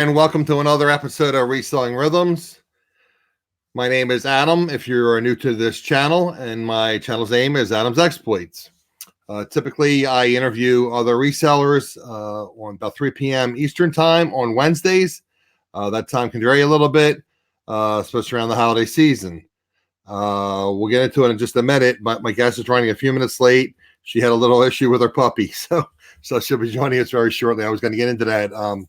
And welcome to another episode of Reselling Rhythms. My name is Adam, if you're new to this channel, and my channel's name is Adam's Exploits. Typically, I interview other resellers on about 3 p.m. Eastern time on Wednesdays. That time can vary a little bit, especially around the holiday season. We'll get into it in just a minute, but my guest is running a few minutes late. She had a little issue with her puppy, so she'll be joining us very shortly. I was going to get into that.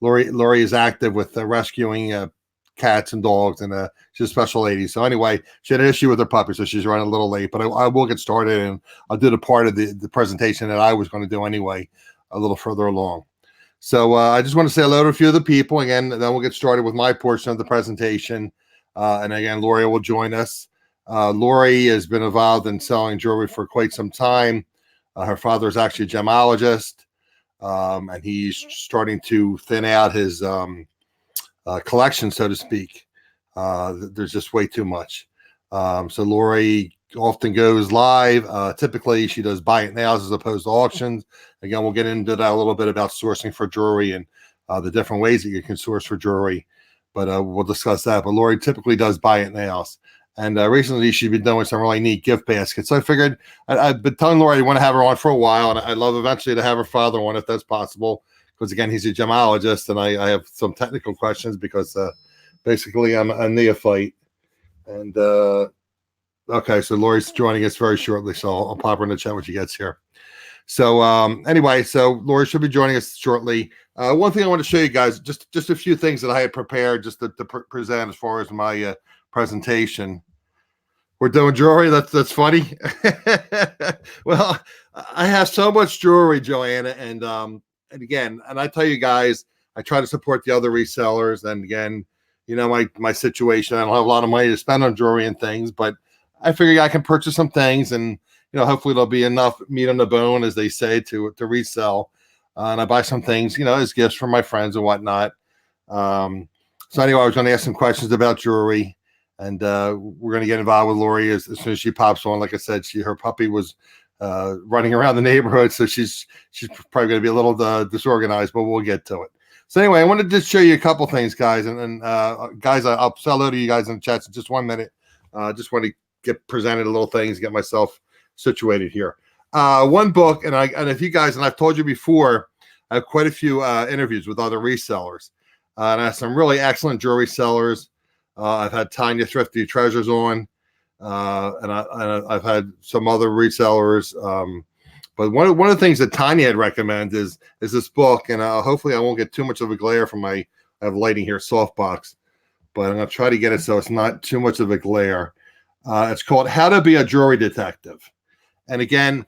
Lauri is active with rescuing cats and dogs, and she's a special lady. So anyway, she had an issue with her puppy, so she's running a little late. But I will get started, and I'll do the part of the presentation that I was going to do anyway a little further along. So I just want to say hello to a few of the people again, and then we'll get started with my portion of the presentation. And again, Lauri will join us. Lauri has been involved in selling jewelry for quite some time. Her father is actually a gemologist. And he's starting to thin out his collection, so to speak. There's just way too much. So Lauri often goes live. Typically, she does buy it nows as opposed to auctions. Again, we'll get into that a little bit about sourcing for jewelry and the different ways that you can source for jewelry. But we'll discuss that. But Lauri typically does buy it nows. And recently, she's been doing some really neat gift baskets. So I figured I've been telling Lauri I want to have her on for a while, and I'd love eventually to have her father on if that's possible. Because again, he's a gemologist, and I have some technical questions because basically I'm a neophyte. And okay, so Lauri's joining us very shortly, so I'll pop her in the chat when she gets here. So anyway, so Lauri should be joining us shortly. One thing I want to show you guys, just a few things that I had prepared just to present as far as my presentation. We're doing jewelry. That's funny. Well, I have so much jewelry, Joanna, and again, and I tell you guys, I try to support the other resellers. And again, you know my situation. I don't have a lot of money to spend on jewelry and things, but I figure I can purchase some things, and hopefully there'll be enough meat on the bone, as they say, to resell. And I buy some things, as gifts for my friends and whatnot. So anyway, I was going to ask some questions about jewelry. And we're going to get involved with Lauri as soon as she pops on. Like I said, her puppy was running around the neighborhood, so she's probably going to be a little disorganized, but we'll get to it. So anyway, I wanted to show you a couple things, guys. And guys, I'll say hello to you guys in the chat in just 1 minute. Just want to get presented a little things, get myself situated here. One book, and if you guys, and I've told you before, I have quite a few interviews with other resellers. And I have some really excellent jewelry sellers. I've had Tanya Thrifty Treasures on, and I've had some other resellers. But one of the things that Tanya had recommended is this book, and hopefully I won't get too much of a glare from I have lighting here, softbox, but I'm going to try to get it so it's not too much of a glare. It's called How to Be a Jewelry Detective. And again,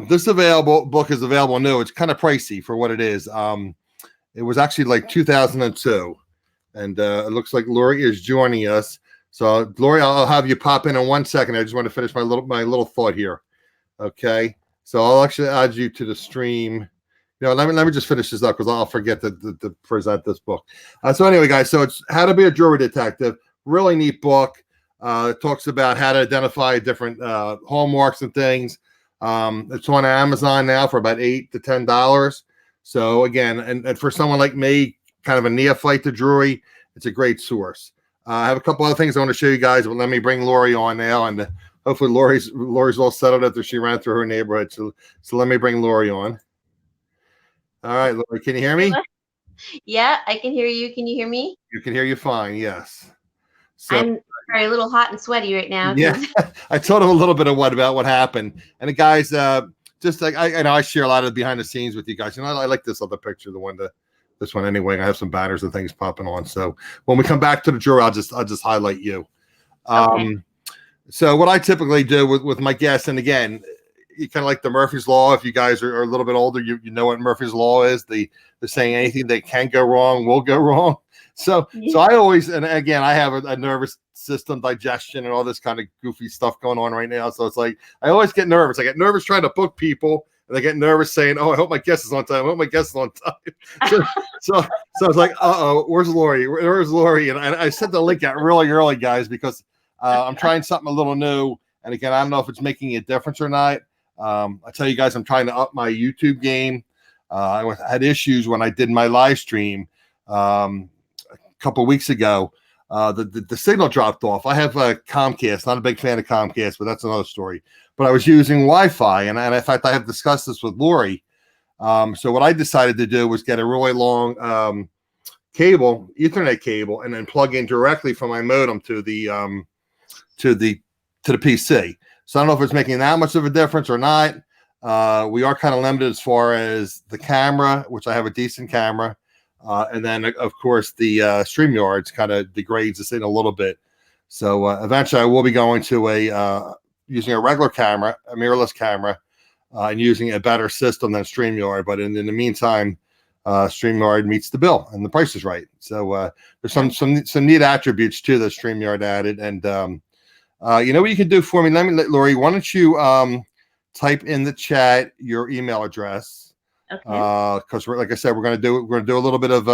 this book is available new. It's kind of pricey for what it is. It was actually like 2002. And it looks like Lauri is joining us. So Lauri, I'll have you pop in 1 second. I just want to finish my little thought here. Okay. So I'll actually add you to the stream. Let me just finish this up because I'll forget to present this book. So anyway, guys, so it's How to Be a Jewelry Detective. Really neat book. It talks about how to identify different hallmarks and things. It's on Amazon now for about $8 to $10. So again, and for someone like me, kind of a neophyte to jewelry, it's a great source. I have a couple other things I want to show you guys, but let me bring Lauri on now, and hopefully Lauri's all settled after she ran through her neighborhood. So let me bring Lauri on. All right, Lauri, can you hear me? Yeah, I can hear you. Can you hear me? You can hear you fine, yes. So, I'm sorry, a little hot and sweaty right now. Yeah, I told him a little bit of what happened, and the guys, just like I share a lot of the behind the scenes with you guys. I like this other picture, this one anyway. I have some banners and things popping on. So when we come back to the jewelry, I'll just highlight you. Okay. So what I typically do with my guests, and again, you kind of like the Murphy's Law. If you guys are a little bit older, you know what Murphy's Law is. The saying anything that can go wrong will go wrong. So I always, and again, I have a nervous system, digestion, and all this kind of goofy stuff going on right now. So it's like I always get nervous. I get nervous trying to book people. And I get nervous saying, "Oh, I hope my guest is on time. I hope my guest is on time." So I was like, "Uh-oh, where's Lauri? Where's Lauri?" And I sent the link out really early, guys, because I'm trying something a little new. And again, I don't know if it's making a difference or not. I tell you guys, I'm trying to up my YouTube game. I had issues when I did my live stream. A couple of weeks ago, the signal dropped off. I have a Comcast, not a big fan of Comcast, but that's another story. But I was using Wi-Fi, and in fact, I have discussed this with Lauri. So what I decided to do was get a really long cable, Ethernet cable, and then plug in directly from my modem to the PC. So I don't know if it's making that much of a difference or not. We are kind of limited as far as the camera, which I have a decent camera. And then, of course, the StreamYards kind of degrades the signal a little bit. So eventually I will be going to using a regular camera, a mirrorless camera, and using a better system than StreamYard. But in the meantime, StreamYard meets the bill and the price is right. So there's some neat attributes to the StreamYard added. And you know what you can do for me? Lauri, why don't you type in the chat your email address? Because like I said, we're gonna do a little bit of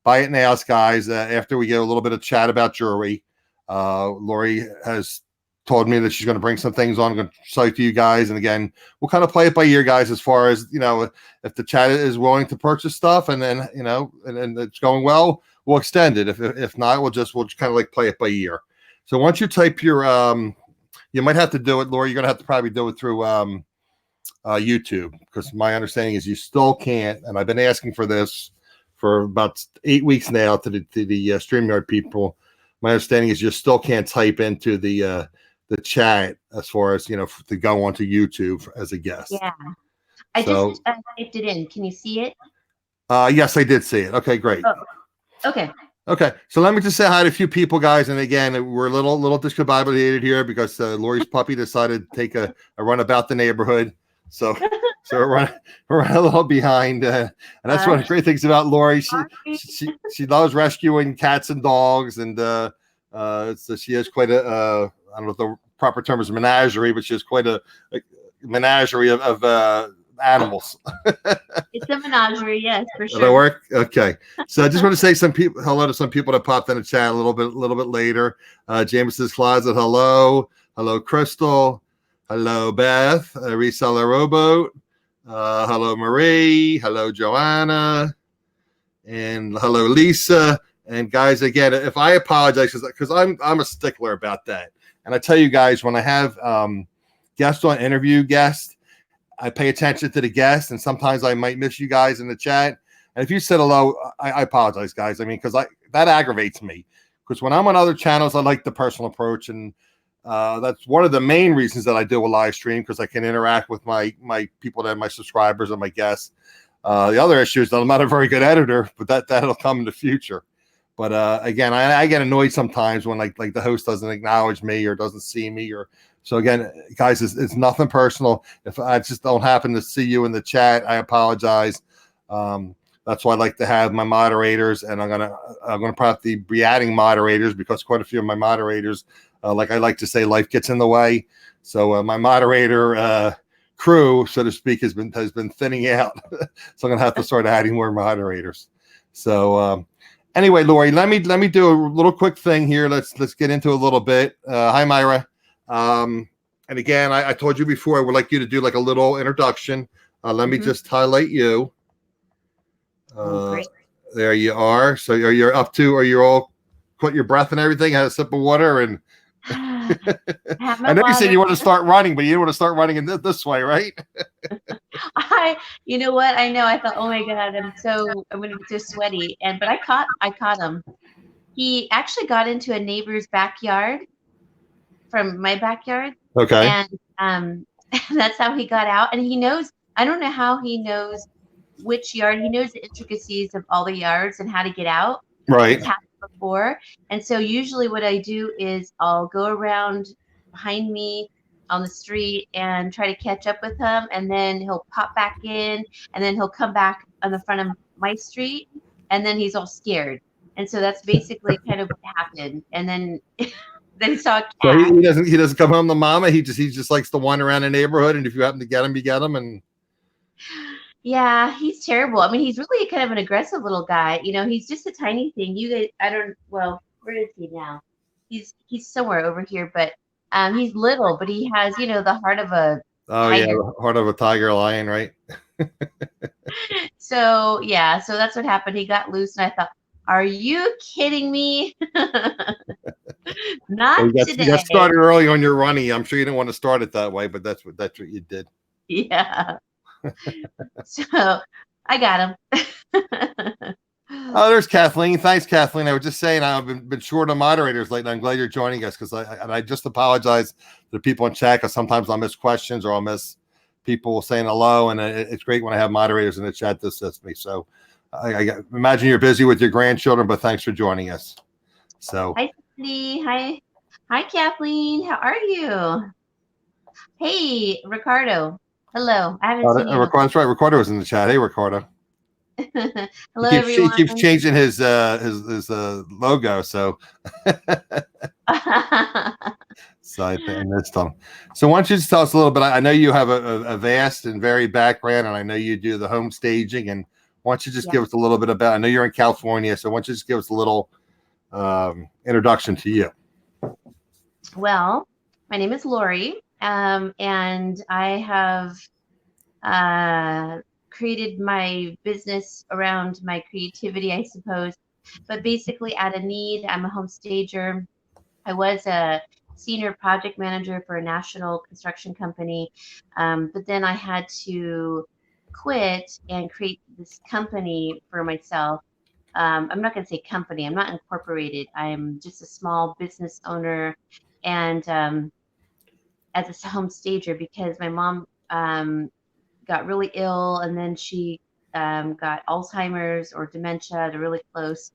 buy it now, guys. After we get a little bit of chat about jewelry, Lauri has told me that she's going to bring some things on. I'm going to show it to you guys, and again, we'll kind of play it by ear, guys. As far as if the chat is willing to purchase stuff, and then and it's going well, we'll extend it. If not, we'll just kind of like play it by ear. So once you type your you might have to do it, Lauri. You're going to have to probably do it through YouTube, because my understanding is you still can't, and I've been asking for this for about 8 weeks now to the StreamYard people. My understanding is you still can't type into the chat as far as to go onto YouTube as a guest. Yeah, I just typed it in. Can you see it? Yes, I did see it. Okay, great. Oh, okay. Okay, so let me just say hi to a few people, guys. And again, we're a little discombobulated here because Lauri's puppy decided to take a run about the neighborhood. So we're a little behind, and that's one of the great things about Lauri. She loves rescuing cats and dogs, and so she has quite a I don't know if the proper term is menagerie, but she has quite a menagerie of animals. It's a menagerie, yes, for sure. That'll work. Okay, so I just want to say hello to some people that popped in the chat a little bit later. James's Closet, hello, Crystal. Hello, Beth, Reseller Rowboat. Hello, Marie. Hello, Joanna. And hello, Lisa. And guys, again, if I apologize, because I'm a stickler about that. And I tell you guys, when I have guests on interview guests, I pay attention to the guests, and sometimes I might miss you guys in the chat. And if you said hello, I apologize, guys. I mean, because that aggravates me. Because when I'm on other channels, I like the personal approach, and that's one of the main reasons that I do a live stream, because I can interact with my people that are my subscribers and my guests. The other issue is that I'm not a very good editor, but that'll come in the future. But again, I get annoyed sometimes when like the host doesn't acknowledge me or doesn't see me. Or so again, guys, it's nothing personal. If I just don't happen to see you in the chat, I apologize. That's why I like to have my moderators, and I'm gonna probably be adding moderators, because quite a few of my moderators, like I like to say, life gets in the way. So my moderator crew, so to speak, has been thinning out. So I'm gonna have to start adding more moderators. So anyway, Lauri, let me do a little quick thing here. Let's get into a little bit. Hi, Myra. And again, I told you before, I would like you to do like a little introduction. Let me just highlight you. There you are. So are you all caught your breath and everything? Had a sip of water, and I know you said you want to start running, but you didn't want to start running in this way, right? You know what? I know. I thought, oh my God, I'm going to be so sweaty. But I caught him. He actually got into a neighbor's backyard from my backyard. Okay. And that's how he got out. And he knows, I don't know how he knows which yard. He knows the intricacies of all the yards and how to get out. Right. It's happened before. And so usually what I do is I'll go around behind me on the street and try to catch up with him, and then he'll pop back in, and then he'll come back on the front of my street, and then he's all scared. And so that's basically kind of what happened. And then then he saw a cat. So he doesn't come home to mama. He just likes to wander around the neighborhood, and if you happen to get him, you get him. And yeah, he's terrible. I mean, he's really kind of an aggressive little guy. He's just a tiny thing. You guys, well, where is he now? He's somewhere over here, but he's little, but he has, the heart of a tiger. Yeah, the heart of a tiger lion, right? So yeah, so that's what happened. He got loose, and I thought, "Are you kidding me? Not Well, you got today." started early on your running. I'm sure you didn't want to start it that way, but that's what you did. Yeah. So I got him. Oh, there's Kathleen. Thanks, Kathleen. I was just saying I've been short on moderators lately. I'm glad you're joining us because I just apologize to the people in chat because sometimes I'll miss questions or I'll miss people saying hello, and it's great when I have moderators in the chat to assist me. So I imagine you're busy with your grandchildren, but thanks for joining us. So Hi, Cindy. Hi, Kathleen. How are you? Hey, Ricardo. Hello. I haven't seen you Ricardo, that's right. Ricardo was in the chat. Hey, Ricardo. before. He Hello, keeps he everyone. keeps changing his logo. So I missed him. So why don't you just tell us a little bit? I know you have a vast and varied background, and I know you do the home staging. And why don't you just Yeah. give us a little bit about? I know you're in California, so why don't you just give us a little introduction to you? Well, my name is Lauri, and I have created my business around my creativity, I suppose. But basically, out of need, I'm a home stager. I was a senior project manager for a national construction company, but then I had to quit and create this company for myself. I'm not going to say company, I'm not incorporated. I'm just a small business owner and as a home stager because my mom got really ill and then she got Alzheimer's or dementia. They're really close.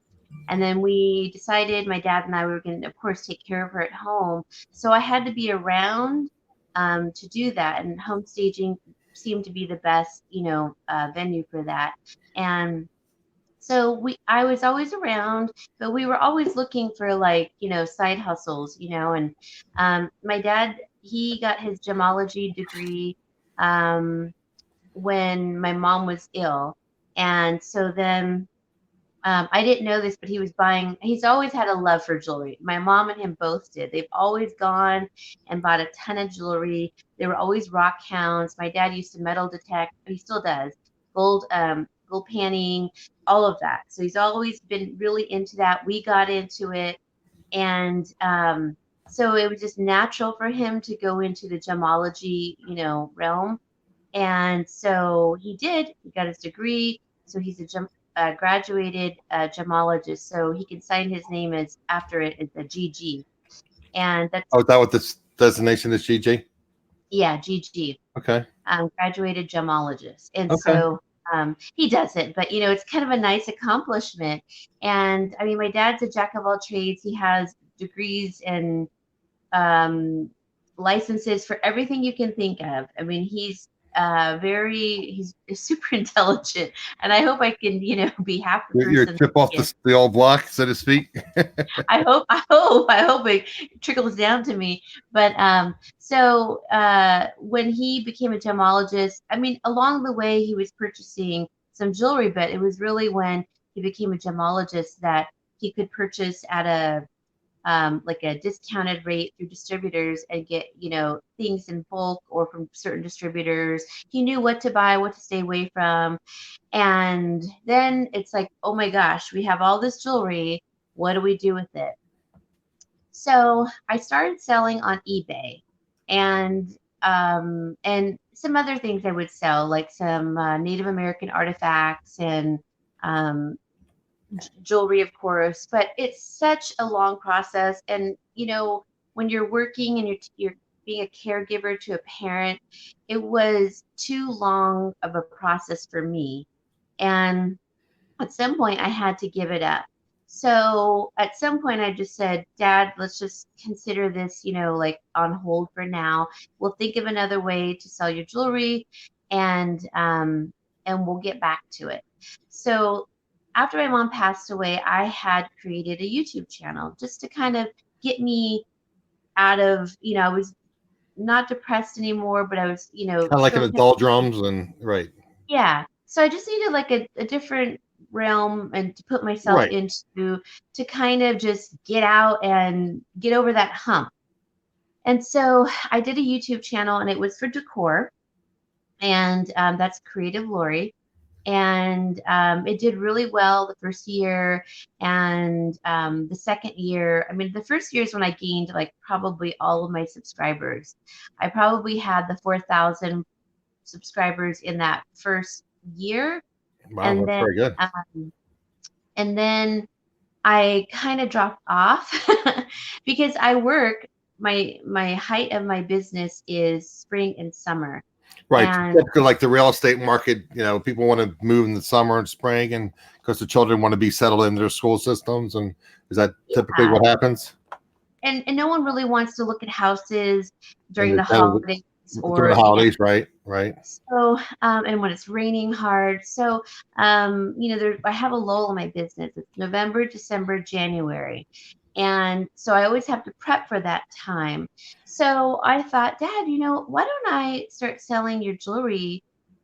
And then we decided, my dad and I, we were going to, of course, take care of her at home. So I had to be around to do that. And home staging seemed to be the best, venue for that. And so I was always around, but we were always looking for like, side hustles, and my dad, he got his gemology degree when my mom was ill. And so then I didn't know this, but he's always had a love for jewelry. My mom and him both did. They've always gone and bought a ton of jewelry. They were always rock hounds. My dad used to metal detect, he still does, gold panning, all of that. So he's always been really into that. We got into it. And so it was just natural for him to go into the gemology, realm. And so he did. He got his degree. So he's a graduated gemologist. So he can sign his name as after it as a GG. And that's, Oh, is that what this designation is, GG? yeah, GG. Okay. Graduated gemologist. And Okay. so he does it, but it's kind of a nice accomplishment. And I mean, my dad's a jack of all trades. He has degrees and um, licenses for everything you can think of. I mean, he's super intelligent, and I hope I can, be half the You're a person chip off he is. the old block, so to speak. I hope it trickles down to me. But so when he became a gemologist, I mean, along the way he was purchasing some jewelry, but it was really when he became a gemologist that he could purchase at like a discounted rate through distributors and get, things in bulk or from certain distributors. He knew what to buy, what to stay away from. And then it's like, oh my gosh, we have all this jewelry. What do we do with it? So I started selling on eBay and some other things I would sell, like some Native American artifacts and um, jewelry, of course, but it's such a long process. And when you're working and you're being a caregiver to a parent, it was too long of a process for me. And at some point, I had to give it up. So at some point, I just said, Dad, let's just consider this, like on hold for now. We'll think of another way to sell your jewelry, and we'll get back to it. So after my mom passed away, I had created a YouTube channel just to kind of get me out of, I was not depressed anymore, but I was, Kind of like in still the kind of, doldrums, and right. yeah. So I just needed like a different realm and to put myself Right. into to kind of just get out and get over that hump. And so I did a YouTube channel and it was for decor. and that's Creative Lauri. And it did really well the first year, and the second year, I mean, the first year is when I gained like probably all of my subscribers. I probably had the 4,000 subscribers in that first year, Wow, and that's then very good. um, and then I kind of dropped off because I work. My height of my business is spring and summer, Right. and Typically, like the real estate market, people want to move in the summer and spring, and because the children want to be settled in their school systems. And is that typically yeah, what happens? and no one really wants to look at houses And during the holidays during the or holidays, right? Right. so and when it's raining hard. So I have a lull in my business. It's November, December, January, and so I always have to prep for that time. So I thought, Dad, why don't I start selling your jewelry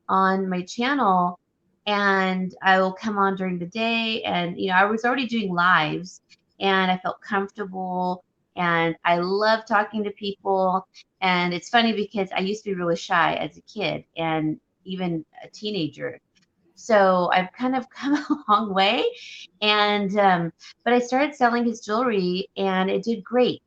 on my channel, and I will come on during the day. And I was already doing lives, and I felt comfortable, and I love talking to people. And it's funny because I used to be really shy as a kid and even a teenager. So I've kind of come a long way. And but I started selling his jewelry, and it did great.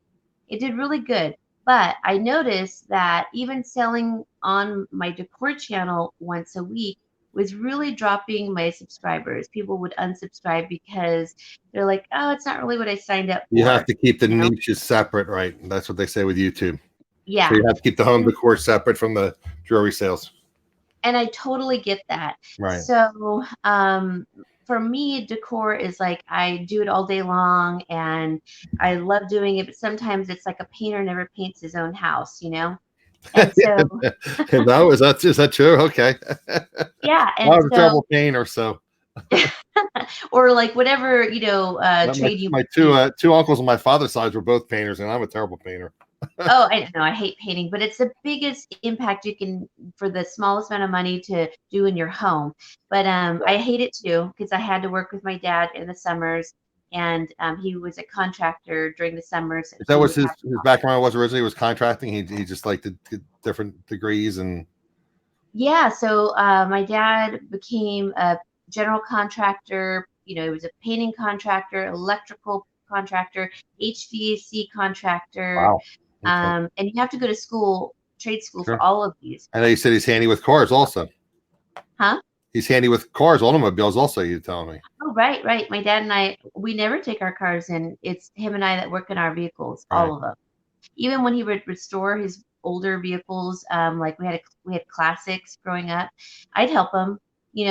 It did really good. But I noticed that even selling on my decor channel once a week was really dropping my subscribers. People would unsubscribe because they're like, oh, it's not really what I signed up You have for, to keep the you know? niches separate, right? That's what they say with YouTube. So Yeah. you have to keep the home And decor separate from the jewelry sales. and I totally get that. Right. So, for me, decor is like I do it all day long, and I love doing it. But sometimes it's like a painter never paints his own house. And so, No, is that true? Okay. yeah, I and was a so, terrible painter, so or like whatever my trade you my two use. two uncles on my father's side were both painters, and I'm a terrible painter. Oh, I don't know. I hate painting, but it's the biggest impact you can for the smallest amount of money to do in your home. But I hate it too because I had to work with my dad in the summers, and he was a contractor during the summers. That He was would his have, his background was originally was contracting. He just liked to get different degrees and yeah. So my dad became a general contractor. He was a painting contractor, electrical contractor, HVAC contractor, wow. Okay, and you have to go to school, trade school for sure. all of these, I know you said he's handy with cars also. huh? He's handy with cars, automobiles also, you're telling me. Oh, right, right. My dad and I, we never take our cars in. It's him and I that work in our vehicles, Right. all of them. Even when he would restore his older vehicles, like we had classics growing up, I'd help him.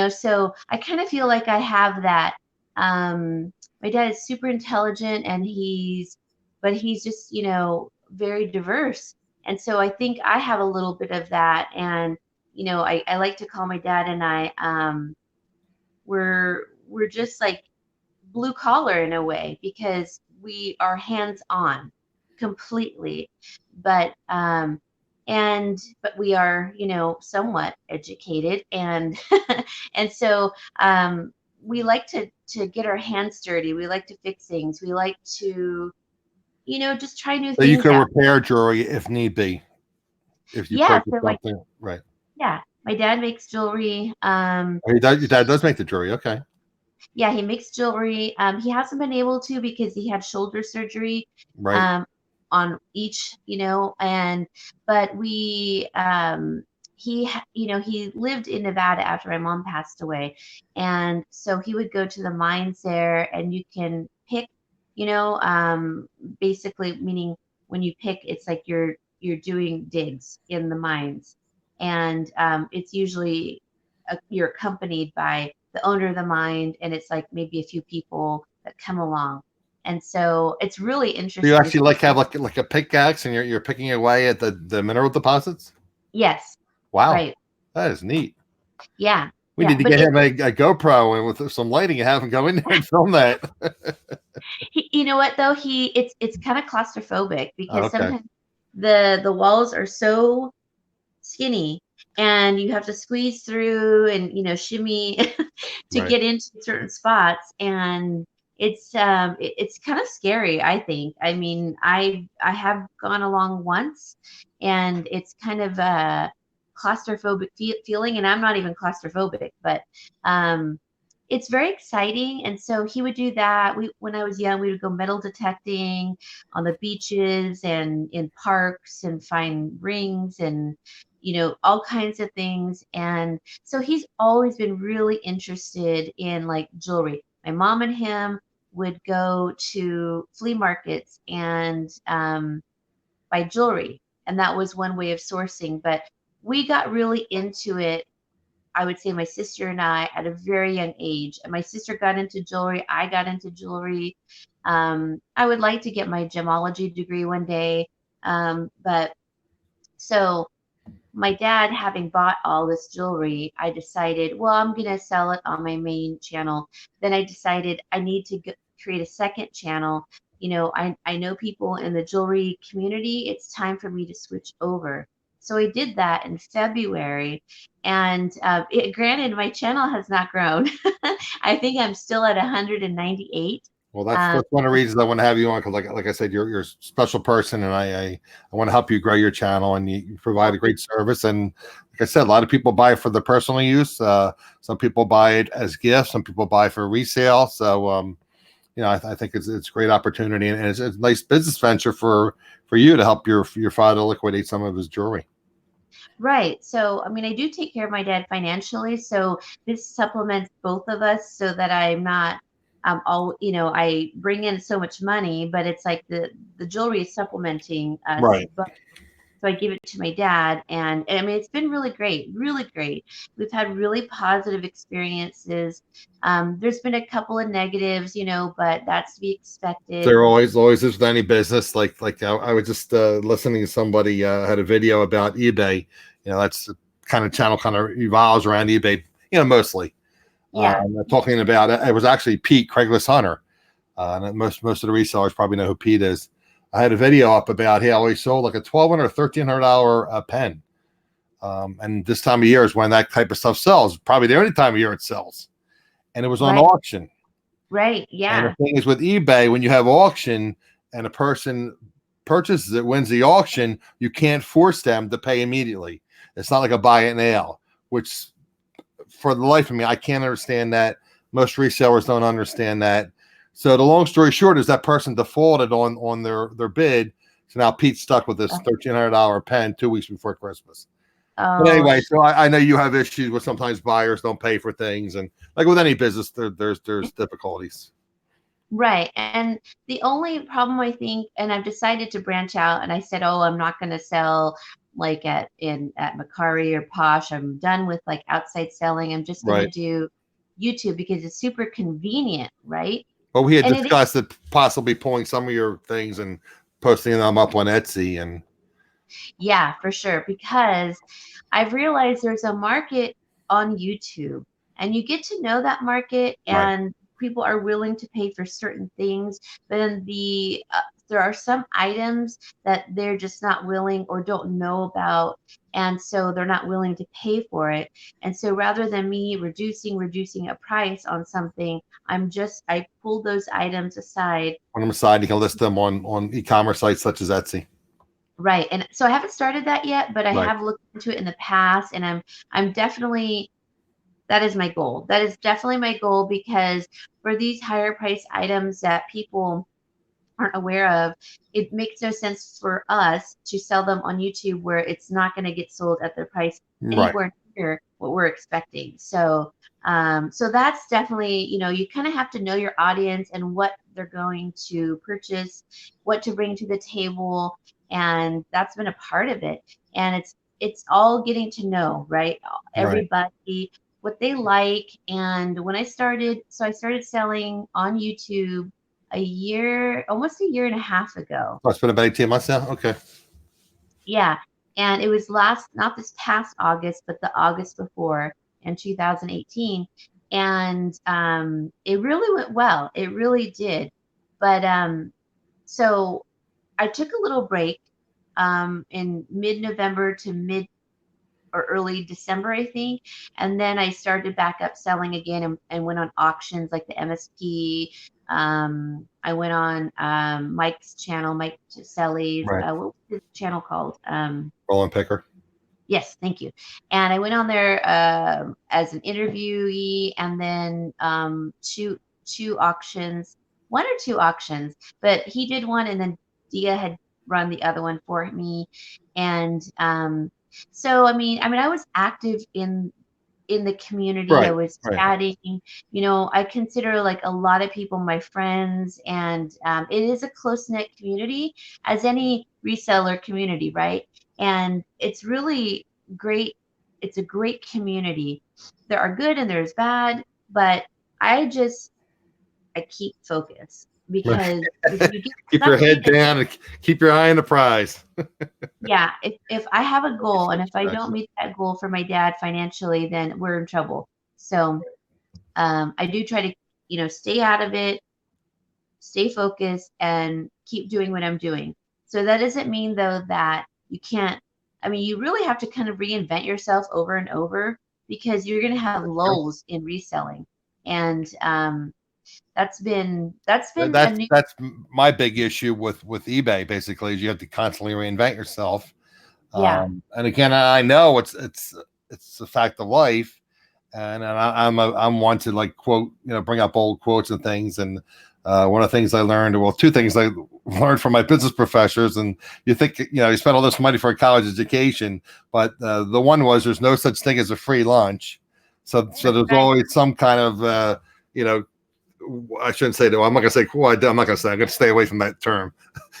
So I kind of feel like I have that. My dad is super intelligent, and but he's just, very diverse. And so I think I have a little bit of that. And, I like to call my dad and I, we're just like blue collar in a way because we are hands on completely, but we are somewhat educated, and and so we like to get our hands dirty. We like to fix things. We like to just try new So you things can out. repair jewelry if need be, if you Yeah, purchase so something. Right. my dad makes jewelry. Oh, your dad does make the jewelry. Okay. Yeah, he makes jewelry. He hasn't been able to because he had shoulder surgery Right. um, on each, and but he lived in Nevada after my mom passed away, and so he would go to the mines there, and you can pick, you know, um, basically meaning when you pick, it's like you're doing digs in the mines, and it's usually you're accompanied by the owner of the mine, and it's like maybe a few people that come along. And so it's really So you interesting to actually see. like have like a pickaxe and you're picking away at the mineral deposits? Yes, Wow. right. That is neat. Yeah, We yeah. need to But get him a GoPro and with some lighting and have him go in there and film that. you know what though? It's kind of claustrophobic Oh, because okay. sometimes the walls are so skinny, and you have to squeeze through and shimmy to Right. get into certain spots, and it's kind of scary. I think, I mean, I have gone along once, and it's kind of claustrophobic feeling, and I'm not even claustrophobic, but it's very exciting. And so he would do that. When I was young, we would go metal detecting on the beaches and in parks and find rings and, all kinds of things. And so he's always been really interested in like jewelry. My mom and him would go to flea markets and buy jewelry. And that was one way of sourcing. But we got really into it, I would say, my sister and I, at a very young age. And my sister got into jewelry. I got into jewelry. I would like to get my gemology degree one day. But so my dad having bought all this jewelry, I decided, well, I'm going to sell it on my main channel. Then I decided I need to create a second channel. I know people in the jewelry community. It's time for me to switch over. So I did that in February. And granted, my channel has not grown. I think I'm still at 198. Well, that's one of the reasons I want to have you on, because like I said, you're a special person, and I want to help you grow your channel, and you provide a great service. And like I said, a lot of people buy it for their personal use. Some people buy it as gifts. Some people buy it for resale. So I think it's a great opportunity, and it's a nice business venture for you to help your father liquidate some of his jewelry. Right. So, I mean, I do take care of my dad financially. So this supplements both of us so that I'm not I bring in so much money, but it's like the jewelry is supplementing us. Right. But so I give it to my dad, and I mean, it's been really great, really great. We've had really positive experiences. There's been a couple of negatives, but that's to be expected. There always is with any business. Like I was just listening to somebody had a video about eBay. That's the kind of channel kind of revolves around eBay. Mostly. Yeah. Talking about it was actually Pete, Craigslist Hunter. And most of the resellers probably know who Pete is. I had a video up about how he sold like a $1,200 or $1,300 pen. And this time of year is when that type of stuff sells. Probably the only time of year it sells. And it was on auction. Right. Yeah. And the thing is with eBay, when you have auction and a person purchases it, wins the auction, you can't force them to pay immediately. It's not like a buy it now, which for the life of me, I can't understand that. Most resellers don't understand that. So the long story short is that person defaulted on their bid. So now Pete's stuck with this $1,300 pen 2 weeks before Christmas. But anyway, so I know you have issues with sometimes buyers don't pay for things, and like with any business, there's difficulties. Right. And the only problem, I think, and I've decided to branch out, and I said, oh, I'm not going to sell like at Macari or Posh. I'm done with like outside selling. I'm just going to do YouTube because it's super convenient, right? Well, we had discussed it possibly pulling some of your things and posting them up on Etsy. And yeah, for sure. Because I've realized there's a market on YouTube, and you get to know that market, and people are willing to pay for certain things. But then there are some items that they're just not willing or don't know about, and so they're not willing to pay for it. And so rather than me reducing a price on something, I pull those items aside. On the side, you can list them on e-commerce sites such as Etsy. Right. And so I haven't started that yet, but I have looked into it in the past, and I'm definitely, that is my goal. That is definitely my goal, because for these higher price items that people aren't aware of, it makes no sense for us to sell them on YouTube where it's not going to get sold at the price anywhere near what we're expecting. So so that's definitely, you kind of have to know your audience and what they're going to purchase, what to bring to the table, and that's been a part of it. And it's all getting to know, right? Everybody, what they like. And when I started selling on YouTube almost a year and a half ago. Oh, it's been about 18 months now. Okay. Yeah. And it was not this past August, but the August before, in 2018. And it really went well. It really did. But so I took a little break in mid-November to mid or early December, I think. And then I started back up selling again, and went on auctions like the MSP. I went on Mike's channel, Mike Selly's. What was his channel called? Roland Picker. Yes, thank you. And I went on there as an interviewee, and then two auctions, one or two auctions, but he did one, and then Dia had run the other one for me. And so I was active in the community. I Right, was right, chatting. I consider like a lot of people my friends, and it is a close knit community, as any reseller community, right? And it's really great. It's a great community. There are good and there's bad, but I keep focus, right. because if you get Keep your sucked in, head down and keep your eye on the prize. yeah, if I have a goal, and if I don't Gotcha. meet that goal for my dad financially, then we're in trouble. So I do try to, stay out of it, stay focused, and keep doing what I'm doing. So that doesn't mean, though, that you can't. You really have to kind of reinvent yourself over and over, because you're going to have lulls in reselling, and that's been a new. That's my big issue with eBay. Basically, is you have to constantly reinvent yourself. Yeah, And again, I know it's a fact of life, and I'm one to like quote, bring up old quotes and things. And one of the things I learned, well, two things I learned from my business professors. And you think, you spend all this money for a college education, but the one was there's no such thing as a free lunch. So that's there's right. always some kind of you know I shouldn't say that. I'm not going to say. Well, I'm not going to say. I'm going to stay away from that term,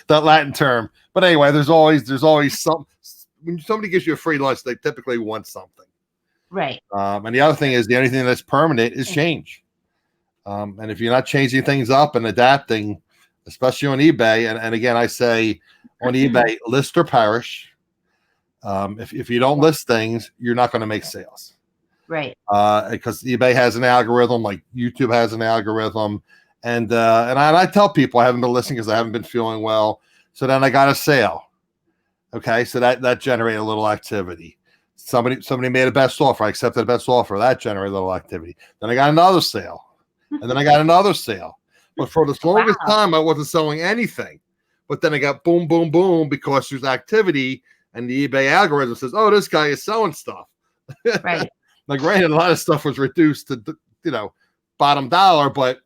that Latin term. But anyway, there's always some. When somebody gives you a free lunch, they typically want something. Right. And the other thing is the only thing that's permanent is change. And if you're not changing things up and adapting, especially on eBay, and again, I say on eBay, list or perish. If you don't Yeah. list things, you're not going to make sales. Right. Because eBay has an algorithm, like YouTube has an algorithm, and I tell people I haven't been listening because I haven't been feeling well. So then I got a sale. Okay, so that generated a little activity. Somebody made a best offer. I accepted a best offer. That generated a little activity. Then I got another sale, and then I got another sale. But for the longest Wow. time, I wasn't selling anything. But then I got boom, boom, boom because there's activity, and the eBay algorithm says, "Oh, this guy is selling stuff." Right. Like, granted, a lot of stuff was reduced to, bottom dollar, but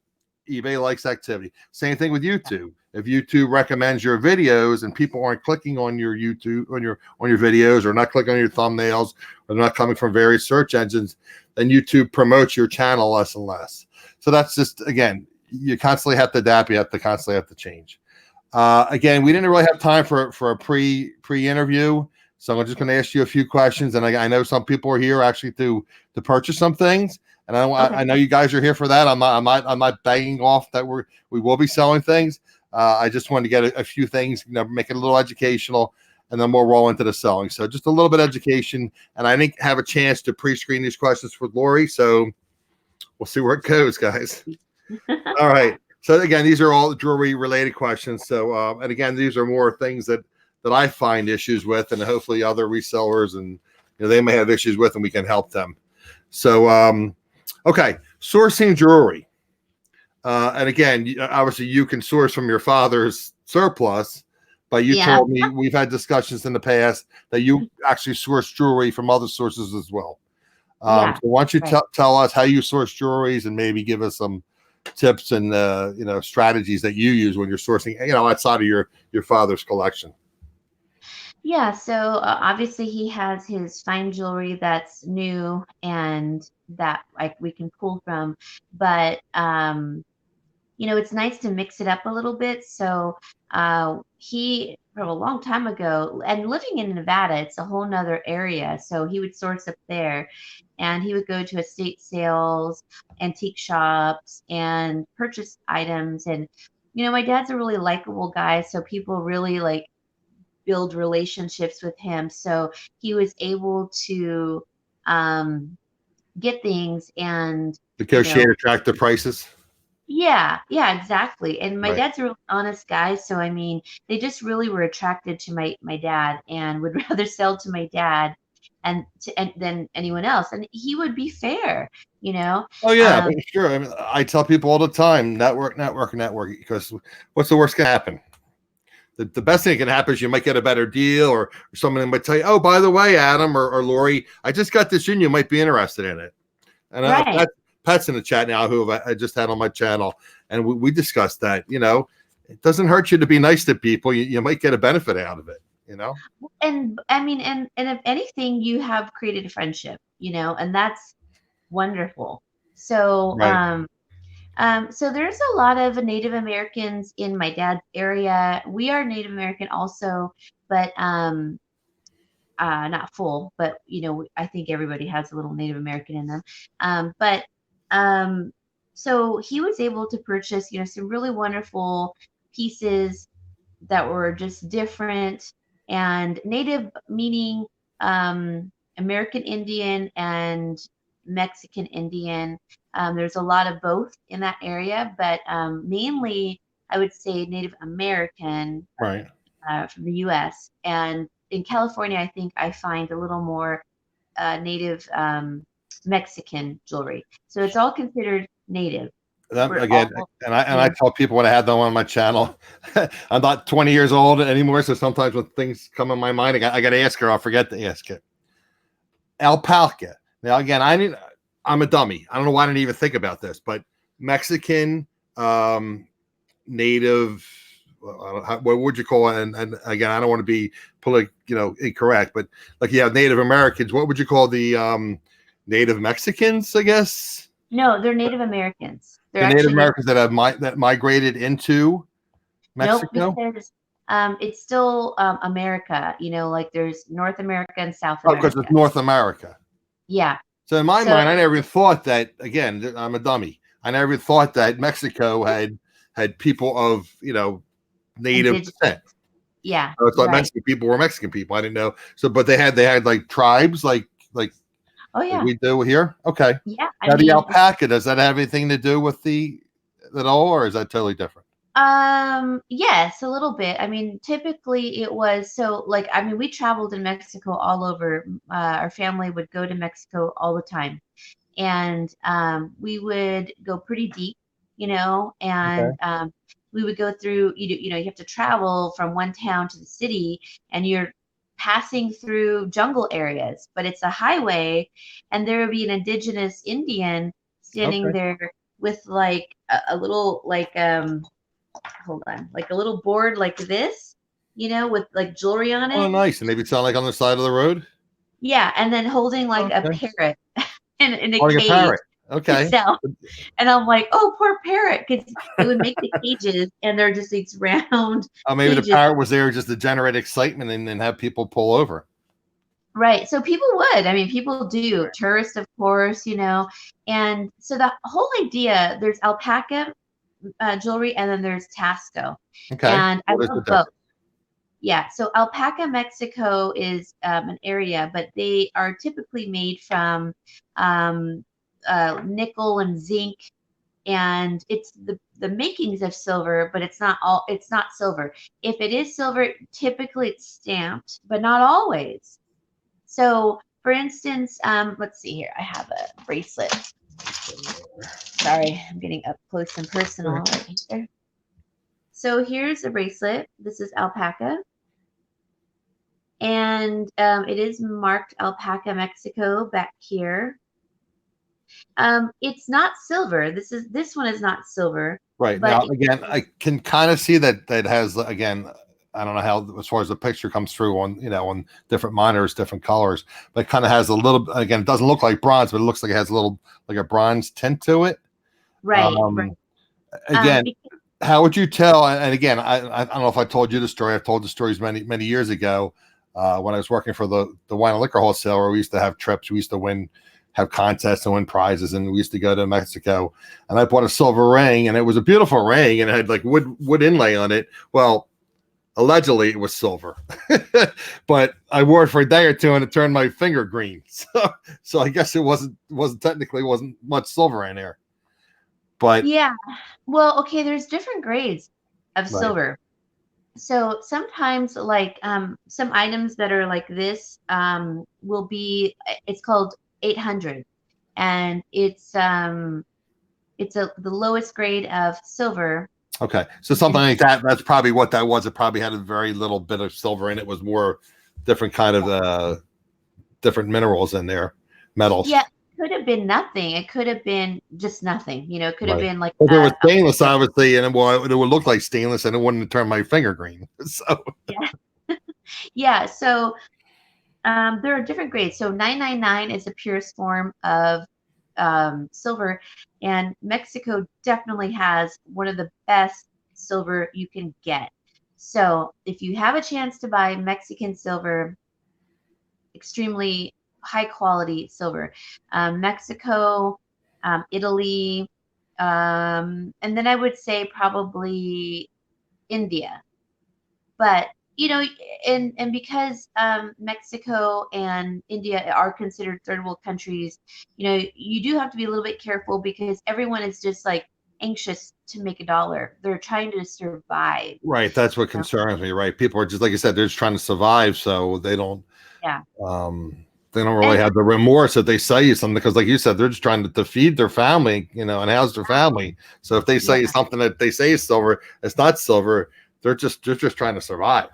eBay likes activity. Same thing with YouTube. If YouTube recommends your videos and people aren't clicking on your YouTube, on your videos, or not clicking on your thumbnails, or they're not coming from various search engines, then YouTube promotes your channel less and less. So that's just, again, you constantly have to adapt. You have to constantly have to change. Again, we didn't really have time for a pre-interview. So I'm just going to ask you a few questions, and I know some people are here actually to purchase some things, and Okay. I know you guys are here for that. I'm not banging off that we will be selling things. I just wanted to get a few things, make it a little educational, and then we'll roll into the selling. So just a little bit of education, and I didn't have a chance to pre-screen these questions with Lauri, so we'll see where it goes, guys. All right. So again, these are all jewelry related questions. So and again, these are more things that I find issues with, and hopefully other resellers and they may have issues with, and we can help them. So okay, sourcing jewelry. And again, obviously you can source from your father's surplus, but you Yeah. told me we've had discussions in the past that you actually source jewelry from other sources as well. Yeah. So why don't you Right. tell us how you source jewelries, and maybe give us some tips and strategies that you use when you're sourcing, outside of your father's collection. Yeah. So obviously he has his fine jewelry that's new and that like we can pull from, but it's nice to mix it up a little bit. So he, from a long time ago, and living in Nevada, it's a whole nother area. So he would source up there, and he would go to estate sales, antique shops, and purchase items. And my dad's a really likable guy, so people really like build relationships with him. So he was able to get things, and you Negotiate know attractive prices. yeah, exactly. And my Right. dad's a really honest guy, so they just really were attracted to my dad, and would rather sell to my dad than anyone else. And he would be fair, you know. Oh yeah, Um, sure. I mean, I tell people all the time, network, network, network. Because what's the worst can happen? the best thing that can happen is you might get a better deal, or someone might tell you, oh, by the way, Adam or Lauri, I just got this in, you might be interested in it. And Right. Pat's in the chat now, who I just had on my channel, and we discussed that. It doesn't hurt you to be nice to people. You might get a benefit out of it. And I mean, and if anything, you have created a friendship, and that's wonderful. So, Right. so there's a lot of Native Americans in my dad's area. We are Native American also, but not full, but I think everybody has a little Native American in them. But so he was able to purchase, some really wonderful pieces that were just different, and Native meaning American Indian and Mexican Indian. There's a lot of both in that area, but mainly I would say Native American, Right. from the U.S. And in California, I think I find a little more Native Mexican jewelry. So it's all considered Native. Again, and I tell people when I had them on my channel, I'm not 20 years old anymore, so sometimes when things come in my mind, I got to ask her. I'll forget to ask it. Alpaca. Now, again, I'm a dummy. I don't know why I didn't even think about this, but Mexican, Native, what would you call it? And again, I don't want to be incorrect, but like you have Native Americans. What would you call the Native Mexicans? I guess. No, they're Native Americans. They're the Native Americans that migrated into Mexico. Nope, because it's still America. Like there's North America and South America. Because it's North America. Yeah. So in my mind, I never even thought that. Again, I'm a dummy. I never thought that Mexico had people of Native descent. Yeah. So it's like Mexican people were Mexican people. I didn't know. So, but they had like tribes like. Oh yeah. Like we do here. Okay. Yeah. Now the alpaca, does that have anything to do with at all, or is that totally different? Yes, a little bit. I mean, typically it was we traveled in Mexico all over. Our family would go to Mexico all the time, and we would go pretty deep, and we would go through. You have to travel from one town to the city, and you're passing through jungle areas, but it's a highway, and there would be an indigenous Indian standing there with like a little hold on, like a little board like this, with like jewelry on it. Oh, nice. And maybe sound like on the side of the road. Yeah, and then holding like a parrot in a cage. A parrot. Okay. And I'm like, oh, poor parrot, because it would make the cages, and they're just these round. Oh, maybe cages. The parrot was there just to generate excitement and have people pull over. Right. So people would. I mean, people do. Tourists, of course, And so the whole idea, there's alpaca jewelry, and then there's Tasco. Okay. And I love both. Yeah. So Alpaca, Mexico is an area, but they are typically made from nickel and zinc, and it's the makings of silver, but it's not silver. If it is silver, typically it's stamped, but not always. So for instance, let's see here. I have a bracelet. Sorry, I'm getting up close and personal right here. So here's a bracelet. This is alpaca. And it is marked Alpaca, Mexico back here. It's not silver. This one is not silver. Right. Now, again, I can kind of see that has, again, I don't know how, as far as the picture comes through on different monitors, different colors, but it kind of has a little, again, it doesn't look like bronze, but it looks like it has a little, like a bronze tint to it. Right. Again, how would you tell? And again, I don't know if I told you the story. I've told the stories many years ago when I was working for the wine and liquor wholesaler. We used to have trips. We used to have contests and win prizes, and we used to go to Mexico. And I bought a silver ring, and it was a beautiful ring, and it had like wood inlay on it. Well, allegedly it was silver, but I wore it for a day or two, and it turned my finger green. So I guess it wasn't much silver in there. But yeah, well, okay, there's different grades of silver. So sometimes like some items that are like this will be, it's called 800, and it's the lowest grade of silver. Okay, so something like that. That's probably what that was. It probably had a very little bit of silver in it. It was more different kind of different minerals in there, metals. Yeah, it could have been nothing. It could have been just nothing. It could have Right. been like But there was a stainless, obviously, and it would look like stainless, and it wouldn't turn my finger green. So yeah. Yeah, so there are different grades. So 999 is the purest form of silver, and Mexico definitely has one of the best silver you can get. So if you have a chance to buy Mexican silver, extremely high quality silver, Mexico, Italy, and then I would say probably India. But and because Mexico and India are considered third world countries, you do have to be a little bit careful because everyone is just like anxious to make a dollar. They're trying to survive. right, that's what you know? concerns me. Right, people are just like you said, they're just trying to survive, so Yeah, they don't really and have the remorse if they sell you something because, like you said, they're just trying to feed their family, and house their family. So if they sell yeah, you something that they say is silver, it's not silver. They're just trying to survive.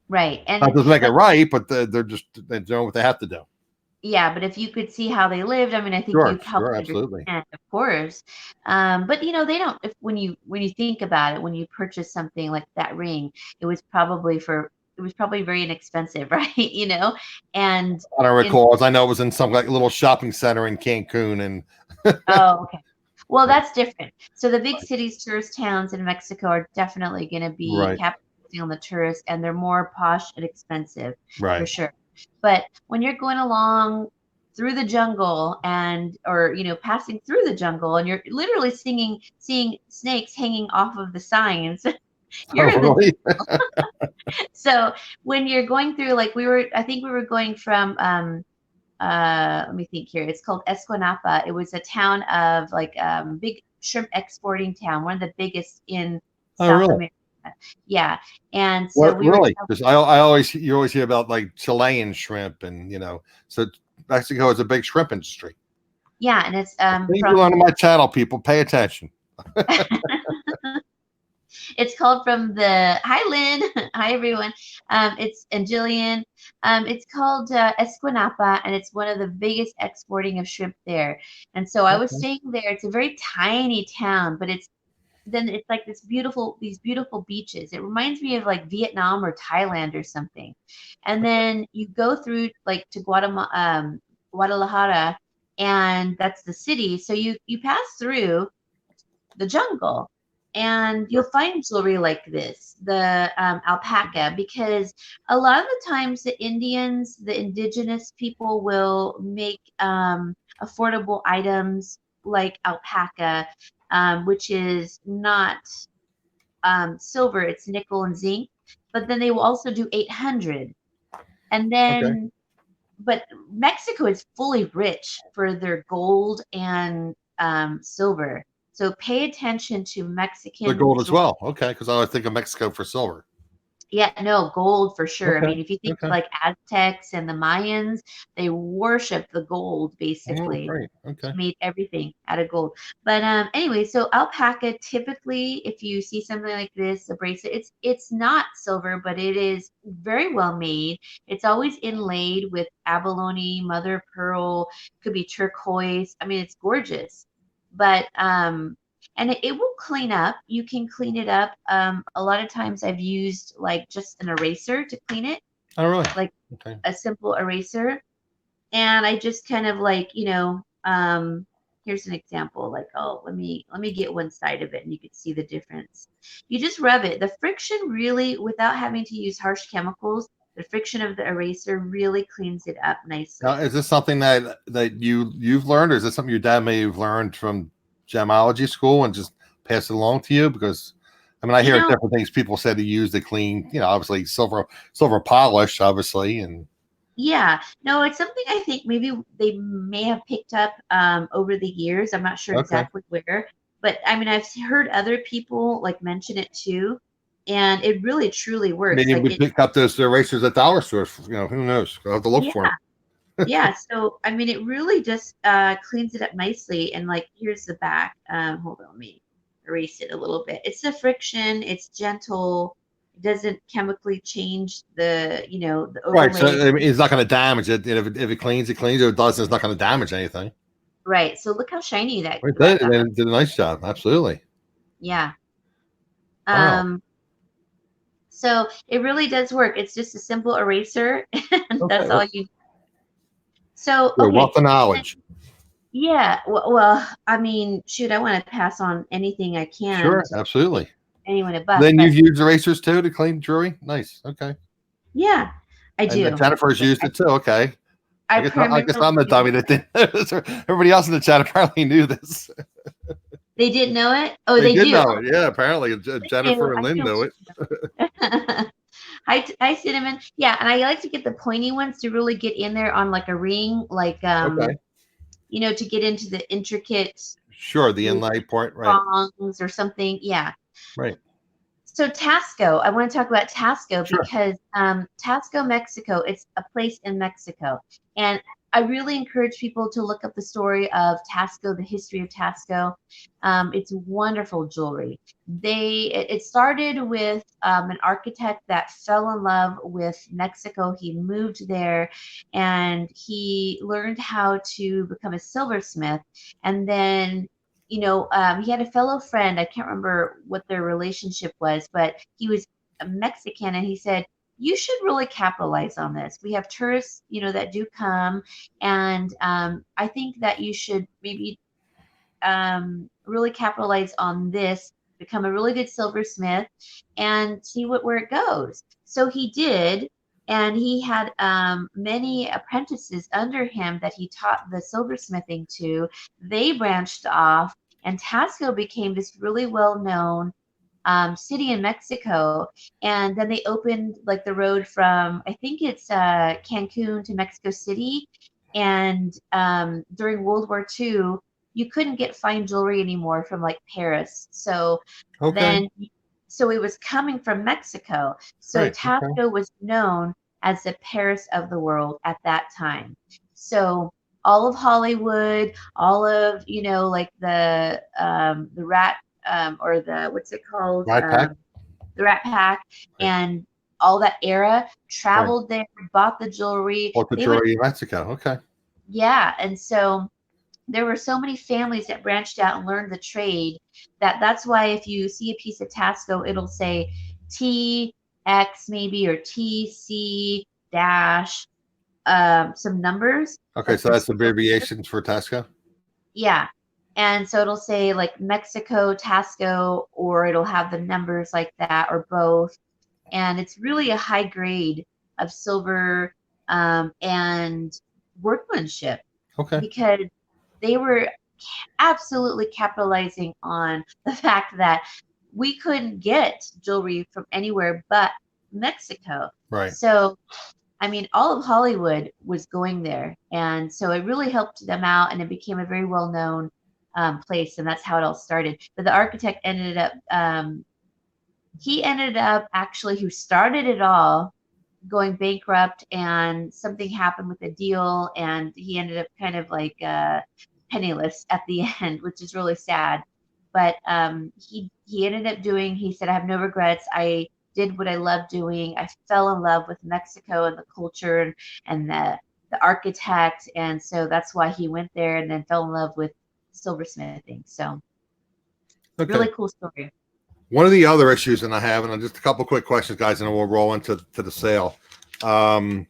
right. That And doesn't make it but right, but they know what they have to do. yeah, but if you could see how they lived, I mean, I think Sure, you'd sure, probably absolutely. understand, of course. But they don't. If when you think about it, when you purchase something like that ring, it was probably very inexpensive, right? And I don't in recall, as I know, it was in some like little shopping center in Cancun, and oh, okay. Well, right, that's different. So the big cities, tourist towns in Mexico are definitely going to be right, capitalizing on the tourists, and they're more posh and expensive for right. sure. But when you're going along through the jungle or passing through the jungle, and you're literally seeing snakes hanging off of the signs, you're Oh, in the really? so when you're going through, like I think we were going from let me think here. It's called Escuinapa. It was a town of like big shrimp exporting town, one of the biggest in Oh, South really? America. Yeah. And so What we were really? Because you always hear about like Chilean shrimp, and so Mexico has a big shrimp industry. yeah, and it's Things you learn from on my channel, people, pay attention. it's called from the hi Lynn. Hi everyone. It's and Jillian. It's called Escuinapa, and it's one of the biggest exporting of shrimp there. And so I was Okay. staying there. It's a very tiny town, but it's like these beautiful beaches. It reminds me of like Vietnam or Thailand or something. And then you go through like to Guadalajara, and that's the city. So you pass through the jungle, and you'll find jewelry like this, the alpaca, because a lot of the times the indigenous people will make affordable items like alpaca, which is not silver, it's nickel and zinc. But then they will also do 800. And Okay. then, but Mexico is fully rich for their gold and silver. So pay attention to The Mexican gold as jewelry. well. Okay, because I always think of Mexico for silver. Yeah, no, gold for sure. I Okay. mean, if you think of Okay. like Aztecs and the Mayans, they worship the gold Oh, basically. great. Okay. Made everything out of gold. But anyway, so alpaca typically, if you see something like this, a bracelet, it's not silver, but it is very well made. It's always inlaid with abalone, mother of pearl, could be turquoise. I mean, it's gorgeous. But and it will clean up. You can clean it up. A lot of times I've used like just an eraser to clean it, Oh, really? like Okay. a simple eraser, and I just kind of like, here's an example. Like, oh, let me get one side of it, and you can see the difference. You just rub it. The friction really, without having to use harsh chemicals, the friction of the eraser really cleans it up Now, nicely. is this something that you've learned, or is this something your dad may have learned from gemology school and just pass it along to you? Because I mean, I You hear know, different things people said to use to clean, obviously silver polish, obviously, and yeah, no, it's something I think maybe they may have picked up over the years. I'm not sure okay. exactly where, but I mean, I've heard other people like mention it too, and it really truly works. Maybe Like we pick up those erasers at dollar stores. Who knows? I'll have to look yeah, for them. yeah. So I mean, it really just cleans it up nicely. And like, here's the back. Hold on, let me erase it a little bit. It's the friction. It's gentle. It doesn't chemically change the, the Right. So overlay. I mean, it's not going to damage it. If it cleans, it cleans. If it doesn't, it's not going to damage anything. Right. So look how shiny that It that did. got. It did a nice job. Absolutely. Yeah. Wow. Um, so it really does work. It's just a simple eraser, and Okay. that's all you. So Good. okay. Wealth of knowledge. Yeah. Well, I mean, shoot, I want to pass on anything I can Sure. to give Absolutely. anyone a buck, Then but you've used erasers too to clean jewelry. Nice. Okay. yeah, I And do. Jennifer's used I, it too. Okay. I I guess I'm primarily the do. dummy that didn't know this. Everybody else in the chat apparently knew this. They didn't know it. Oh, They they did do. know it. Yeah. Apparently, They do. Jennifer and I Lynn do. knew it. Hi, cinnamon. Yeah, and I like to get the pointy ones to really get in there on like a ring, like Okay. to get into the intricate Sure. The little inlay point. Right. prongs or something. Yeah. Right. So Tasco, I want to talk about Tasco Sure. because Tasco, Mexico, it's a place in Mexico. And I really encourage people to look up the story of Tasco, the history of Tasco. It's wonderful jewelry. It started with an architect that fell in love with Mexico. He moved there and he learned how to become a silversmith. And then he had a fellow friend. I can't remember what their relationship was, but he was a Mexican, and he said, "You should really capitalize on this. We have tourists, that do come, and I think that you should maybe really capitalize on this, become a really good silversmith, and see where it goes." So he did, and he had many apprentices under him that he taught the silversmithing to. They branched off, and Tasco became this really well known city in Mexico. And then they opened like the road from, I think it's Cancun to Mexico City. And during World War II, you couldn't get fine jewelry anymore from like Paris. So Okay. then, so it was coming from Mexico. So Right. Okay. Tasco was known as the Paris of the world at that time. So all of Hollywood, all of, like the rat or the what's it called, Right pack. the Rat Pack, Right. and all that era Right. traveled there, bought the jewelry. Or the They would, jewelry in Mexico. Okay. yeah, and so there were so many families that branched out and learned the trade that's why if you see a piece of Tasco, it'll say TX maybe or TC dash some numbers. Okay. That's So the that's serial. abbreviations for Tesco. Yeah. And so it'll say like Mexico, Tasco, or it'll have the numbers like that or both. And it's really a high grade of silver and workmanship Okay. because they were absolutely capitalizing on the fact that we couldn't get jewelry from anywhere but Mexico. Right. So I mean, all of Hollywood was going there, and so it really helped them out, and it became a very well-known place, and that's how it all started. But the architect he ended up actually, who started it all, going bankrupt, and something happened with the deal, and he ended up kind of like penniless at the end, which is really sad. But he ended up doing. He said, "I have no regrets. I did what I love doing. I fell in love with Mexico and the culture and the architect, and so that's why he went there and then fell in love with silversmithing." So Okay. really cool story. One of the other issues, and I have, and just a couple quick questions, guys, and then we'll roll into the sale. The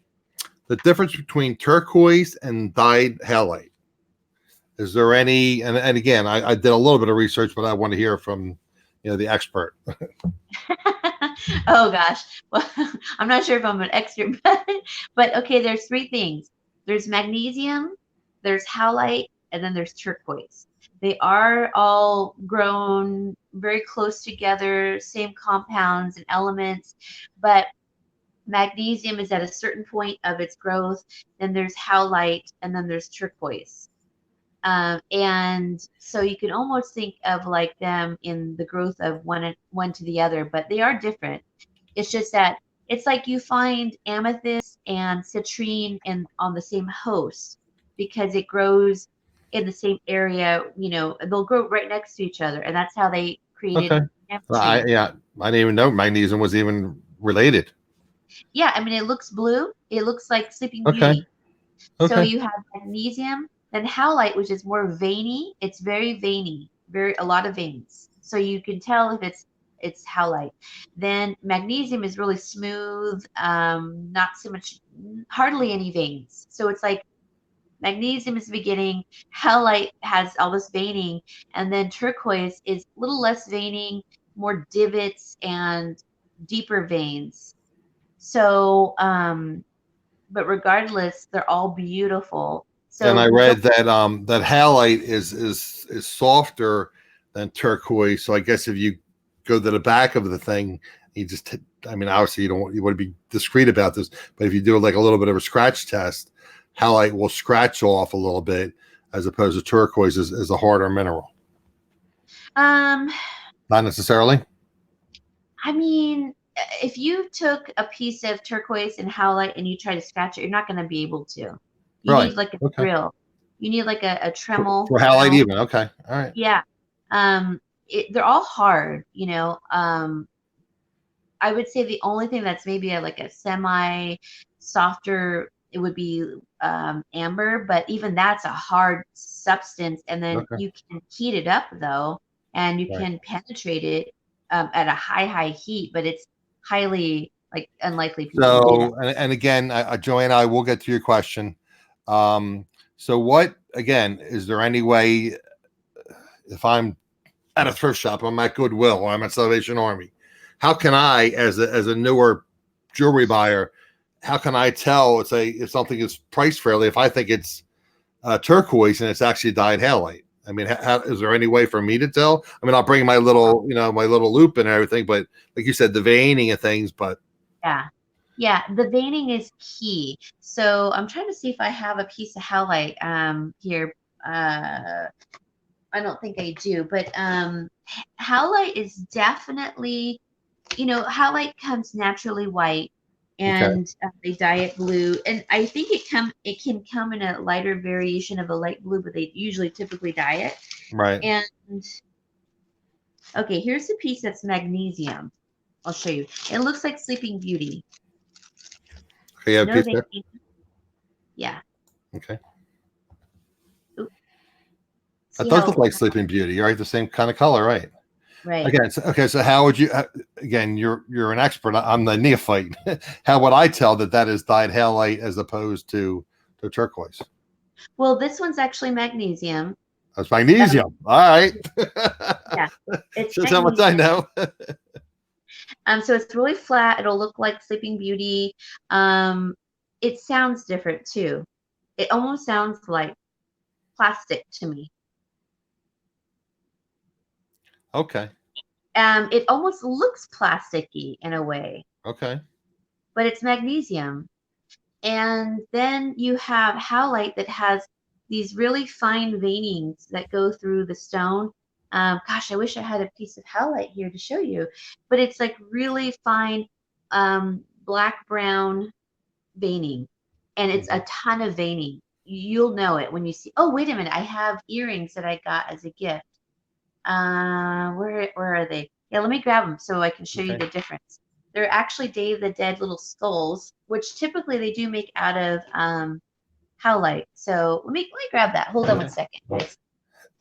difference between turquoise and dyed halite. Is there any? And again, I did a little bit of research, but I want to hear from the expert. Oh gosh. Well, I'm not sure if I'm an expert, but okay, there's three things. There's magnesium, there's halite, and then there's turquoise. They are all grown very close together, same compounds and elements, but magnesium is at a certain point of its growth, then there's halite, and then there's turquoise. And so you can almost think of like them in the growth of one to the other, but they are different. It's just that it's like you find amethyst and citrine on the same host because it grows in the same area. They'll grow right next to each other, and that's how they created Okay. chemistry. Yeah, I didn't even know magnesium was even related. Yeah, I mean, it looks blue. It looks like Sleeping Okay. Beauty. So Okay. you have magnesium, then howlite, which is more veiny. It's very veiny, very a lot of veins. So you can tell if it's howlite. Then magnesium is really smooth, not so much, hardly any veins. So it's like magnesium is the beginning, howlite has all this veining, and then turquoise is a little less veining, more divots and deeper veins. So, but regardless, they're all beautiful. And So I you don't, read that that halite is softer than turquoise. So I guess if you go to the back of the thing, you just I mean, obviously you want to be discreet about this, but if you do like a little bit of a scratch test, halite will scratch off a little bit as opposed to turquoise is a harder mineral. um, Not necessarily. I mean, if you took a piece of turquoise and howlite and you try to scratch it, you're not going to be able to. You Right. need like a Okay. drill. You need like a Tremel, For halite even. Okay. All right. Yeah. Um, they're all hard, you know. I would say the only thing that's maybe like a semi softer, it would be amber, but even that's a hard substance. And then Okay. you can heat it up though, and you Right. can penetrate it at a high heat, but it's highly like unlikely people to do that. So, and again, Joanna, I will get to your question. So, what again? Is there any way if I'm at a thrift shop, I'm at Goodwill, or I'm at Salvation Army, how can I, as a newer jewelry buyer, how can I tell, say, if something is priced fairly, if I think it's turquoise and it's actually dyed halite? I mean, is there any way for me to tell? I mean, I'll bring my little, my little loop and everything, but like you said, the veining and things. But Yeah. Yeah, the veining is key. So I'm trying to see if I have a piece of howlite here. I don't think I do, but howlite is definitely, howlite comes naturally white, okay, and they dye it blue, and I think it can come in a lighter variation of a light blue, but they usually typically dye it. right, And okay, here's the piece that's magnesium. I'll show you. It looks like Sleeping Beauty. okay, you have a No piece there. veining. Yeah. Okay, Oop. that See does look how like Sleeping Beauty, right? The same kind of color, right? right. Again, okay. So how would you? Again, you're an expert. I'm the neophyte. How would I tell that is dyed halite as opposed to turquoise? Well, this one's actually magnesium. That's Um, magnesium. All right. yeah, it's Shows how much I magnesium. know. So it's really flat. It'll look like Sleeping Beauty. Um, it sounds different too. It almost sounds like plastic to me. Okay. It almost looks plasticky in a way, Okay. but it's magnesium. And then you have howlite that has these really fine veinings that go through the stone. Gosh, I wish I had a piece of howlite here to show you, but it's like really fine black brown veining, and it's a Mhm. ton of veining. You'll know it when you see. Oh, wait a minute! I have earrings that I got as a gift. Where are they? Yeah, let me grab them so I can show you Okay. the difference. They're actually Day of the Dead little skulls, which typically they do make out of howlite. So let me grab that. Hold on one Okay. second, guys.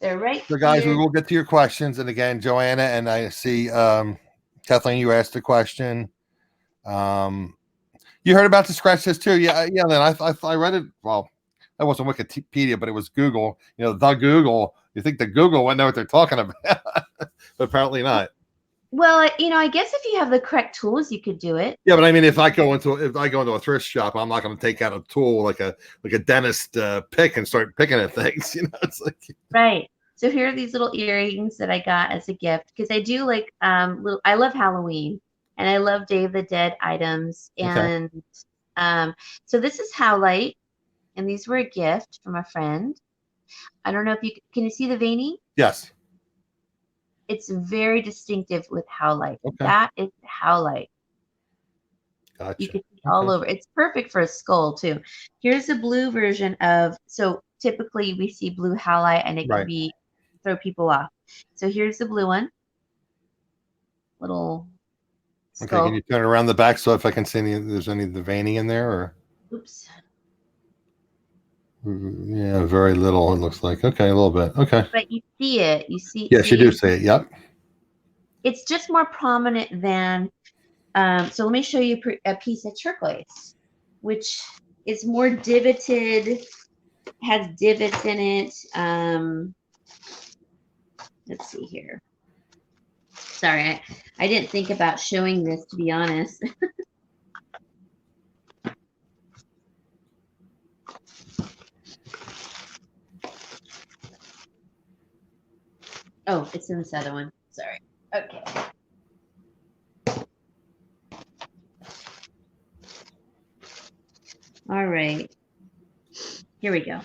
They're right So, guys, we here. will get to your questions. And again, Joanna, and I see Kathleen, you asked a question. Um, you heard about the scratch test too? Yeah, yeah. Then I read it. Well, that wasn't Wikipedia, but it was Google. The Google. You think the Google wouldn't know what they're talking about, but apparently not. Well, I guess if you have the correct tools, you could do it. Yeah, but I mean, if I go into a thrift shop, I'm not going to take out a tool like a dentist pick and start picking at things. It's like Right. So here are these little earrings that I got as a gift because I do like little. I love Halloween and I love Day of the Dead items, okay, and um, so this is howlite, and these were a gift from a friend. I don't know if can you see the veining? yes, It's very distinctive with howlite. okay, That is howlite. You gotcha, can see all okay, over. It's perfect for a skull too. Here's a blue version of. So typically we see blue howlite, and it can right, be throw people off. So here's the blue one. little Okay, can skull. you turn it around the back so if I can see any, there's any of the veining in there, or Oops. yeah, very little. It looks like okay, a little bit. Okay, But you see it. You see. yes, you See, do see it. Yep. it's just more prominent than. So let me show you a piece of turquoise, which is more divoted, has divots in it. Let's see here. Sorry, I didn't think about showing this, to be honest. Oh, it's in this other one. Sorry. Okay. All right. Here we go.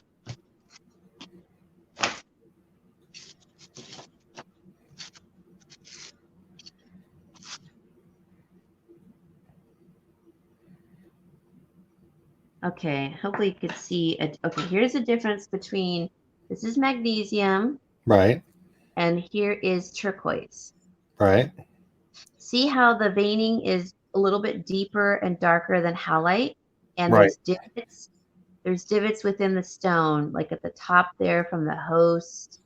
Okay, hopefully you could see. Okay, here's the difference between, this is magnesium, Right. and here is turquoise. Right. See how the veining is a little bit deeper and darker than halite, and Right. there's divots within the stone, like at the top there from the host.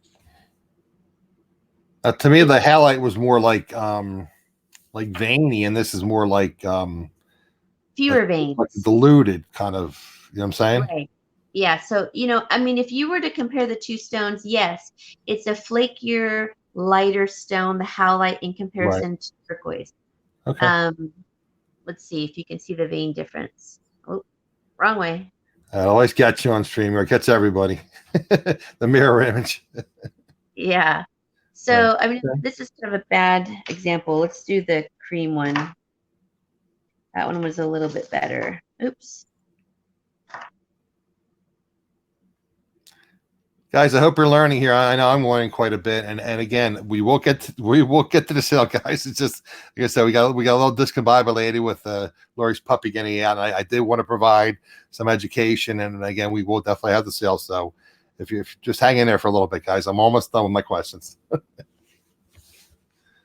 To me, the halite was more like veiny, and this is more like, Fewer veins. like diluted kind of. You know what I'm saying? Right. Yeah. So, I mean, if you were to compare the two stones, yes, it's a flakier, lighter stone, the halite, in Right. comparison to turquoise. Okay. Let's see if you can see the vein difference. Oh, wrong way. It always gets you on stream, or it gets everybody. The mirror image. Yeah. Right. So, I mean, Okay. this is kind of a bad example. Let's do the cream one. That one was a little bit better. Oops. Guys, I hope you're learning here. I know I'm learning quite a bit, and again, we will get to the sale, guys. It's just like I said, we got a little discombobulated with Lauri's puppy getting out. And I did want to provide some education, and again, we will definitely have the sale. So if you just hang in there for a little bit, guys, I'm almost done with my questions.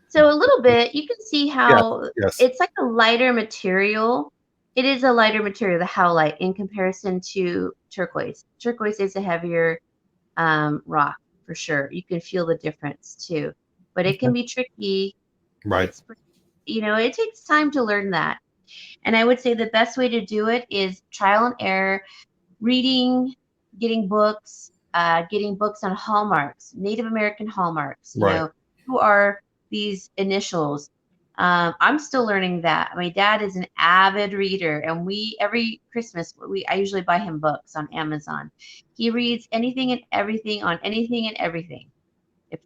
So a little bit, you can see Yes, how yes, it's like a lighter material. It is a lighter material, the howlite, in comparison to turquoise. Turquoise is a heavier rock for sure. You can feel the difference too, but it can be tricky. right, It's, it takes time to learn that. And I would say the best way to do it is trial and error, reading, getting books on hallmarks, Native American hallmarks. right. Who are these initials? I'm still learning that. My dad is an avid reader, and every Christmas I usually buy him books on Amazon. He reads anything and everything on anything and everything.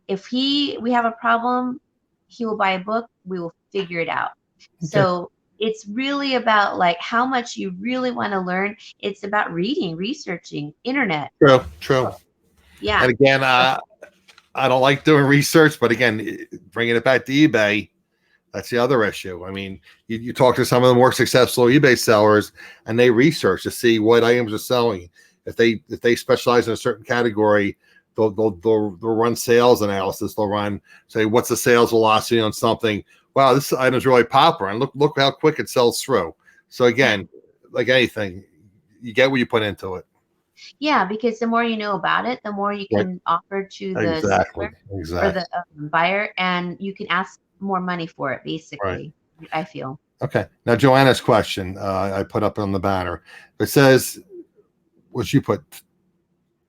If we have a problem, he will buy a book. We will figure it out. Okay. So it's really about like how much you really want to learn. It's about reading, researching, internet. True, true. Yeah. And again, I don't like doing research, but again, bringing it back to eBay, that's the other issue. I mean, you talk to some of the more successful eBay sellers, and they research to see what items are selling. If they specialize in a certain category, they'll run sales analysis. They'll run say what's the sales velocity on something. Wow, this item is really popular, and look how quick it sells through. So again, like anything, you get what you put into it. Yeah, because the more you know about it, the more you Right. can offer to the Exactly. seller or Exactly. the buyer, and you can ask more money for it, Right. basically, I feel. Okay. Now, Joanna's question I put up on the banner. It says, what you put?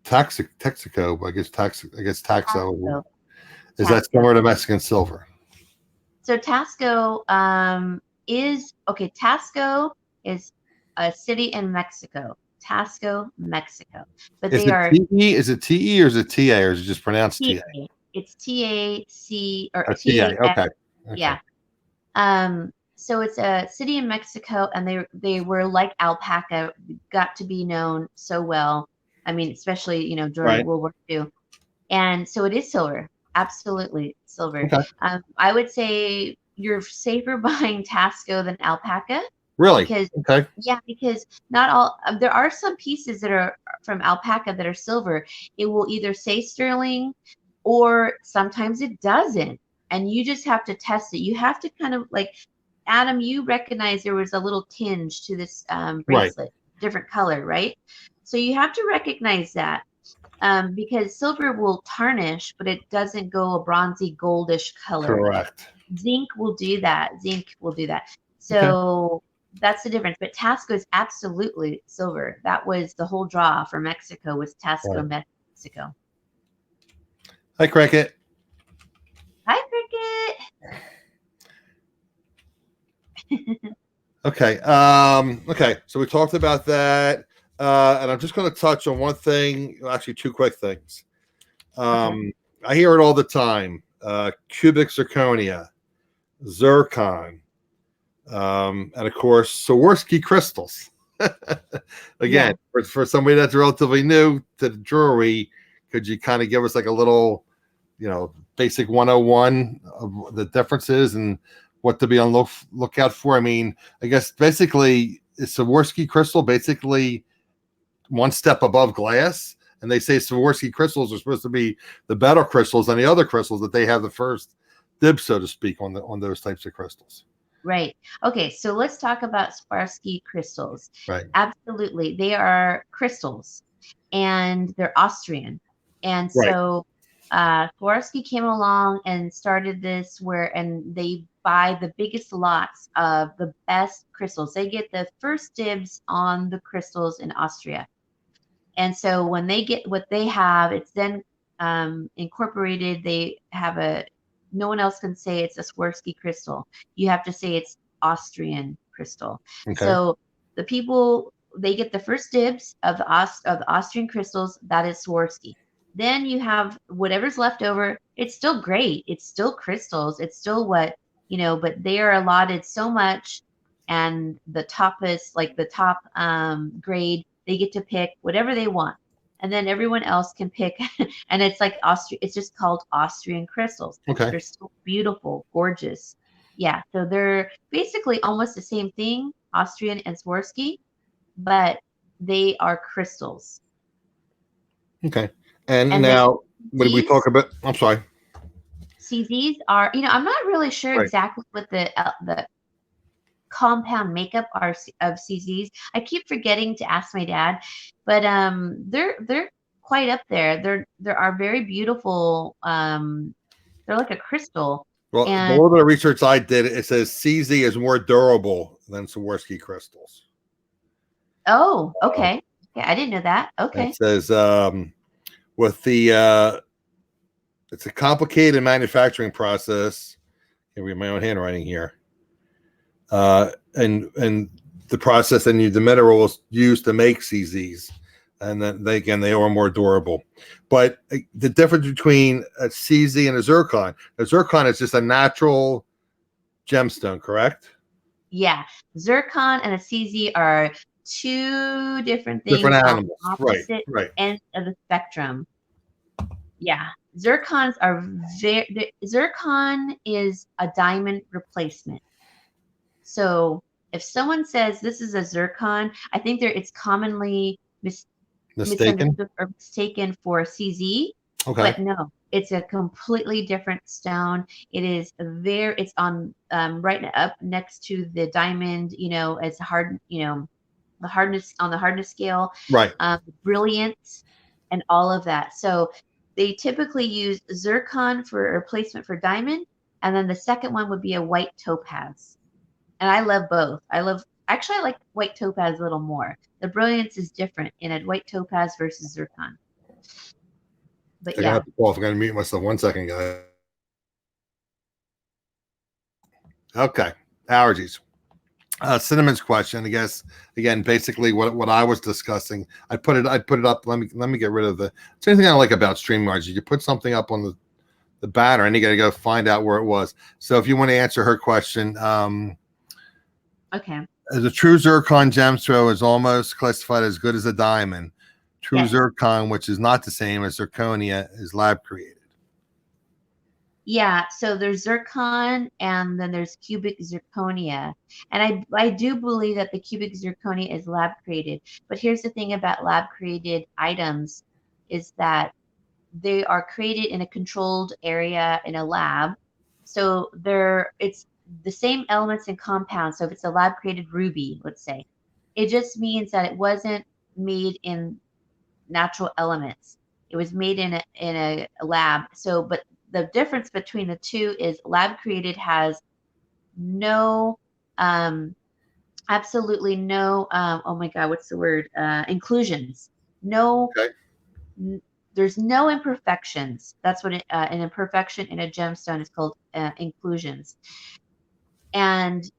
Texaco, I guess Taxo. Tasco. Is that Tasco. similar to Mexican silver? So Tasco Tasco is a city in Mexico. Tasco, Mexico. But Is they it are TE? Is it TE or is it TA or is it just pronounced TA? TA. It's TAC or TA. TAS. Okay. Okay. Yeah. So it's a city in Mexico, and they were like alpaca, got to be known so well. I mean, especially during Right. World War II, and so it is silver, absolutely silver. Okay. I would say you're safer buying Tasco than alpaca Really? because Okay. because not all there are some pieces that are from alpaca that are silver. It will either say sterling or sometimes it doesn't. and you just have to test it. You have to kind of like, Adam, you recognize there was a little tinge to this Right. bracelet, different color, right? So you have to recognize that because silver will tarnish, but it doesn't go a bronzy goldish color. Correct. Zinc will do that. Zinc will do that. Okay. So that's the difference. But Tasco is absolutely silver. That was the whole draw for Mexico, was Tasco, Right. Mexico. Hi, Cricket. Hi, Cricket. Okay. Okay. So we talked about that. And I'm just going to touch on one thing, actually, two quick things. Okay. I hear it all the time. Cubic zirconia, zircon, and of course, Swarovski crystals. Again, Yeah. for somebody that's relatively new to the jewelry, could you kind of give us like a little, basic 101 of the differences and what to be on lookout for? I mean, I guess basically, is Swarovski crystal basically one step above glass? And they say Swarovski crystals are supposed to be the better crystals than the other crystals, that they have the first dibs, so to speak, on those types of crystals. Right. Okay. So let's talk about Swarovski crystals. Right. Absolutely. They are crystals and they're Austrian. And Right. so Swarovski came along and started this and they buy the biggest lots of the best crystals. They get the first dibs on the crystals in Austria. And so when they get what they have, it's then incorporated. They have no one else can say it's a Swarovski crystal. You have to say it's Austrian crystal. Okay. So the people, they get the first dibs of the Austrian crystals. That is Swarovski. Then you have whatever's left over. It's still great. It's still crystals. It's still but they are allotted so much, and the top is like the top grade, they get to pick whatever they want. And then everyone else can pick, and it's like it's just called Austrian crystals. Okay. They're so beautiful, gorgeous. Yeah, so they're basically almost the same thing, Austrian and Swarovski, but they are crystals. Okay. And And then now, when we talk these about, I'm sorry. CZs are, I'm not really sure Right. exactly what the compound makeup are of CZs. I keep forgetting to ask my dad, but they're quite up there. There are very beautiful. They're like a crystal. Well, the And little bit of research I did, it says CZ is more durable than Swarovski crystals. oh, Uh, okay. Okay, I didn't know that. it Okay. says with it's a complicated manufacturing process. I read my own handwriting here. And the process and the minerals used to make CZs, and then they are more durable. But the difference between a CZ and a zircon is just a natural gemstone, correct? Yeah. Zircon and a CZ are two different Different things on animals, right? opposite Right. ends of the spectrum. Yeah. Zircons are zircon is a diamond replacement. So if someone says this is a zircon, I think it's commonly Mistaken. misunderstood or mistaken for CZ, Okay. but no, it's a completely different stone. It's on right up next to the diamond, it's hard, the hardness scale, Right. brilliance, and all of that. So they typically use zircon for a replacement for diamond, and then the second one would be a white topaz. And I love both. I like white topaz a little more. The brilliance is different in a white topaz versus zircon. But I got yeah. to call. I'm going to mute myself 1 second, guys. Okay. Allergies. Cinnamon's question, I guess, again, basically what I was discussing. I put it up. Let me get rid of the. It's anything I like about StreamYard. You put something up on the banner, and you got to go find out where it was. So if you want to answer her question, Okay. as a true zircon gemstone is almost classified as good as a diamond. True Yes. zircon, which is not the same as zirconia, is lab created. Yeah, so there's zircon and then there's cubic zirconia. And I do believe that the cubic zirconia is lab created. But here's the thing about lab created items is that they are created in a controlled area in a lab, So it's the same elements and compounds. So if it's a lab created ruby, let's say, it just means that it wasn't made in natural elements. It was made in a lab. So, but the difference between the two is lab created has no, absolutely no, oh my God, what's the word? Inclusions. No, Okay. there's no imperfections. That's what an imperfection in a gemstone is called, inclusions. And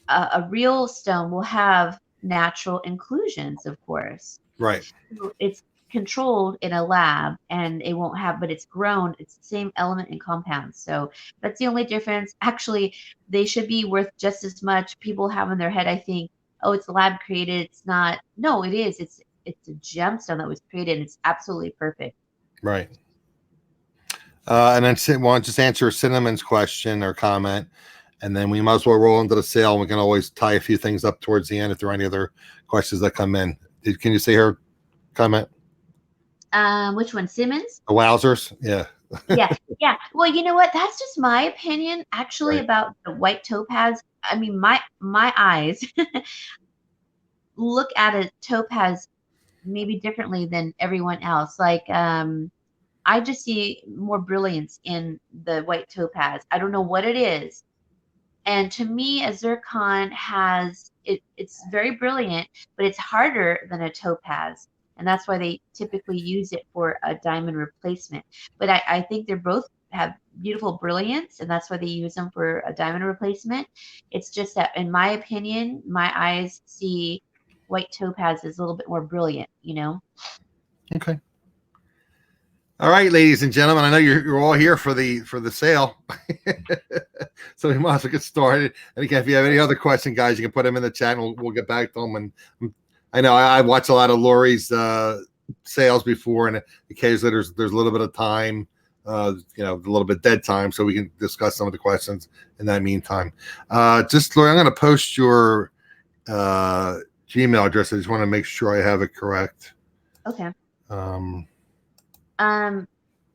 a real stone will have natural inclusions, of course. Right. So it's controlled in a lab and it won't have, but it's grown, it's the same element and compounds. So that's the only difference. Actually, they should be worth just as much. People have in their head, I think, oh, it's lab created. It's not. No, it is. It's a gemstone that was created. It's absolutely perfect. Right. And then want to just answer Cinnamon's question or comment, and then we might as well roll into the sale. And we can always tie a few things up towards the end if there are any other questions that come in. Can you see her comment? Which one, Simmons? The Wowzers? Yeah. Yeah, yeah. Well, you know what? That's just my opinion, actually, Right. about the white topaz. I mean, my eyes look at a topaz maybe differently than everyone else. Like, I just see more brilliance in the white topaz. I don't know what it is. And to me, a zircon it's very brilliant, but it's harder than a topaz. And that's why they typically use it for a diamond replacement. But I think they're both have beautiful brilliance, and that's why they use them for a diamond replacement. It's just that, in my opinion, my eyes see white topaz as a little bit more brilliant, you know? Okay. All right, ladies and gentlemen, I know you're all here for the sale, so we might as well get started. And again, if you have any other question, guys, you can put them in the chat, and we'll get back to them. And I know I watch a lot of Lauri's sales before, and occasionally there's a little bit of time, a little bit dead time, so we can discuss some of the questions in that meantime. Just Lauri, I'm going to post your Gmail address. I just want to make sure I have it correct. Okay.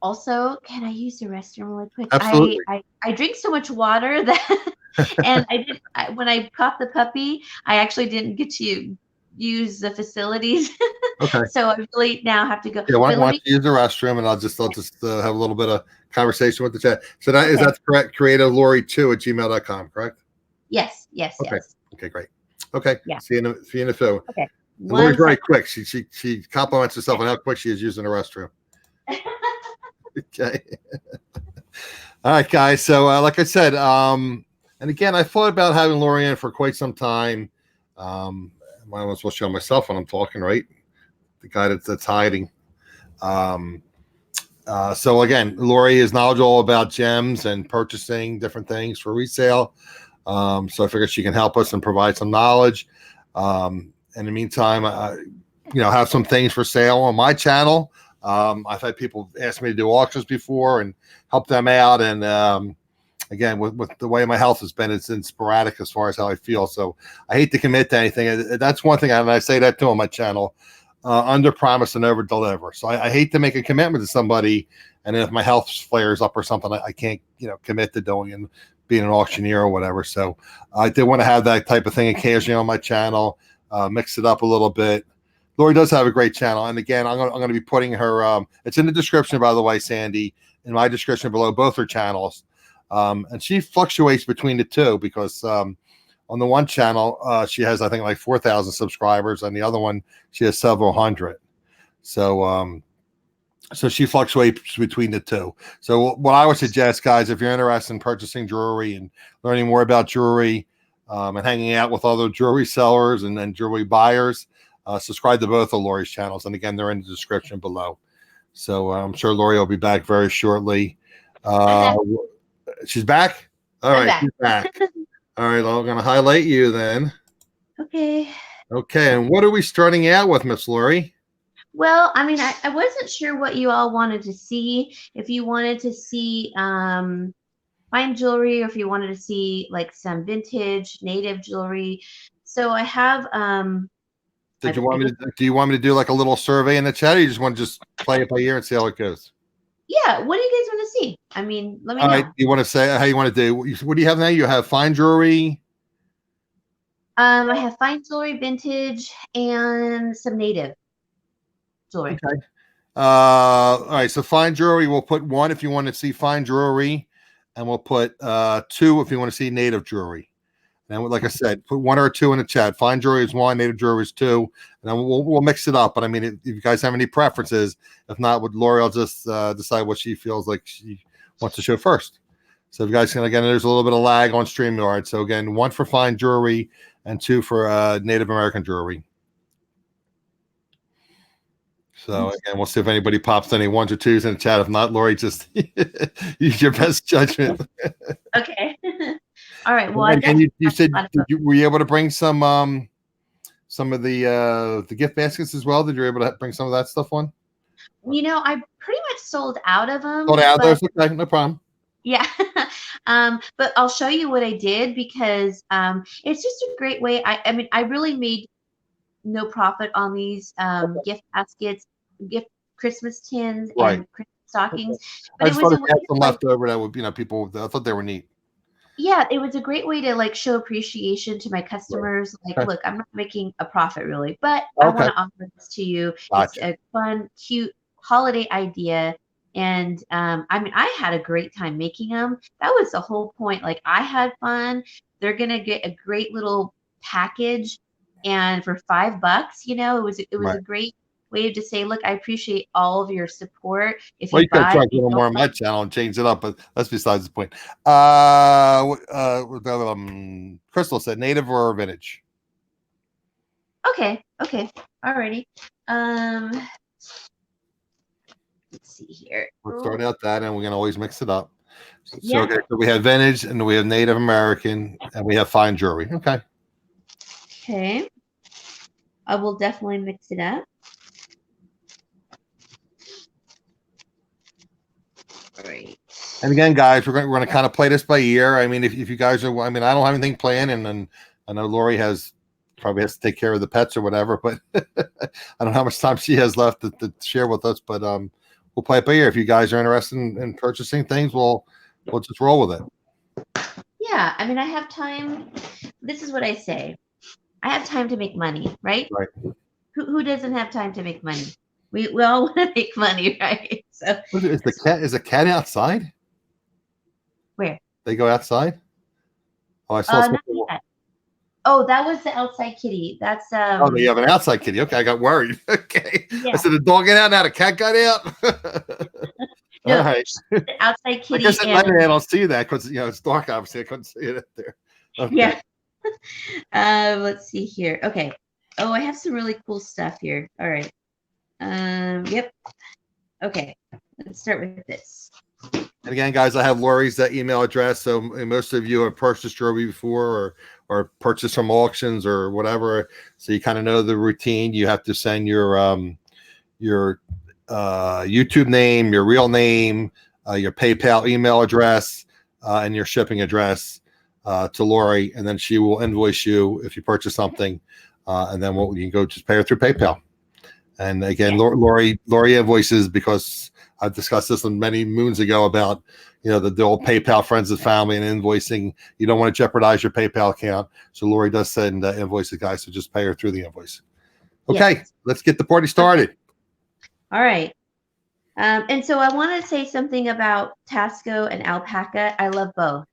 Also, can I use the restroom really quick? Absolutely. I drink so much water that, and when I caught the puppy, I actually didn't get to use the facilities. Okay. So I really now have to go. Yeah, why don't you use the restroom, and I'll just have a little bit of conversation with the chat. So is that correct? creativeLauri2@gmail.com, correct? Yes. Okay. Yes. Okay, great. Okay. Yeah. See you in the film. Okay. Lauri's very quick. She compliments herself on how quick she is using the restroom. Okay. All right, guys. So, like I said, and again, I thought about having Lauri in for quite some time. I might as well show myself when I'm talking, right? The guy that's hiding. So again, Lauri is knowledgeable about gems and purchasing different things for resale. So I figured she can help us and provide some knowledge. In the meantime, have some things for sale on my channel. I've had people ask me to do auctions before and help them out. And again, with the way my health has been, it's been sporadic as far as how I feel. So I hate to commit to anything. That's one thing, and I say that too on my channel. Under promise and over deliver. So I hate to make a commitment to somebody, and then if my health flares up or something, I can't commit to doing and being an auctioneer or whatever. So I did want to have that type of thing occasionally on my channel, mix it up a little bit. Lauri does have a great channel, and again, I'm going to be putting her. It's in the description, by the way, Sandy, in my description below, both her channels, and she fluctuates between the two because. On the one channel, she has, I think, like 4,000 subscribers. On the other one, she has several hundred. So, so she fluctuates between the two. So what I would suggest, guys, if you're interested in purchasing jewelry and learning more about jewelry and hanging out with other jewelry sellers and then jewelry buyers, subscribe to both of Lauri's channels. And again, they're in the description below. So I'm sure Lauri will be back very shortly. She's back? All right, she's back. All right, I'm going to highlight you then. Okay. Okay, and what are we starting out with, Miss Lauri? Well, I mean, I wasn't sure what you all wanted to see. If you wanted to see fine jewelry, or if you wanted to see like some vintage native jewelry. So I have. Do you want me to do like a little survey in the chat, or you just want to just play it by ear and see how it goes? yeah, what do you guys want to see? I mean, let me All right. know. You want to say how you want to do? What do you have now? You have fine jewelry. I have fine jewelry, vintage, and some native jewelry. Okay. All right. So fine jewelry, we'll put 1 if you want to see fine jewelry, and we'll put 2 if you want to see native jewelry. And like I said, put 1 or 2 in the chat. Fine jewelry is 1, native jewelry is 2, and then we'll mix it up. But I mean, if you guys have any preferences, if not, with Lauri, I'll just decide what she feels like she wants to show first. So if you guys can, again, there's a little bit of lag on StreamYard. So again, 1 for fine jewelry and 2 for Native American jewelry. So again, we'll see if anybody pops any 1s or 2s in the chat. If not, Lauri, just use your best judgment. Okay. All right. Well, And you said were you able to bring some of the gift baskets as well? Did you able to bring some of that stuff on? You know, I pretty much sold out of them. Sold out those? Okay, no problem. Yeah. But I'll show you what I did because it's just a great way. I mean, I really made no profit on these gift baskets, gift Christmas tins, Right. and Christmas stockings. I But it just was thought a if way you had to, some like, left over, that would, people, I thought they were neat. yeah, it was a great way to like show appreciation to my customers. Like, Okay. look, I'm not making a profit really, but I want to offer this to you. It's Gotcha. a fun, cute holiday idea. And I mean, I had a great time making them. That was the whole point. Like, I had fun. They're gonna get a great little package, and for $5, you know, it was Right. a great way to say, look, I appreciate all of your support. If Well, you you could buy, try a if you little more don't on my like, channel and change it up, but that's besides the point. Crystal said native or vintage. okay, alrighty. Let's see here. Let's start out that, and we can always mix it up. So, Yeah. okay, so we have vintage, and we have Native American, and we have fine jewelry. Okay. Okay. I will definitely mix it up. All right. And again, guys, we're going to kind of play this by ear. I mean, if you guys are, I mean, I don't have anything planned, and then I know Lauri probably has to take care of the pets or whatever, but I don't know how much time she has left to share with us. But we'll play it by ear. If you guys are interested in purchasing things, we'll just roll with it. Yeah, I mean, I have time. This is what I say. I have time to make money, right? Right. Who doesn't have time to make money? We all want to make money, right? So Is the cat outside? where? They go outside? Oh, I saw Not something. yet. Oh, that was the outside kitty. That's Oh, you have an outside kitty. Okay, I got worried. Okay. yeah. I said the dog got out, now the cat got out. No, All right. the outside I kitty. guess at night I don't see that because it's dark. Obviously, I couldn't see it up there. Okay. Yeah. Let's see here. Okay. Oh, I have some really cool stuff here. All right. Yep. Okay. Let's start with this. And again, guys, I have Lauri's email address. So most of you have purchased jewelry before or purchased from auctions or whatever. So you kind of know the routine. You have to send your YouTube name, your real name, your PayPal email address, and your shipping address to Lauri, and then she will invoice you if you purchase something, and then you can go just pay her through PayPal. And again, Lauri invoices, because I've discussed this many moons ago about the old PayPal friends and family and invoicing. You don't want to jeopardize your PayPal account, so Lauri does send invoices, guys. So just pay her through the invoice. Okay, let's get the party started. All right. And so I want to say something about Tasco and alpaca. I love both.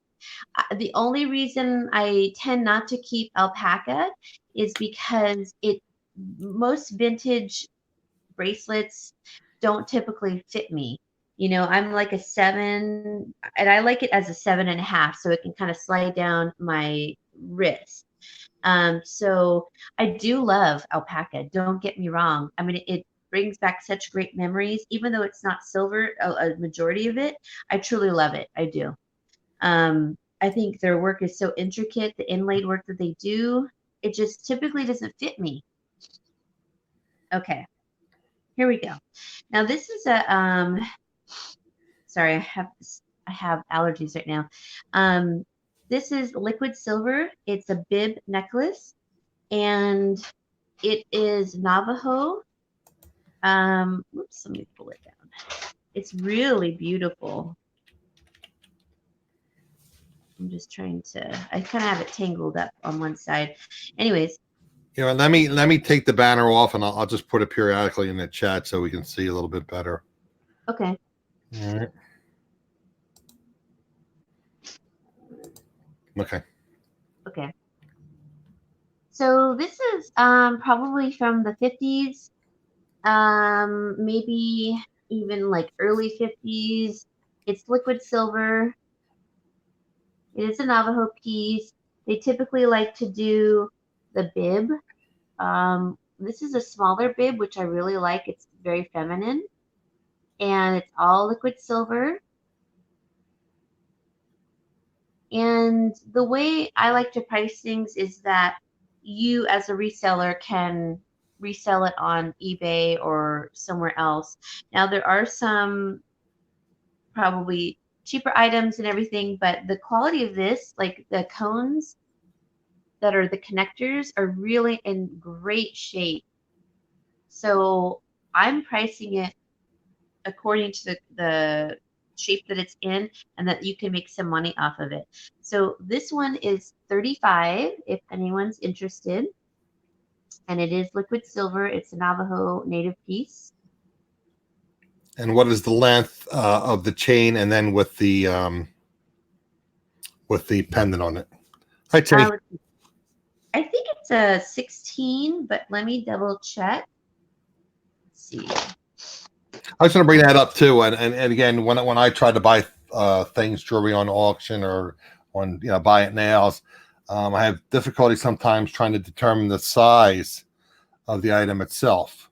The only reason I tend not to keep alpaca is because most vintage bracelets don't typically fit me. I'm like a 7, and I like it as a 7.5, so it can kind of slide down my wrist. So I do love alpaca. Don't get me wrong. I mean, it brings back such great memories, even though it's not silver, a majority of it. I truly love it. I do. I think their work is so intricate, the inlaid work that they do, it just typically doesn't fit me. Okay, here we go. Now this is a, sorry, I have allergies right now. This is liquid silver. It's a bib necklace, and it is Navajo. Oops, let me pull it down. It's really beautiful. I'm just trying to, I kind of have it tangled up on one side. Anyways. Let me take the banner off, and I'll just put it periodically in the chat so we can see a little bit better. Okay. All right. Okay. Okay. So this is probably from the 50s, maybe even like early 50s. It's liquid silver. It is a Navajo piece. They typically like to do the bib. This is a smaller bib, which I really like. It's very feminine, and it's all liquid silver. And the way I like to price things is that you, as a reseller, can resell it on eBay or somewhere else. Now, there are some probably cheaper items and everything, but the quality of this, like the cones that are the connectors, are really in great shape. So I'm pricing it according to the shape that it's in, and that you can make some money off of it. So this one is 35 if anyone's interested, and it is liquid silver. It's a Navajo native piece. And what is the length of the chain, and then with the pendant on it? Hi, Tay. I think it's a 16, but let me double check. Let's see. I was going to bring that up too, and again, when I try to buy things, jewelry on auction or on buy it nails, I have difficulty sometimes trying to determine the size of the item itself.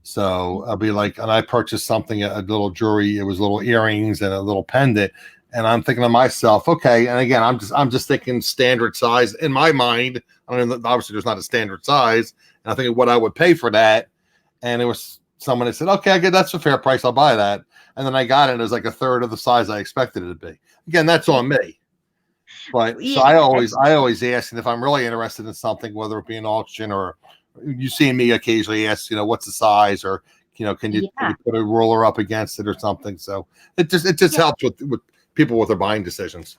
So I'll be like, and I purchased something, a little jewelry, it was little earrings and a little pendant, and I'm thinking to myself, okay, and again, I'm just thinking standard size in my mind. I mean, obviously there's not a standard size, and I think what I would pay for that, and it was someone that said, okay, I get that's a fair price, I'll buy that. And then I got it, and it was like a third of the size I expected it to be. Again, that's on me. But Yeah, so I always ask, and if I'm really interested in something, whether it be an auction or you see me occasionally ask, what's the size, or can you put a ruler up against it or something. So it just helps with people with their buying decisions.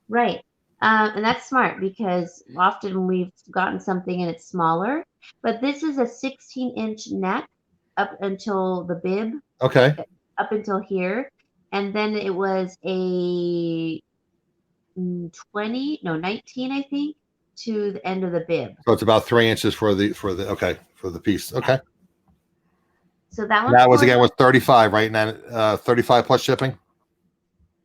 Right. And that's smart, because often we've gotten something and it's smaller, but this is a 16-inch neck up until the bib. Okay. Up until here. And then it was a 19, I think, to the end of the bib. So it's about 3 inches for the piece. Okay. So that one. That was 35, right? Now 35 plus shipping.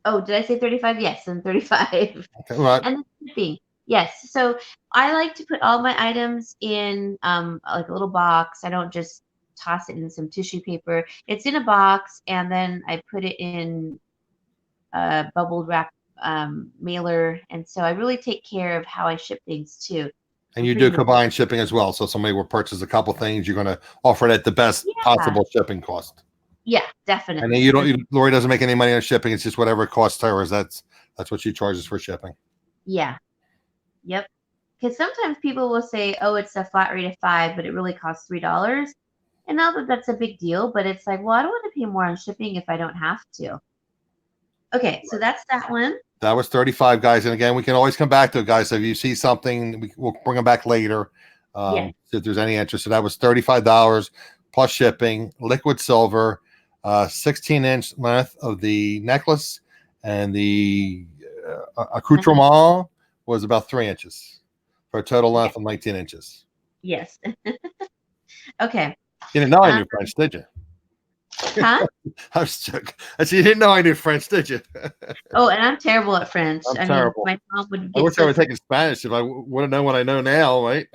Oh, did I say 35? Yes, and 35. Okay, right. And the shipping. Yes. So I like to put all my items in like a little box. I don't just toss it in some tissue paper. It's in a box, and then I put it in a bubble wrap mailer. And so I really take care of how I ship things too. And you do combined shipping as well. So somebody will purchase a couple things, you're going to offer it at the best possible shipping cost. Yeah, definitely. And then Lauri doesn't make any money on shipping. It's just whatever it costs her. That's what she charges for shipping. Yeah. Yep. Because sometimes people will say, oh, it's a flat rate of $5, but it really costs $3. And not that that's a big deal, but it's like, well, I don't want to pay more on shipping if I don't have to. Okay, so that's that one. That was 35, guys. And again, we can always come back to it, guys. So if you see something, we'll bring them back later if there's any interest. So that was $35 plus shipping, liquid silver, 16-inch length of the necklace, and the accoutrement was about 3 inches for a total length of 19 inches. Yes. Okay. You didn't know I knew French, did you? Huh? I was joking. I said, you didn't know I knew French, did you? Oh, and I'm terrible at French. I'm terrible. My mom would I wish I would have taken Spanish if I would have known what I know now, right?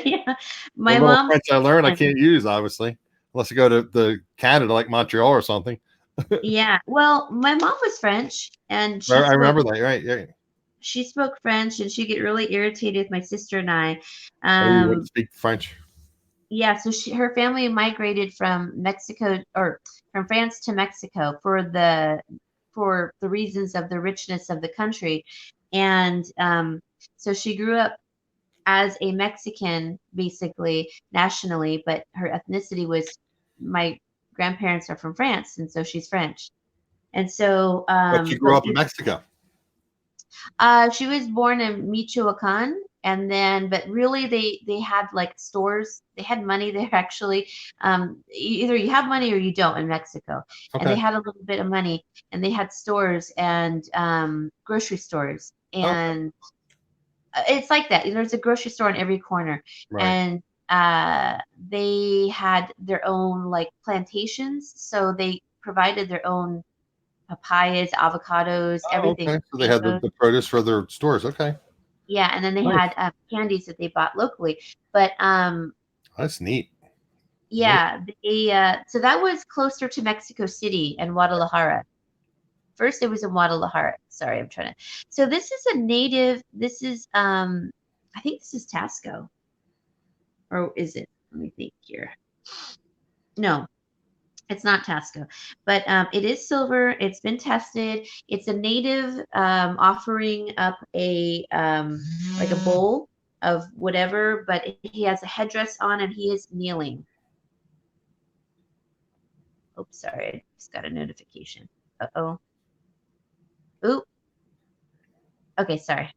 Yeah. My the mom. French I learned, I can't use, obviously, unless you go to Canada, like Montreal or something. Yeah. Well, my mom was French, and I remember that, right? Yeah. She spoke French, and she'd get really irritated with my sister and I. You wouldn't speak French. Yeah, so her family migrated from Mexico, or from France to Mexico, for the reasons of the richness of the country, and so she grew up as a Mexican, basically nationally, but her ethnicity was grandparents are from France, and so she's French. And so, But she grew up in Mexico. she was born in Michoacan, and then, but really, they had like stores. They had money there actually. Either you have money or you don't in Mexico, and they Okay. had a little bit of money, and they had stores and grocery stores, Okay. and it's like that. There's a grocery store in every corner, Right. and they had their own like plantations, so they provided their own papayas, avocados, Oh, everything, okay. So they had mangoes. the produce for their stores. Okay. Yeah, and then they Nice. had candies that they bought locally. But That's neat. yeah, so that was closer to Mexico City and Guadalajara. First, it was in Guadalajara. Sorry, I'm trying to. So this is a native. This is I think this is Tasco, or is it? Let me think here. No, it's not Tasco, but it is silver. It's been tested. It's a native offering up a like a bowl of whatever, but he has a headdress on and he is kneeling. Oops, sorry, I just got a notification. Uh-oh. Oop. Okay, sorry.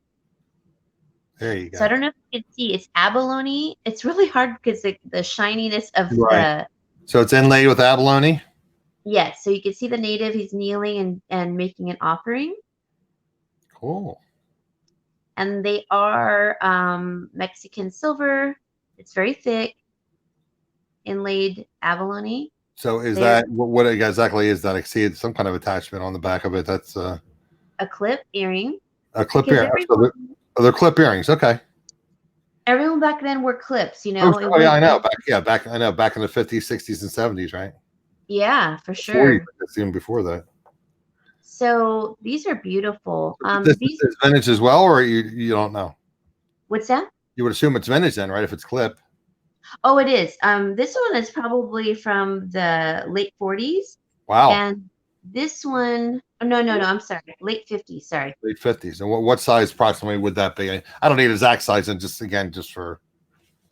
There you go. So I don't know if you can see. It's abalone. It's really hard because the shininess of Right. the. So it's inlaid with abalone. Yes, so you can see the native. He's kneeling and making an offering. Cool. And they are Mexican silver. It's very thick, inlaid abalone. So is They're that what exactly is that? I see it's some kind of attachment on the back of it. That's a clip earring. a clip Because earring. So they're clip earrings. Okay. everyone back then wore clips, Oh, It yeah, was I know. I know. Back in the 50s, 60s, and 70s, right? yeah, for 40s, sure. that's even before that. So these are beautiful. This These is vintage as well, or you don't know? what's that? You would assume it's vintage then, right? If it's clip. Oh, it is. This one is probably from the late 40s, Wow. and this one, oh, no, I'm sorry, late 50s. Sorry. Late 50s. And what size approximately would that be? I don't need exact size, and just for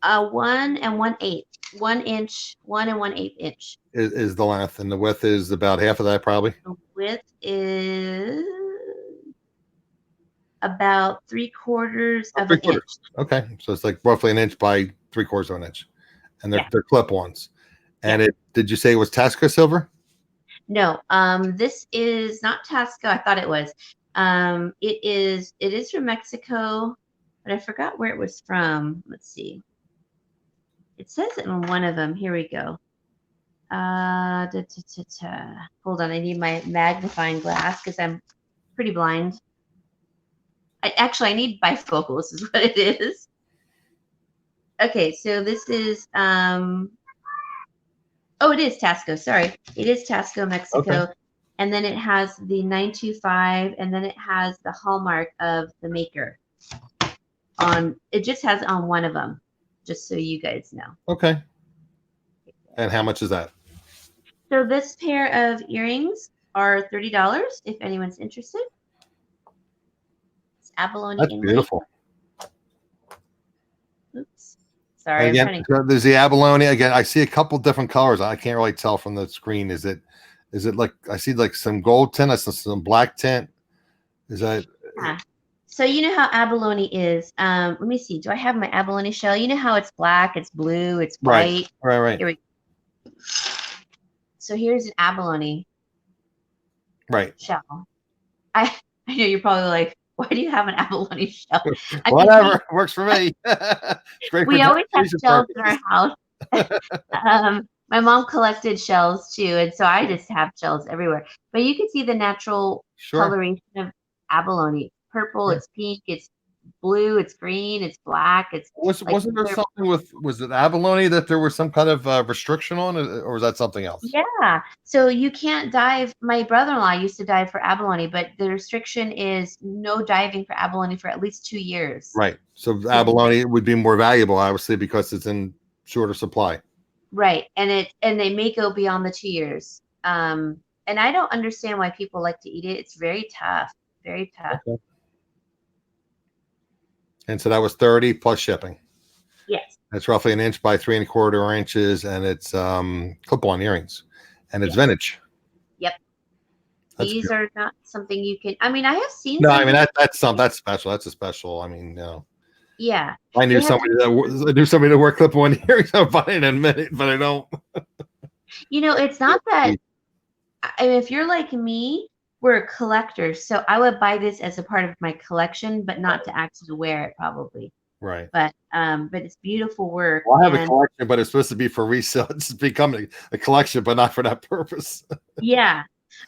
1 1/8, 1 inch, 1 1/8 inch. is the length, and the width is about half of that, probably. The width is about 3/4 of an 3/4. inch. Okay, so it's like roughly an inch by 3/4 of an inch, and Yeah. they're clip ones. And Yeah. did you say it was Tasco silver? No, this is not Tasco. I thought it was. It is from Mexico, but I forgot where it was from. Let's see. It says it on one of them. Here we go. Hold on, I need my magnifying glass because I'm pretty blind. I need bifocals is what it is. Okay, so this is oh, it is Tasco. Sorry, it is Tasco, Mexico. Okay. And then it has the 925, and then it has the hallmark of the maker. It just has on one of them, just so you guys know. Okay. And how much is that? So this pair of earrings are $30 if anyone's interested. It's abalone That's inlay. beautiful. Oops. Sorry, And again, there's the abalone. Again, I see a couple different colors. I can't really tell from the screen. Is it like I see like some gold tint, I see some black tint? Is that? Yeah. So you know how abalone is. Let me see. Do I have my abalone shell? You know how it's black, it's blue, it's white. Right. Here we go. So here's an abalone shell. I know you're probably like, why do you have an abalone shell? Whatever, works for me. We always have shells in our house. My mom collected shells too, and so I just have shells everywhere. But you can see the natural coloration of abalone. Purple, it's pink, it's blue, it's green, it's black. Wasn't there something was it abalone that there was some kind of restriction on, or was that something else? Yeah, so you can't dive. My brother-in-law used to dive for abalone, but the restriction is no diving for abalone for at least 2 years. Right. So abalone would be more valuable, obviously, because it's in shorter supply. Right, and they may go beyond the 2 years. And I don't understand why people like to eat it. It's very tough, very tough. Okay. And so that was 30 plus shipping. Yes. That's roughly an inch by 3 1/4 inches, and it's clip-on earrings. and it's Yes. vintage. Yep. That's These beautiful. are not something you can. I mean, I have seen No, some I mean vintage. that's special. That's a special. I mean, Yeah, I they knew have. somebody that wore clip-on earrings. I'll buy it in a minute, but I don't. It's not that. I mean, if you're like me, we're a collector, so I would buy this as a part of my collection, but not to actually wear it, probably. Right. But it's beautiful work. Well, I have a And collection, but it's supposed to be for resale. It's becoming a collection, but not for that purpose. yeah.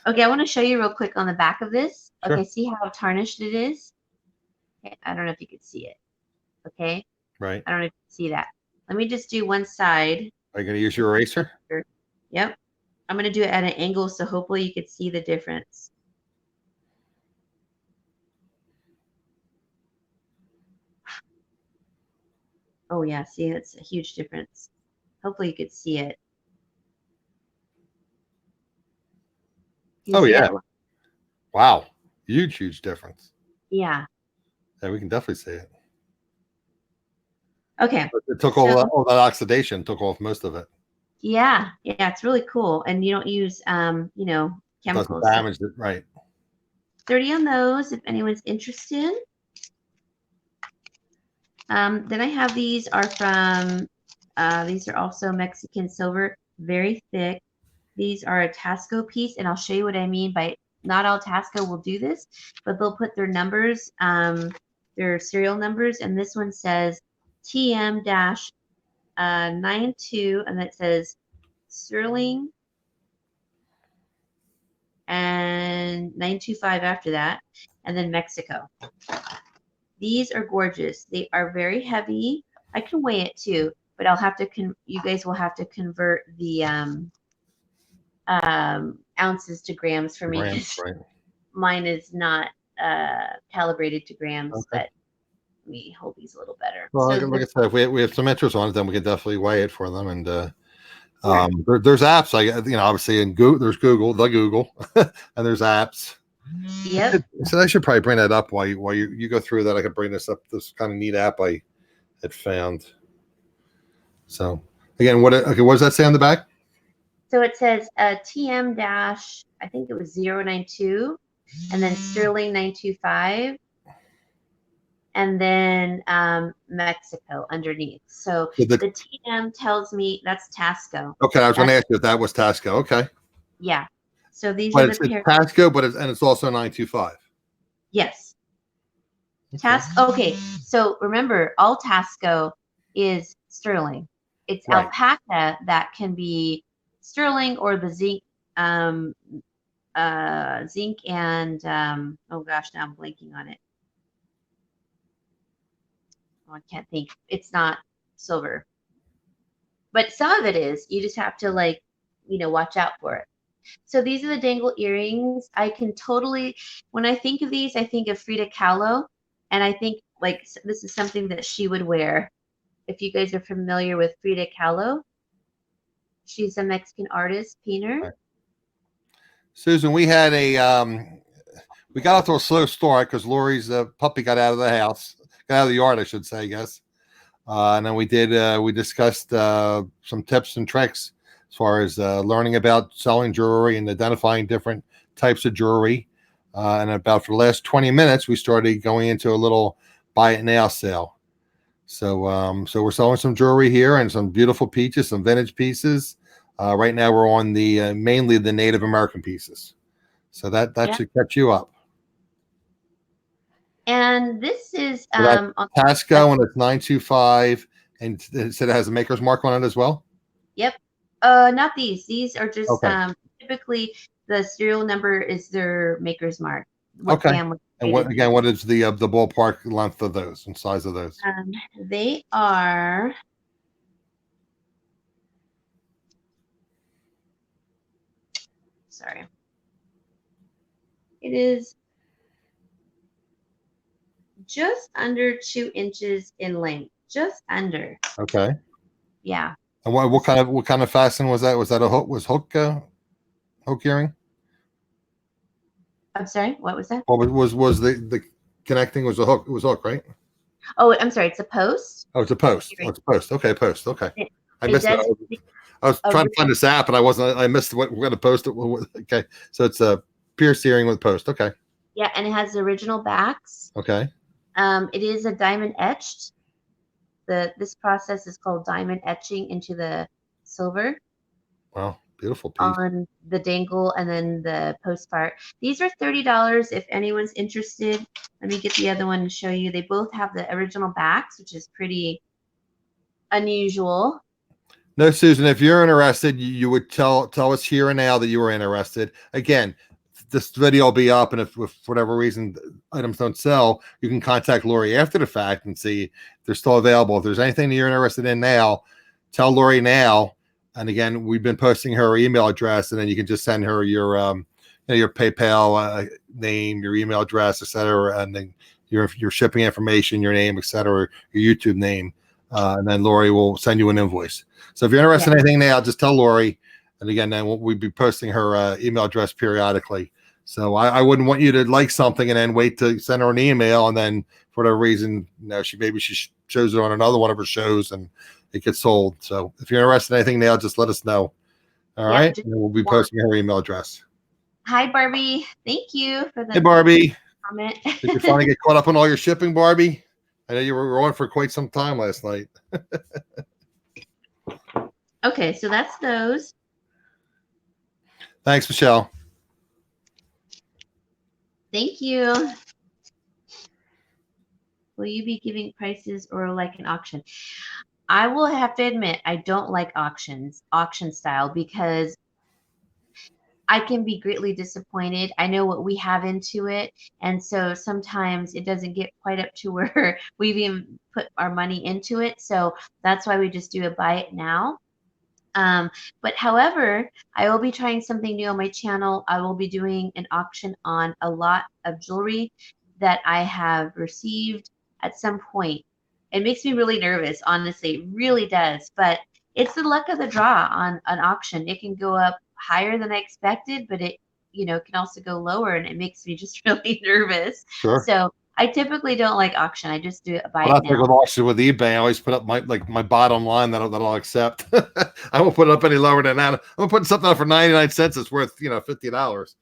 Okay, I want to show you real quick on the back of this. Sure. Okay, see how tarnished it is? Okay, I don't know if you can see it. Okay, Right. I don't know if you can see that. Let me just do one side. Are you going to use your eraser? Yep. I'm going to do it at an angle, so hopefully you can see the difference. Oh, yeah. See, it's a huge difference. Hopefully you could see it. Can you Oh, see yeah. it? Wow. Huge difference. Yeah. Yeah, we can definitely see it. Okay. It took all that oxidation, took off most of it. Yeah. Yeah. It's really cool. And you don't use, It doesn't chemicals. damage it. Right. 30 on those if anyone's interested. Then I have these are from, these are also Mexican silver, very thick. These are a Tasco piece, and I'll show you what I mean by not all Tasco will do this, but they'll put their numbers, their serial numbers, and this one says TM-92, and it says Sterling, and 925 after that, and then Mexico. These are gorgeous. They are very heavy. I can weigh it too, but I'll have to, you guys will have to convert the ounces to grams for me. Grams, right. Mine is not calibrated to grams, Okay. but let me hold these a little better. Well, So like I said, if we have some interest on it, then we can definitely weigh it for them. And there's apps. Obviously in Google, there's the Google, and there's apps. Yep. So I should probably bring that up while you go through that. I could bring this up. This kind of neat app I had found. So again, what does that say on the back? So it says TM dash, I think it was 092, and then Sterling 925, and then Mexico underneath. So the TM tells me that's Tasco. Okay, I was going to ask you if that was Tasco. Okay. Yeah. So these are the it's Tasco, but it's also 925. Yes. Tasco. Okay. So remember, all Tasco is Sterling. It's right. Alpaca that can be Sterling or the zinc, zinc and oh gosh, now I'm blanking on it. Oh, I can't think. It's not silver, but some of it is. You just have to watch out for it. So these are the dangle earrings. I can totally, when I think of these, I think of Frida Kahlo, and I think this is something that she would wear. If you guys are familiar with Frida Kahlo, she's a Mexican artist, painter. Right. Susan, we had we got off to a slow start because Lauri's puppy got out of the house, got out of the yard, I should say, I guess. And then we discussed some tips and tricks as far as learning about selling jewelry and identifying different types of jewelry. And about for the last 20 minutes, we started going into a little buy it now sale. So we're selling some jewelry here and some beautiful pieces, some vintage pieces. Right now we're on the mainly the Native American pieces. So that should catch you up. And this is on Tasco, and it's 925, and it said it has a maker's mark on it as well. Yep. Not these. These are just typically the serial number is their maker's mark. Okay. And what is the ballpark length of those and size of those? They are. Sorry. It is just under 2 inches in length. Just under. Okay. Yeah. And what kind of fasten was that? Was that a hook? Was hook earring? I'm sorry. What was that? Well, was the connecting was a hook? It was a hook, right? Oh, I'm sorry. It's a post. Oh, it's a post. Oh, it's a post. Okay, post. Okay. I missed it. I was trying to find this app and I missed what we're going to post it. Okay. So it's a pierced earring with post. Okay. Yeah. And it has the original backs. Okay. It is a diamond etched. This process is called diamond etching into the silver. Wow. Beautiful piece. On the dangle and then the post part. These are $30 if anyone's interested. Let me get the other one to show you. They both have the original backs, which is pretty unusual. No, Susan, if you're interested, you would tell us here and now that you were interested. Again, this video will be up, and if for whatever reason items don't sell, you can contact Lauri after the fact and see if they're still available. If there's anything that you're interested in now, tell Lauri now. And again, we've been posting her email address, and then you can just send her your your PayPal name, your email address, etc., and then your shipping information, your name, etc., your YouTube name, and then Lauri will send you an invoice. So if you're interested in anything now, just tell Lauri. And again, then we'll be posting her email address periodically. So I wouldn't want you to like something and then wait to send her an email, and then for whatever reason, she shows it on another one of her shows and it gets sold. So if you're interested in anything now, just let us know. All right, and we'll be posting her email address. Hi, Barbie. Thank you for the Hey, Barbie. Comment. Did you finally get caught up on all your shipping, Barbie? I know you were on for quite some time last night. Okay, so that's those. Thanks, Michelle. Thank you. Will you be giving prices or like an auction? I will have to admit, I don't like auction style, because I can be greatly disappointed. I know what we have into it, and so sometimes it doesn't get quite up to where we've even put our money into it. So that's why we just do a buy it now. But however, I will be trying something new on my channel. I will be doing an auction on a lot of jewelry that I have received at some point. It makes me really nervous, honestly. It really does. But it's the luck of the draw on an auction. It can go up higher than I expected, but it can also go lower, and it makes me just really nervous. Sure. So I typically don't like auction. I just do it by Well, that's like with auction with eBay. I always put up my bottom line that I'll accept. I won't put it up any lower than that. I'm putting something up for 99 cents. It's worth $50.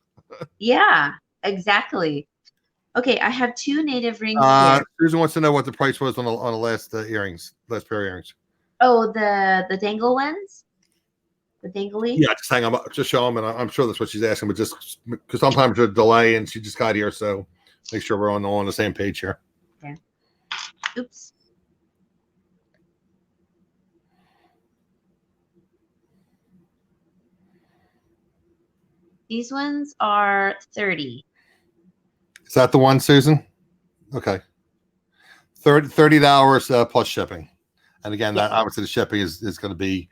Yeah, exactly. Okay, I have two native rings here. Susan wants to know what the price was on the last pair of earrings. Oh, the dangle ones? The dangly? Yeah, just hang on. Just show them, and I'm sure that's what she's asking. But just because sometimes there's a delay, and she just got here, so make sure we're on the same page here. Okay. Oops. These ones are 30. Is that the one, Susan? Okay. $30 plus shipping. And again, that obviously the shipping is going to be,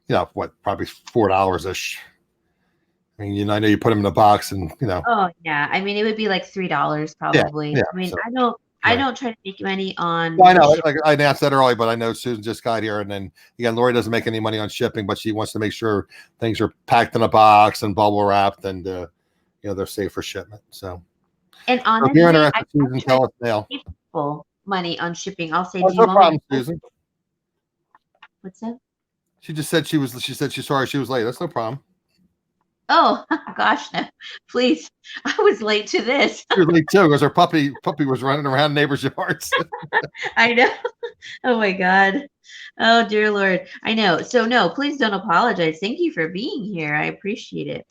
probably $4-ish. I mean, I know you put them in a box and, Oh, yeah. I mean, it would be like $3 probably. Yeah, I mean, so, I don't try to make money on. Well, I know, like I announced that earlier, but I know Susan just got here, and then again, Lauri doesn't make any money on shipping, but she wants to make sure things are packed in a box and bubble wrapped, and they're safe for shipment. So, and honestly, if you're interested, Susan, tell us now. Money on shipping. I'll say, no problem, Susan. What's that? She just said she said she's sorry she was late. That's no problem. Oh gosh, no! Please, I was late to this. She was late too because her puppy was running around neighbors' yards. I know. Oh my God. Oh dear Lord. I know. So no, please don't apologize. Thank you for being here. I appreciate it.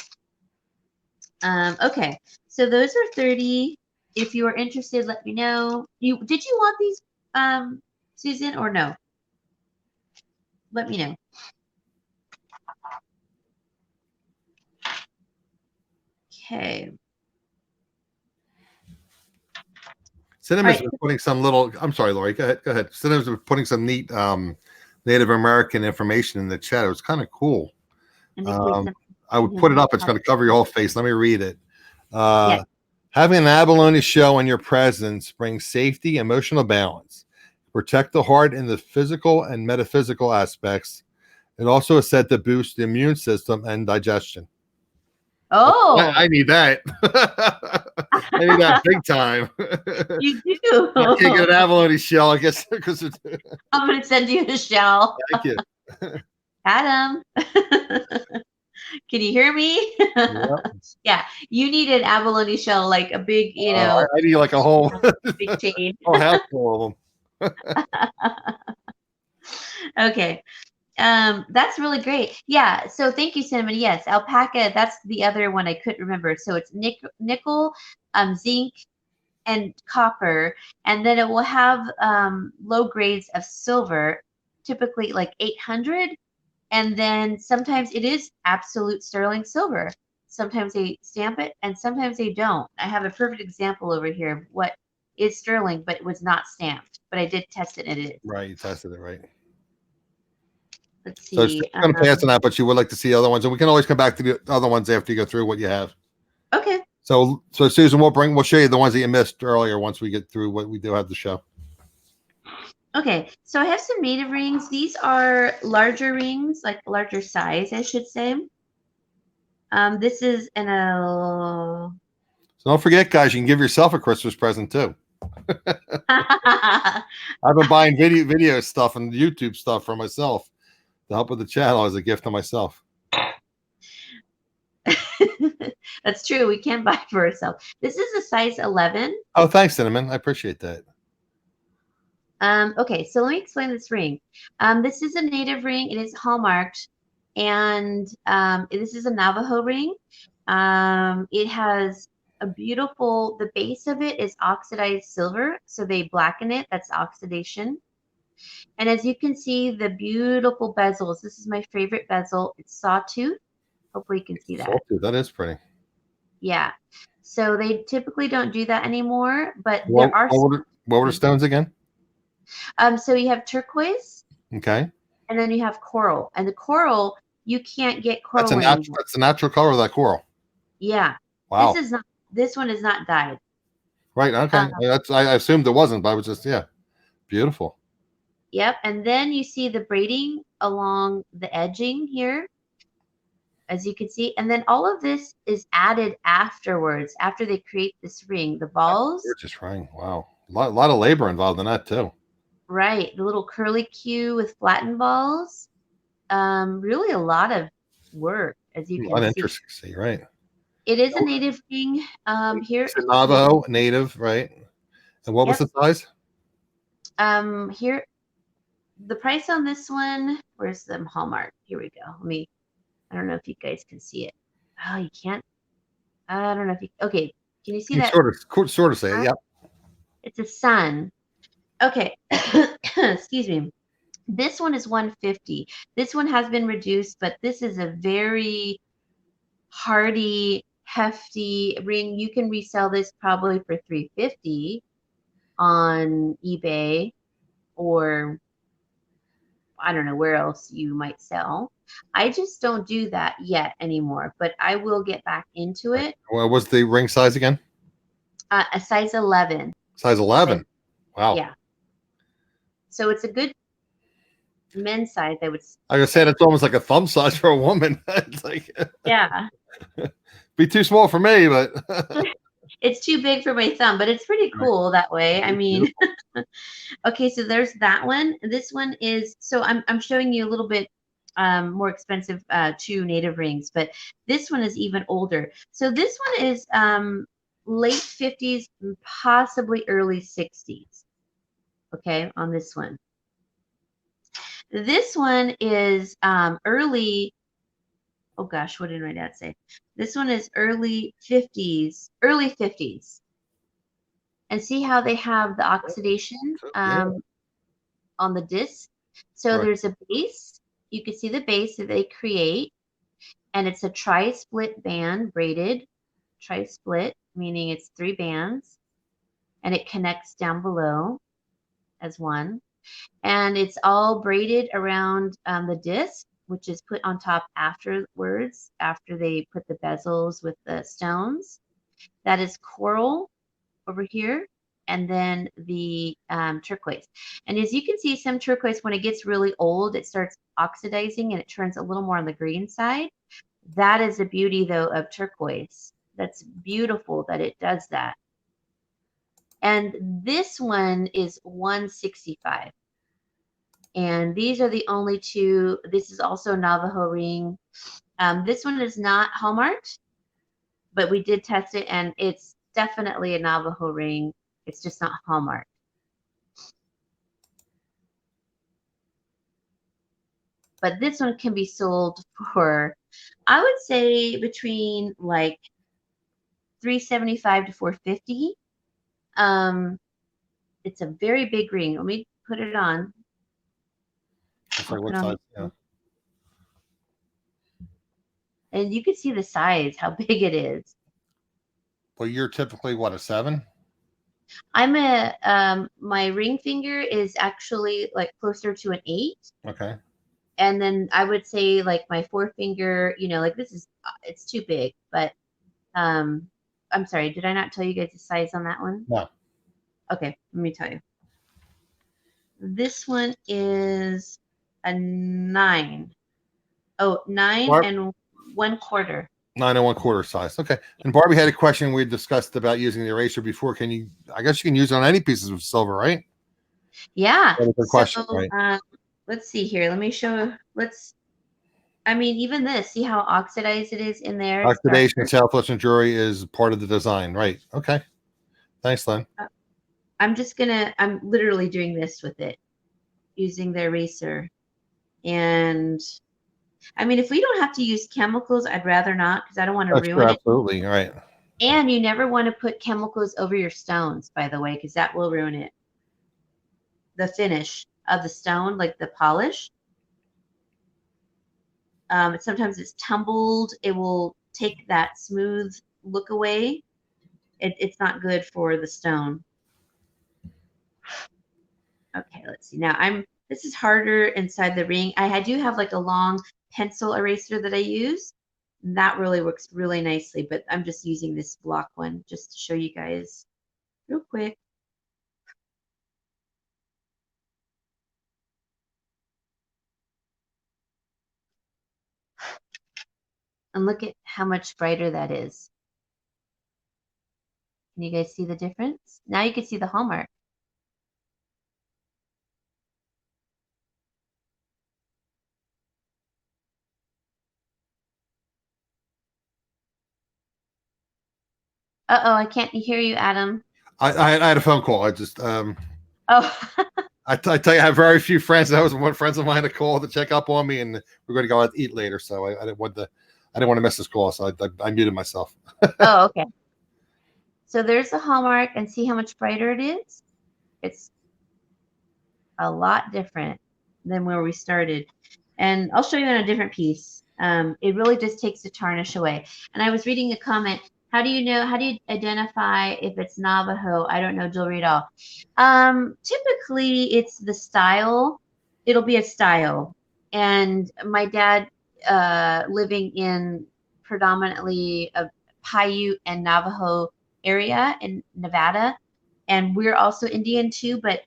Okay. So those are 30. If you are interested, let me know. Did you want these, Susan, or no? Let me know. Okay. Cinema's been putting some little. I'm sorry, Lauri. Go ahead. Cinema's been putting some neat Native American information in the chat. It was kind of cool. I would put it up. It's going to cover your whole face. Let me read it. Having an abalone show in your presence brings safety, emotional balance. Protect the heart in the physical and metaphysical aspects. It also is said to boost the immune system and digestion. Oh, I need that. I need that big time. You do. I can't get an abalone shell, I guess, because I'm going to send you the shell. Thank you. Adam, can you hear me? Yep. Yeah, you need an abalone shell, like a big, I need like a whole, big chain. whole house full of them. Okay. That's really great. Yeah. So thank you, Cinnamon. Yes, alpaca. That's the other one I couldn't remember. So it's nickel, zinc, and copper, and then it will have low grades of silver, typically like 800, and then sometimes it is absolute sterling silver. Sometimes they stamp it, and sometimes they don't. I have a perfect example over here of what is sterling, but it was not stamped. But I did test it, and it is. Right, you tested it right. Let's So she's see. going to pass on that, but she would like to see other ones, and we can always come back to the other ones after you go through what you have. Okay. So Susan, we'll show you the ones that you missed earlier once we get through what we do have to show. Okay, so I have some native rings. These are larger rings, like larger size, I should say. This is an So don't forget, guys, you can give yourself a Christmas present too. I've been buying video stuff and YouTube stuff for myself to help with the channel as a gift to myself. That's true. We can buy for ourselves. This is a size 11. Oh, thanks, Cinnamon. I appreciate that. Okay, so let me explain this ring. This is a native ring. It is hallmarked, and this is a Navajo ring. It has a beautiful, the base of it is oxidized silver, so they blacken it. That's oxidation. And as you can see, the beautiful bezels. This is my favorite bezel. It's sawtooth. Hopefully you can see that. That is pretty. Yeah. So they typically don't do that anymore, but What there are. were the stones again? So you have turquoise. Okay. And then you have coral. And the coral, you can't get coral anymore. That's the natural color of that coral. Yeah. Wow. This one is not dyed. Right. Okay. I assumed it wasn't, but I was just, yeah. Beautiful. Yep. And then you see the braiding along the edging here, as you can see. And then all of this is added afterwards, after they create this ring. The balls. Gorgeous ring. Wow. A lot of labor involved in that too. Right. The little curly Q with flattened balls. Really a lot of work, as you can see. Interesting to see, right? It is a native ring. Here. It's a Navajo native, right? And what was the size? Here, the price on this one, where's the Hallmark? Here we go. I don't know if you guys can see it. Oh, you can't. I don't know if you, okay. Can you see that? Sort of say it, yeah. It's a sun. Okay. Excuse me. This one is 150. This one has been reduced, but this is a very hardy, hefty ring. You can resell this probably for $350 on eBay, or I don't know where else you might sell. I just don't do that yet anymore, but I will get back into it. What was the ring size again? A size 11. Size 11. Wow. Yeah. So it's a good men's size, I would say. I was saying it's almost like a thumb size for a woman. It's like, yeah. Be too small for me, but it's too big for my thumb, but it's pretty cool that way. I mean, okay, so there's that one. This one is, so I'm showing you a little bit more expensive two native rings, but this one is even older. So this one is late 50s, possibly early 60s. Okay, on this one. This one is early, oh gosh, what did my dad say? This one is early 50s. And see how they have the oxidation on the disc? So there's a base. You can see the base that they create, and it's a tri-split band braided. Tri-split, meaning it's 3 bands, and it connects down below as one. And it's all braided around the disc, which is put on top afterwards, after they put the bezels with the stones. That is coral over here, and then the turquoise. And as you can see, some turquoise, when it gets really old, it starts oxidizing and it turns a little more on the green side. That is the beauty, though, of turquoise. That's beautiful that it does that. And this one is 165. And these are the only two. This is also a Navajo ring. This one is not hallmarked, but we did test it, and it's definitely a Navajo ring. It's just not hallmarked. But this one can be sold for, I would say, between like $375 to $450. It's a very big ring. Let me put it on. Sorry, what size? Yeah. And you can see the size, how big it is. Well, you're typically what, a 7? I'm my ring finger is actually like closer to an 8. Okay. And then I would say like my forefinger, like this is, it's too big, but I'm sorry, did I not tell you guys the size on that one? No. Okay, let me tell you. This one is a 9. Oh, 9 1/4. 9 1/4 size. Okay. And Barbie had a question we discussed about using the eraser before. I guess you can use it on any pieces of silver, right? Yeah. That was a question, right? Let's see here. Let me show. I mean, even this, see how oxidized it is in there? Oxidation, Southwestern jewelry is part of the design, right? Okay. Thanks, Len. I'm literally doing this with it, using the eraser. And I mean, if we don't have to use chemicals, I'd rather not, because I don't want to ruin it. Absolutely, right. And you never want to put chemicals over your stones, by the way, because that will ruin it. The finish of the stone, like the polish. Sometimes it's tumbled. It will take that smooth look away. It's not good for the stone. Okay, let's see. Now this is harder inside the ring. I do have like a long pencil eraser that I use. And that really works really nicely, but I'm just using this block one just to show you guys real quick. And look at how much brighter that is. Can you guys see the difference? Now you can see the hallmark. Uh-oh, I can't hear you, Adam. I had a phone call. Oh. I tell you, I have very few friends. That was one friends of mine to call to check up on me, and we're going to go out to eat later. So I didn't want to miss this call, so I muted myself. Oh, okay. So there's the hallmark, and see how much brighter it is? It's a lot different than where we started. And I'll show you on a different piece. It really just takes the tarnish away. And I was reading a comment, how do you identify if it's Navajo? I don't know jewelry at all. Typically it's the style. It'll be a style. And my dad, living in predominantly a Paiute and Navajo area in Nevada, and we're also Indian too, but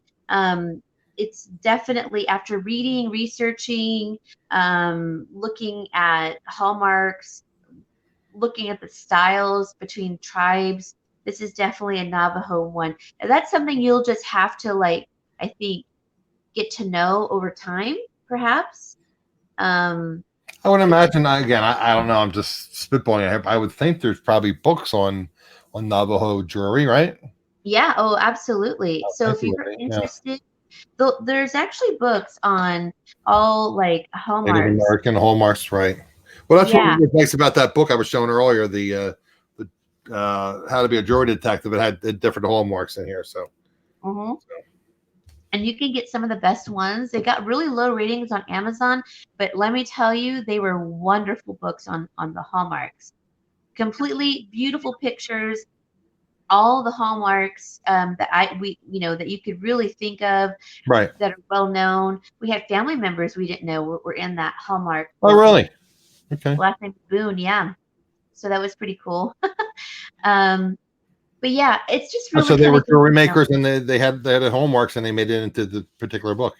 it's definitely, after reading, researching, looking at hallmarks, looking at the styles between tribes, this is definitely a Navajo one. And that's something you'll just have to, like, I think, get to know over time, perhaps. I would imagine, again, I don't know, I'm just spitballing. I would think there's probably books on Navajo jewelry, right? Yeah, oh, absolutely. So if you're interested, there's actually books on all like hallmarks. Native American hallmarks, right? Well, that's what was nice about that book I was showing earlier. The How to Be a Jewelry Detective. It had different hallmarks in here, so. And you can get some of the best ones. They got really low ratings on Amazon, but let me tell you, they were wonderful books on the hallmarks. Completely beautiful pictures, all the hallmarks that you could really think of, right, that are well known. We had family members we didn't know were in that hallmark. Oh, really? Okay. Last name Boone, yeah. So that was pretty cool. But yeah, it's just really. So they were jewelry makers, and they had hallmarks, and they made it into the particular book.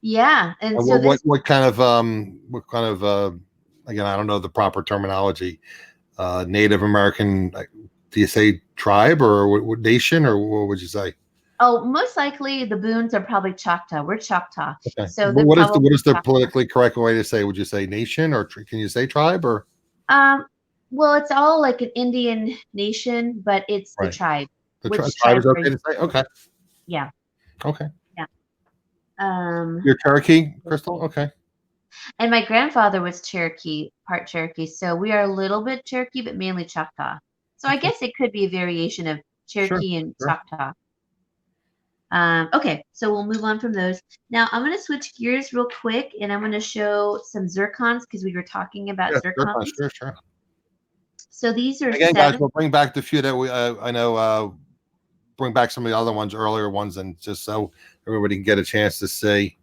Yeah, and so what kind of again, I don't know the proper terminology. Native American, do you say tribe or what nation, or what would you say? Oh, most likely the Boons are probably Choctaw. We're Choctaw, Okay. so they're What probably is the Choctaw. politically correct way to say? Would you say nation, or can you say tribe, or Um, well, it's all like an Indian nation, but it's the right? tribe. The Which tribe tribe is are okay you? to say. Okay. Yeah, Okay. yeah. Um, You're Cherokee, Crystal. Okay. and my grandfather was Cherokee, part Cherokee, so we are a little bit Cherokee, but mainly Choctaw. So I Okay. guess it could be a variation of Sure. Cherokee and Sure. Choctaw. Okay, so we'll move on from those. Now I'm going to switch gears real quick, and I'm going to show some zircons because we were talking about Yeah. Sure. zircons. Sure. Sure. So these are Again, guys, seven. we'll bring back the few that we I know. Bring back some of the other ones, earlier ones, and just so everybody can get a chance to see.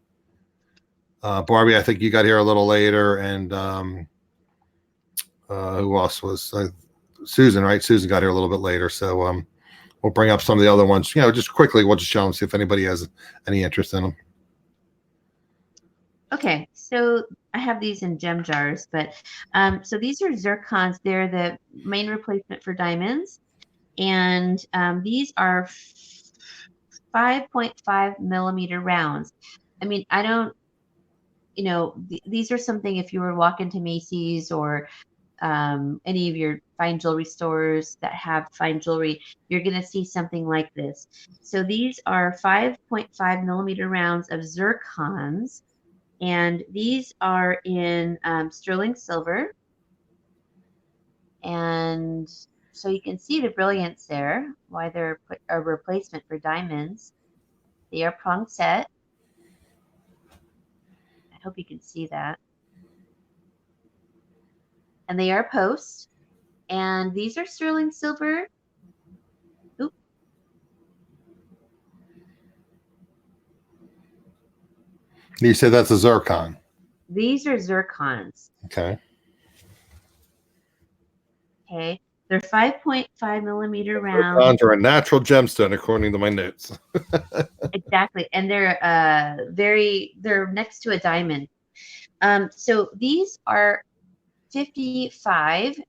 Barbie, I think you got here a little later, and who else was Susan? Right, Susan got here a little bit later, so we'll bring up some of the other ones. Just quickly, we'll just show them, see if anybody has any interest in them. Okay, so I have these in gem jars, but so these are zircons. They're the main replacement for diamonds, and these are 5.5 millimeter rounds. I mean, I don't, these are something if you were walking to Macy's or any of your fine jewelry stores that have fine jewelry, you're going to see something like this. So these are 5.5 millimeter rounds of zircons, and these are in sterling silver. And so you can see the brilliance there, why they're a replacement for diamonds. They are prong set. I hope you can see that. And they are post. And these are sterling silver. Oop. You said that's a zircon. These are zircons. Okay. Okay. They're 5.5 millimeter round. Zircons are a natural gemstone, according to my notes. Exactly. And they're they're next to a diamond. So these are 55,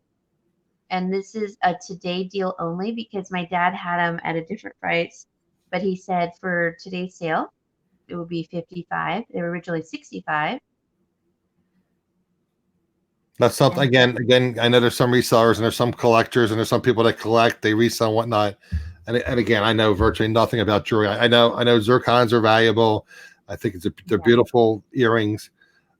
and this is a today deal only because my dad had them at a different price, but he said for today's sale it would be 55. They were originally 65. That's something. And Again, I know there's some resellers and there's some collectors and there's some people that collect, they resell and whatnot. And again, I know virtually nothing about jewelry. I know zircons are valuable. I think they're beautiful earrings.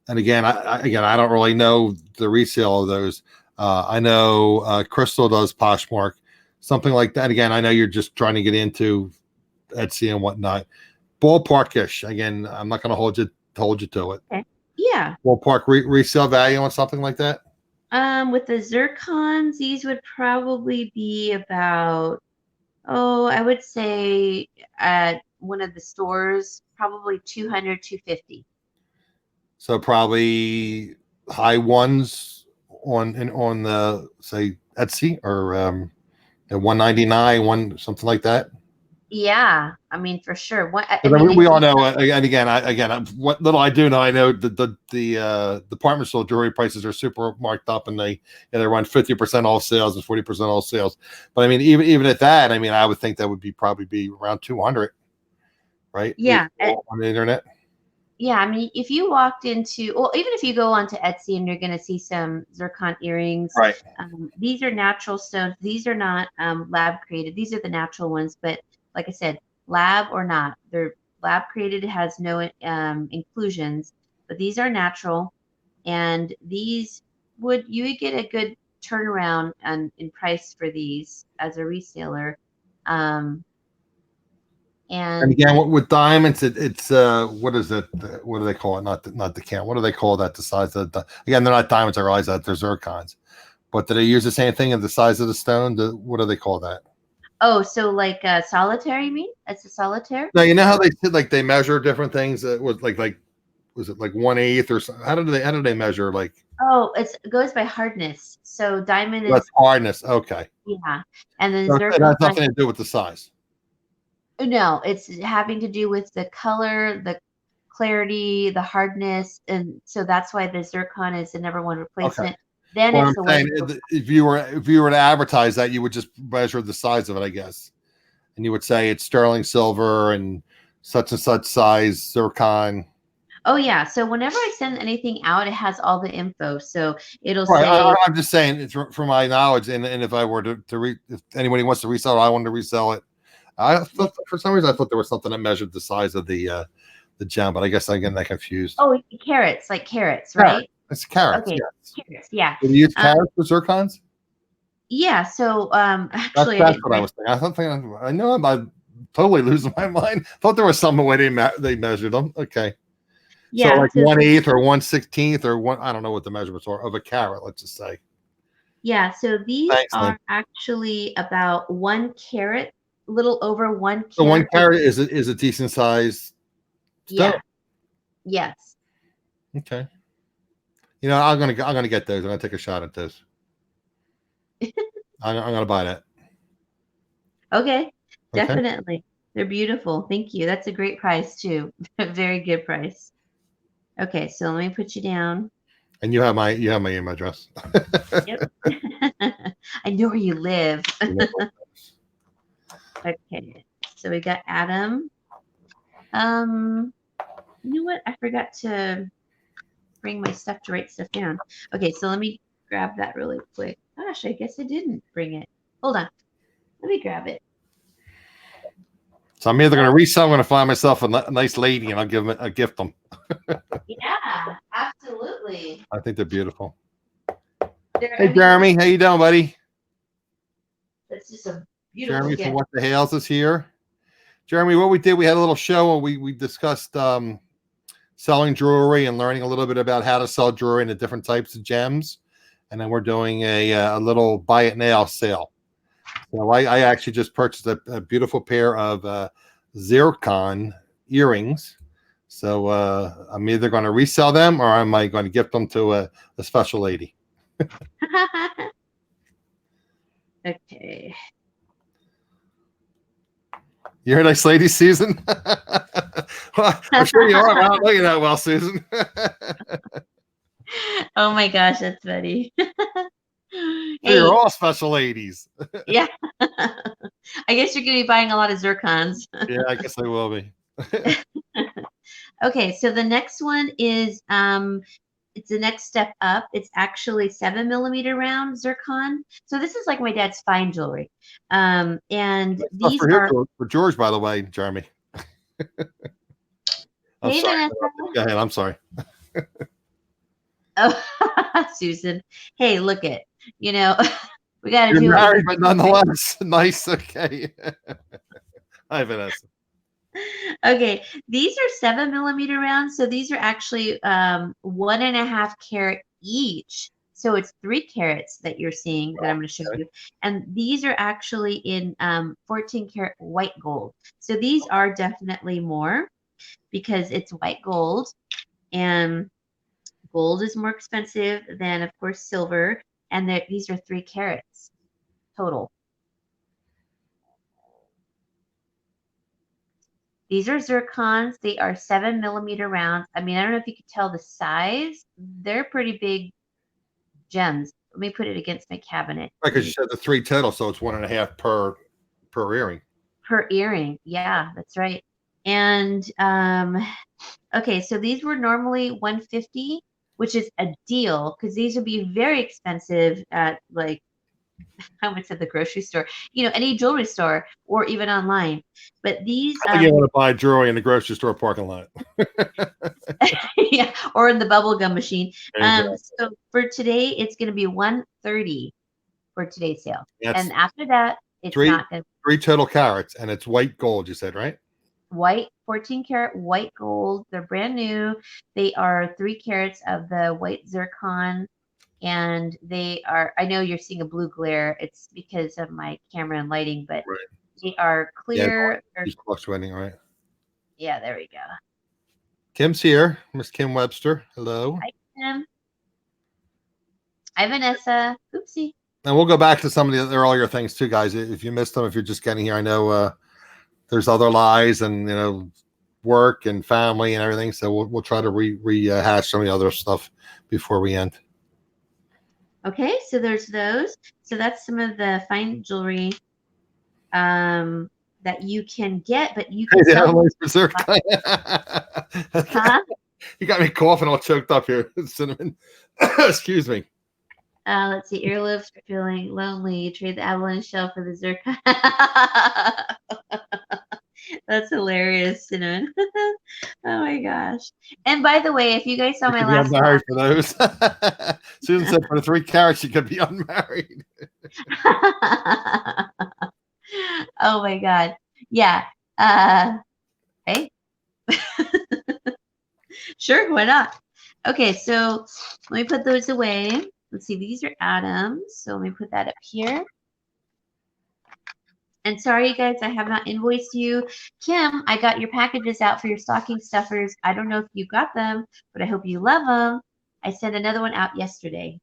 And again, I don't really know the resale of those. I know Crystal does Poshmark, something like that. Again, I know you're just trying to get into Etsy and whatnot. Ballparkish. Again, I'm not going to hold you to it. okay. Yeah. Ballpark resale value on something like that. With the zircons, these would probably be about, I would say at one of the stores, probably 200, 250. So probably high ones on the say Etsy, or 199, one something like that. Yeah, I mean for sure. What I But mean, we all know, what little I do know, I know the department store jewelry prices are super marked up, and they run 50% off sales and 40% off sales. But I mean, even at that, I mean, I would think that would probably be around 200, right? yeah, On the internet. yeah. I mean, if you walked into, well, even if you go onto Etsy and you're going to see some zircon earrings, Right. these are natural stones. These are not lab created. These are the natural ones. But like I said, lab or not, they're lab created. Has no inclusions, but these are natural, and these you would get a good turnaround in price for these as a reseller. Um, And and again, with diamonds, it's what is it? What do they call it? Not the count. What do they call that? The size of again, they're not diamonds. I realize that they're zircons, but do they use the same thing in the size of the stone? What do they call that? so like solitaire, you mean? It's a solitaire? Now you know how they said like they measure different things. Was like was it like 1/8 or something? How do they measure like? Oh, it goes by hardness. So diamond That's is, hardness. Okay, yeah, and then so it has zircon. nothing to do with the size. No, it's having to do with the color, the clarity, the hardness, and so that's why the zircon is the number one Okay. replacement. Then Well, it's I'm the one. saying, if you were to advertise that, you would just measure the size of it, I guess. and you would say it's sterling silver and such size zircon. Oh yeah. So whenever I send anything out, it has all the info. So it'll Right. say, I'm just saying it's from my knowledge, and if I were if anybody wants to resell it, I want to resell it. I thought for some reason I thought there was something that measured the size of the gem, but I guess I'm getting that confused. oh, carats, like carats, Carrot. right? It's carrots. Okay, Yes. carats. Yeah. Do you use Um, carrots for zircons? yeah. So actually, I That's didn't what I was thinking. I thought I know I'm totally losing my mind. Thought there was some way they measured them. Okay. So yeah. like So 1/8 or 1/16 or one, I don't know what the measurements are of a carat, let's just say. yeah. So these Thanks, Lynn. are actually about 1 carat, a little over 1 So one carat. carat is a decent size stone. Yeah. Yes. Okay. You know, I'm gonna get those. I'm gonna take a shot at those. I'm gonna buy that. Okay. Okay. Definitely. They're beautiful. Thank you. That's a great price too. Very good price. Okay. So let me put you down. And you have my email address. Yep. I know where you live. Okay. So we got Adam. You know what? I forgot to bring my stuff to write stuff down. Okay, so let me grab that really quick. Gosh, I guess I didn't bring it. Hold on. Let me grab it. So I'm either gonna resell. I'm gonna find myself a nice lady, and I'll gift them. Yeah, absolutely. I think they're beautiful. There, Hey, Jeremy, how you doing, buddy? that's just a beautiful Jeremy gift. from What the Hales is here. Jeremy, what we did, we had a little show and we discussed selling jewelry and learning a little bit about how to sell jewelry and the different types of gems. And then we're doing a little buy it now sale. So I actually just purchased a beautiful pair of zircon earrings. So I'm either going to resell them or am I going to gift them to a special lady? Okay. You're a nice lady, Susan. Well, I'm sure you are. I don't know you that well, Susan. Oh my gosh, that's funny. Hey, you're Hey, all special ladies. yeah. I guess you're going to be buying a lot of zircons. Yeah, I guess I will be. Okay, so the next one is it's the next step up. It's actually 7 millimeter round zircon. So this is like my dad's fine jewelry. And Stuff these for here are for George, by the way, Jeremy. I'm hey sorry. Vanessa. Go ahead. I'm sorry. Oh Susan. Hey, look it. You know, we gotta You're do what we married, can but do, right? nonetheless, nice. Okay. Hi, Vanessa. Okay, these are 7 millimeter rounds. So these are actually 1.5 carat each. So it's 3 carats that you're seeing that I'm going to show Okay. you. And these are actually in 14 karat white gold. So these are definitely more because it's white gold. And gold is more expensive than, of course, silver. And these are 3 carats total. These are zircons. They are 7 millimeter rounds. I mean, I don't know if you could tell the size. They're pretty big gems. Let me put it against my cabinet. Right, because you said the 3 total, so it's 1.5 per earring. Per earring. Yeah, that's right. And okay, so these were normally 150, which is a deal because these would be very expensive at like I would say the grocery store, any jewelry store or even online. But these, I think you want to buy jewelry in the grocery store parking lot. yeah, or in the bubble gum machine. Exactly. So for today, it's going to be 130 for today's sale, That's and after that, it's three not going to 3 total carats, and it's white gold. You said, right? white 14 karat white gold. They're brand new. They are 3 carats of the white zircon. And they are, I know you're seeing a blue glare. It's because of my camera and lighting, but Right. they are Yeah, clear. he's fluctuating, right? Yeah, there we go. Kim's here, Miss Kim Webster. Hello. Hi, Kim. Hi, Vanessa. Oopsie. And we'll go back to some of the earlier things too, guys. If you missed them, if you're just getting here, I know there's other lies and work and family and everything. So we'll try to rehash some of the other stuff before we end. Okay, so there's those. So that's some of the fine jewelry that you can get, but you can Yeah, sell them. nice berserk. Huh? You got me coughing all choked up here, Cinnamon. Excuse me. Let's see. Earlobes for feeling lonely. Trade the avalanche shell for the zircon. That's hilarious, Cinnamon. Oh my gosh. And by the way, if you guys saw You my could be last unmarried for those. Susan said for the 3 carats, you could be unmarried. Oh my God. Yeah. Hey, sure, why not? Okay, so let me put those away. Let's see, these are atoms. So let me put that up here. And sorry, you guys, I have not invoiced you. Kim, I got your packages out for your stocking stuffers. I don't know if you got them, but I hope you love them. I sent another one out yesterday.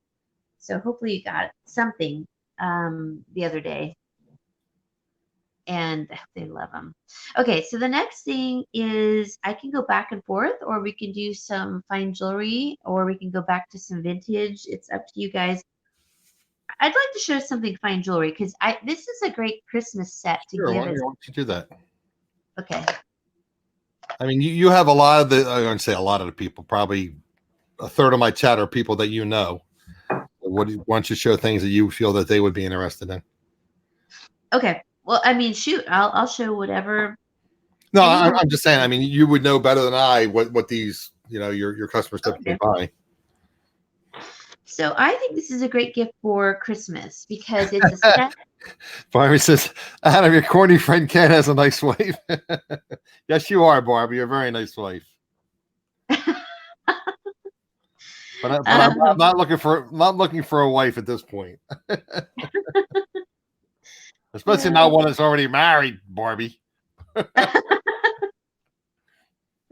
So hopefully you got something the other day. And I hope they love them. Okay, so the next thing is I can go back and forth, or we can do some fine jewelry, or we can go back to some vintage. It's up to you guys. I'd like to show something fine jewelry because this is a great Christmas set to Sure, give why as. don't you do that? Okay. I mean, you have a lot of the, I don't say a lot of the people, probably a third of my chat are people that you know. Why don't you show things that you feel that they would be interested in? Okay. Well, I mean, shoot, I'll show whatever. No, Anyone. I'm just saying. I mean, you would know better than I what these your customers typically Okay. buy. So I think this is a great gift for Christmas because it's a set. Barbie says, "Adam, your corny friend Ken has a nice wife." Yes, you are, Barbie. You're a very nice wife. But I'm not looking for a wife at this point. Especially not one that's already married, Barbie.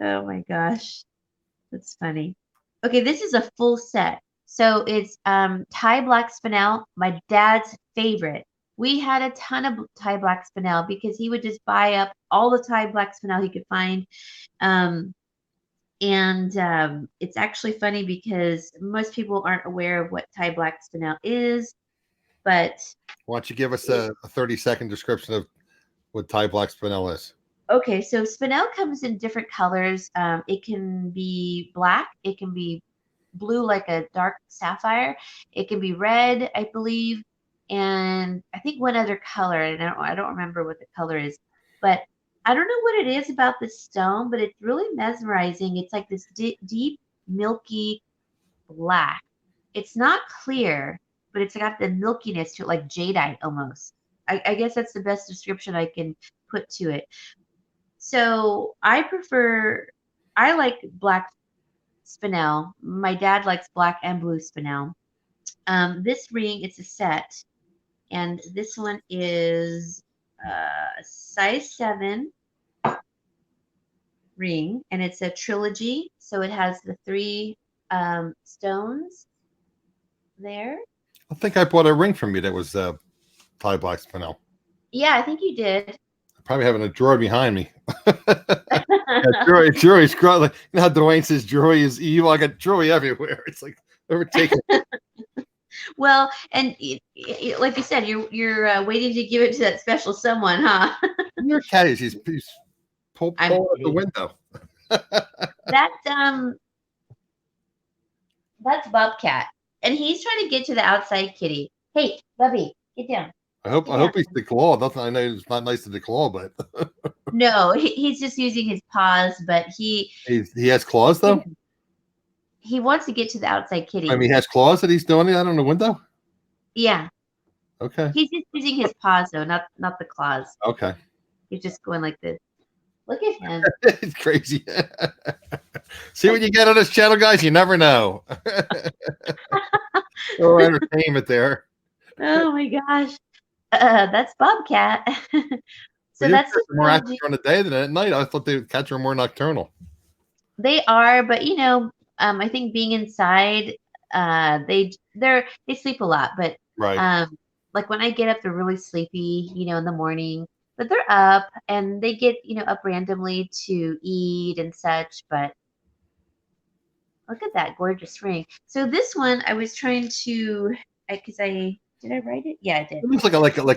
Oh my gosh. That's funny. Okay, this is a full set. So it's Thai black spinel, my dad's favorite. We had a ton of Thai black spinel because he would just buy up all the Thai black spinel he could find. It's actually funny because most people aren't aware of what Thai black spinel is, but why don't you give us a 30-second description of what Thai black spinel is? Okay, so spinel comes in different colors. It can be black, it can be blue like a dark sapphire, it can be red, I believe, and I think one other color, and I don't remember what the color is, but I don't know what it is about this stone, but it's really mesmerizing. It's like this deep, milky black. It's not clear, but it's got the milkiness to it, like jadeite almost. I guess that's the best description I can put to it. So I like black spinel. My dad likes black and blue spinel. This ring, it's a set, and this one is size 7 ring, and it's a trilogy. So it has the 3 stones there. I think I bought a ring from you that was Thai black spinel. Yeah, I think you did. I probably have in a drawer behind me. Jewelry is great. Like, you know how Dwayne says jewelry is evil? I got jewelry everywhere. It's like overtaken. Well, and like you said, you're waiting to give it to that special someone, huh? Your cat is he's pulled out the window. That's Bobcat, and he's trying to get to the outside kitty. Hey, Bubby, get down. I hope he's declawed. Nothing. I know it's not nice to declaw, but No, he's just using his paws, but he has claws though. He wants to get to the outside kitty. I mean, he has claws that he's doing it out on the window. Yeah. Okay. He's just using his paws though, not the claws. Okay. He's just going like this. Look at him. It's crazy. See what you get on this channel, guys. You never know. Or entertainment there. Oh my gosh. That's Bobcat. So that's more active during the day than at night. I thought the cats were more nocturnal. They are, but I think being inside, they sleep a lot. But right. Like when I get up, they're really sleepy, in the morning. But they're up and they get up randomly to eat and such. But look at that gorgeous ring. So this one, I was trying to, because I Did I write it? Yeah, I did. It looks like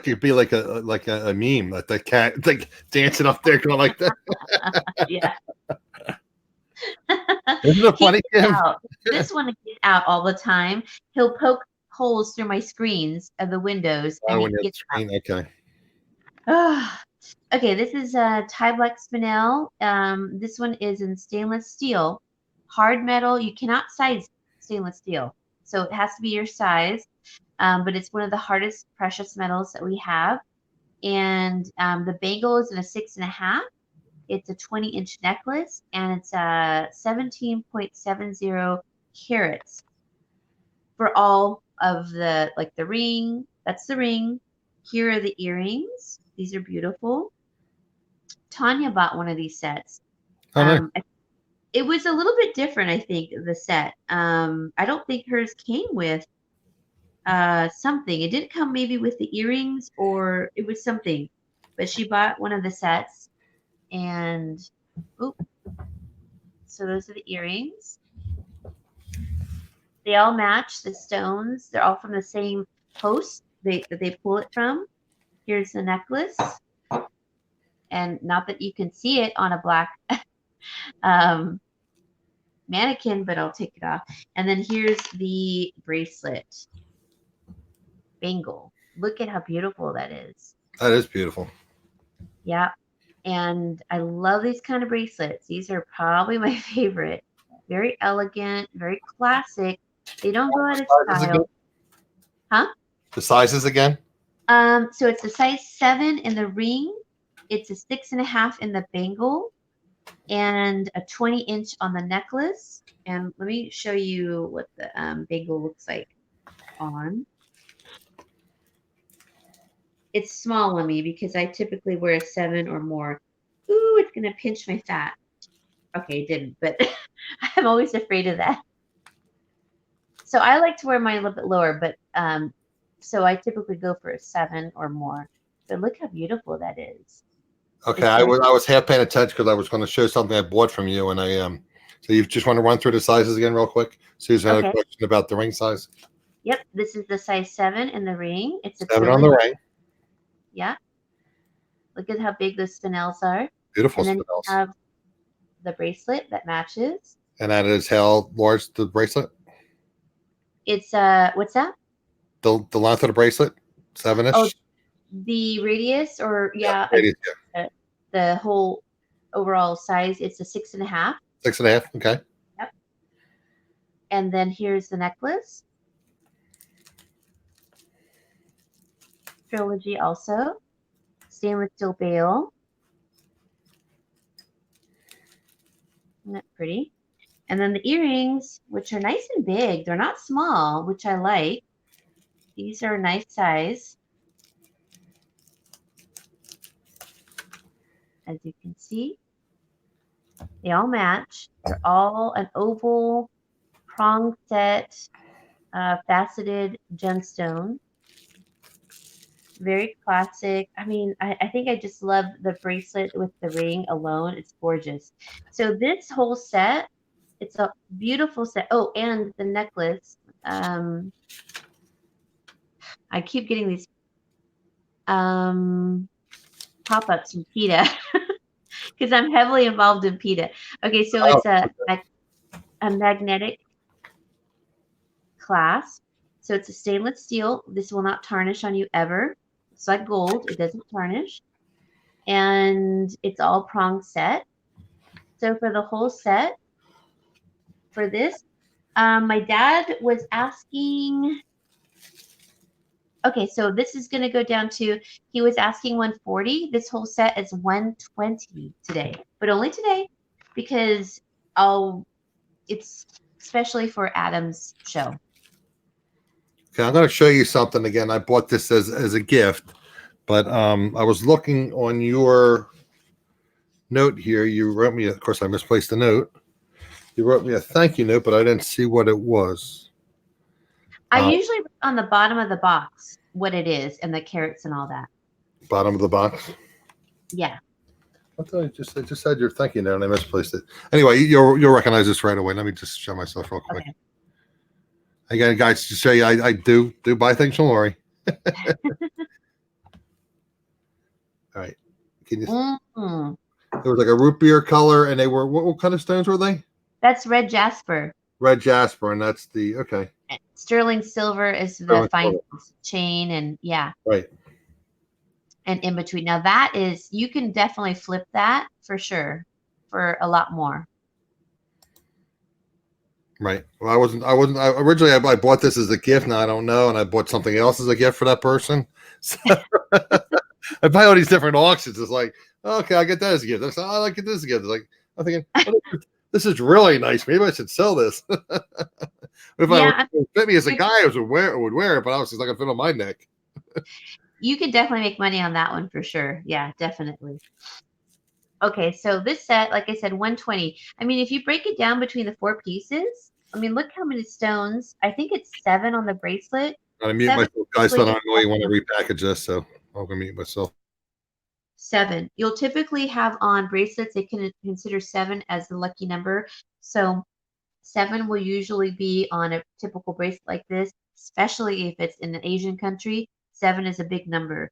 it'd be like a meme, like the cat like dancing up there going like that. Yeah. Isn't it He funny, gets Kim? out. This one gets out all the time. He'll poke holes through my screens of the windows, and Oh, he when you're gets out. screen, okay. Okay, this is a Thai black spinel. This one is in stainless steel, hard metal. You cannot size stainless steel, so it has to be your size. But it's one of the hardest precious metals that we have. And the bangle is in a 6.5. It's a 20-inch necklace, and it's 17.70 carats for all of the ring. That's the ring. Here are the earrings. These are beautiful. Tanya bought one of these sets. Oh, nice. It was a little bit different, I think, the set. I don't think hers came with something. It didn't come maybe with the earrings, or it was something. But she bought one of the sets, and oop, so those are the earrings. They all match the stones. They're all from the same host that they pull it from. Here's the necklace. And not that you can see it on a black mannequin, but I'll take it off. And then here's the bracelet. Bangle. Look at how beautiful that is. That is beautiful. Yeah. And I love these kind of bracelets. These are probably my favorite. Very elegant, very classic. They don't go out of style. Huh? The sizes again? So it's a size 7 in the ring. It's a 6.5 in the bangle, and a 20-inch on the necklace. And let me show you what the bangle looks like on. It's small on me because I typically wear a 7 or more. Ooh, it's gonna pinch my fat. Okay, it didn't, but I'm always afraid of that. So I like to wear mine a little bit lower, but so I typically go for a 7 or more. But look how beautiful that is. Okay, I was half paying attention because I was going to show something I bought from you, and so you just want to run through the sizes again real quick. Susan had a question about the ring size. Yep, this is the size 7 in the ring. It's a 7 on the ring. Yeah. Look at how big the spinels are. Beautiful and then spinels. You have the bracelet that matches. And that is how large the bracelet? It's what's that? The length of the bracelet, 7-ish. Oh, the radius, or yeah radius, yeah. The whole overall size. It's a 6.5. 6.5. Okay. Yep. And then here's the necklace. Trilogy also. Stainless steel bail. Isn't that pretty? And then the earrings, which are nice and big. They're not small, which I like. These are a nice size. As you can see, they all match. They're all an oval prong set, faceted gemstone. Very classic. I mean, I think I just love the bracelet with the ring alone. It's gorgeous. So this whole set, it's a beautiful set. Oh, and the necklace. I keep getting these pop-ups from PETA because I'm heavily involved in PETA. Okay, so it's a magnetic clasp. So it's a stainless steel. This will not tarnish on you ever. It's like gold. It doesn't tarnish. And it's all prong set. So for the whole set, for this, my dad was asking. Okay, so this is going to go down to, he was asking 140. This whole set is 120 today, but only today because it's especially for Adam's show. Okay, I'm going to show you something again. I bought this as a gift, but I was looking on your note here. You wrote me, of course, I misplaced the note. You wrote me a thank you note, but I didn't see what it was. I usually write on the bottom of the box what it is and the carats and all that. Bottom of the box? Yeah. I thought I just said your thank you note and I misplaced it. Anyway, you'll recognize this right away. Let me just show myself real quick. Okay. Again, guys, to show you, I do buy things from Lauri. All right. Can you? Mm, It was like a root beer color, and they were what kind of stones were they? that's red jasper. Red jasper, and that's the okay. Sterling silver is the Sterling fine silver. chain, and yeah, Right. and in between. Now that is, you can definitely flip that for sure for a lot more. Right. Well, originally I bought this as a gift. Now I don't know, and I bought something else as a gift for that person. So I buy all these different auctions. It's like, okay, I get that as a gift. I like it this as a gift. It's like I'm thinking, this is really nice. Maybe I should sell this. If I Yeah, would fit me as a guy, I would wear it, but obviously it's not gonna fit on my neck. you could definitely make money on that one for sure. Yeah, definitely. Okay, so this set, like I said, 120. I mean, if you break it down between the four pieces, I mean, look how many stones. I think it's 7 on the bracelet. I mute 7 myself, guys, so I typically is don't know you want to repackage this, so I'm gonna mute myself. 7. You'll typically have on bracelets, they can consider 7 as the lucky number. So 7 will usually be on a typical bracelet like this, especially if it's in an Asian country. 7 is a big number.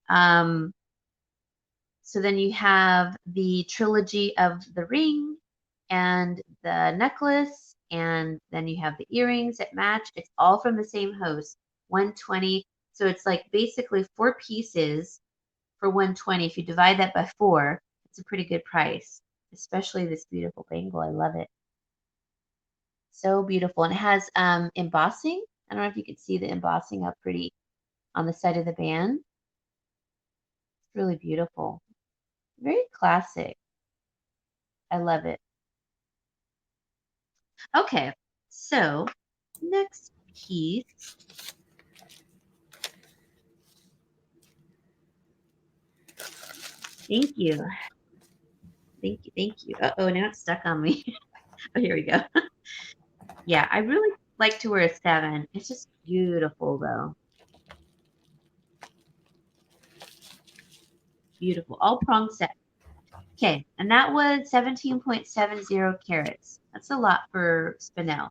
Um, so then you have the trilogy of the ring and the necklace, and then you have the earrings that match. It's all from the same host, 120. So it's like basically 4 pieces for 120. If you divide that by 4, it's a pretty good price, especially this beautiful bangle. I love it. So beautiful. And it has embossing. I don't know if you can see the embossing up pretty on the side of the band. It's really beautiful. Very classic. I love it. Okay, so next piece. Thank you. Thank you. Thank you. Uh-oh, now it's stuck on me. Oh, here we go. Yeah, I really like to wear a 7. It's just beautiful, though. Beautiful. All prong set. Okay, and that was 17.70 carats. That's a lot for spinel.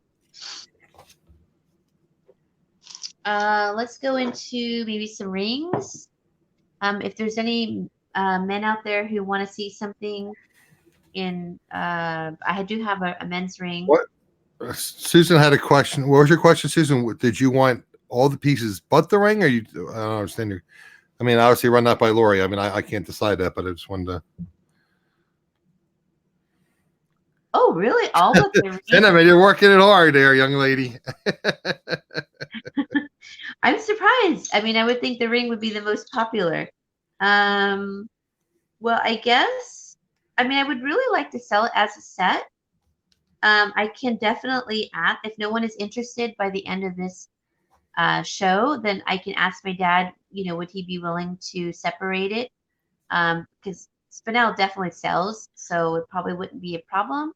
Let's go into maybe some rings. If there's any men out there who want to see something in, I do have a men's ring. What? Susan had a question. What was your question, Susan? Did you want all the pieces but the ring, or you? I don't understand. I mean, obviously, run that by Lauri. I mean, I can't decide that, but I just wanted to. Oh, really? All but the ring? I mean, you're working it hard there, young lady. I'm surprised. I mean, I would think the ring would be the most popular. Um, well, I guess, I mean, I would really like to sell it as a set. I can definitely ask, if no one is interested by the end of this show, then I can ask my dad, would he be willing to separate it? Because Spinel definitely sells, so it probably wouldn't be a problem.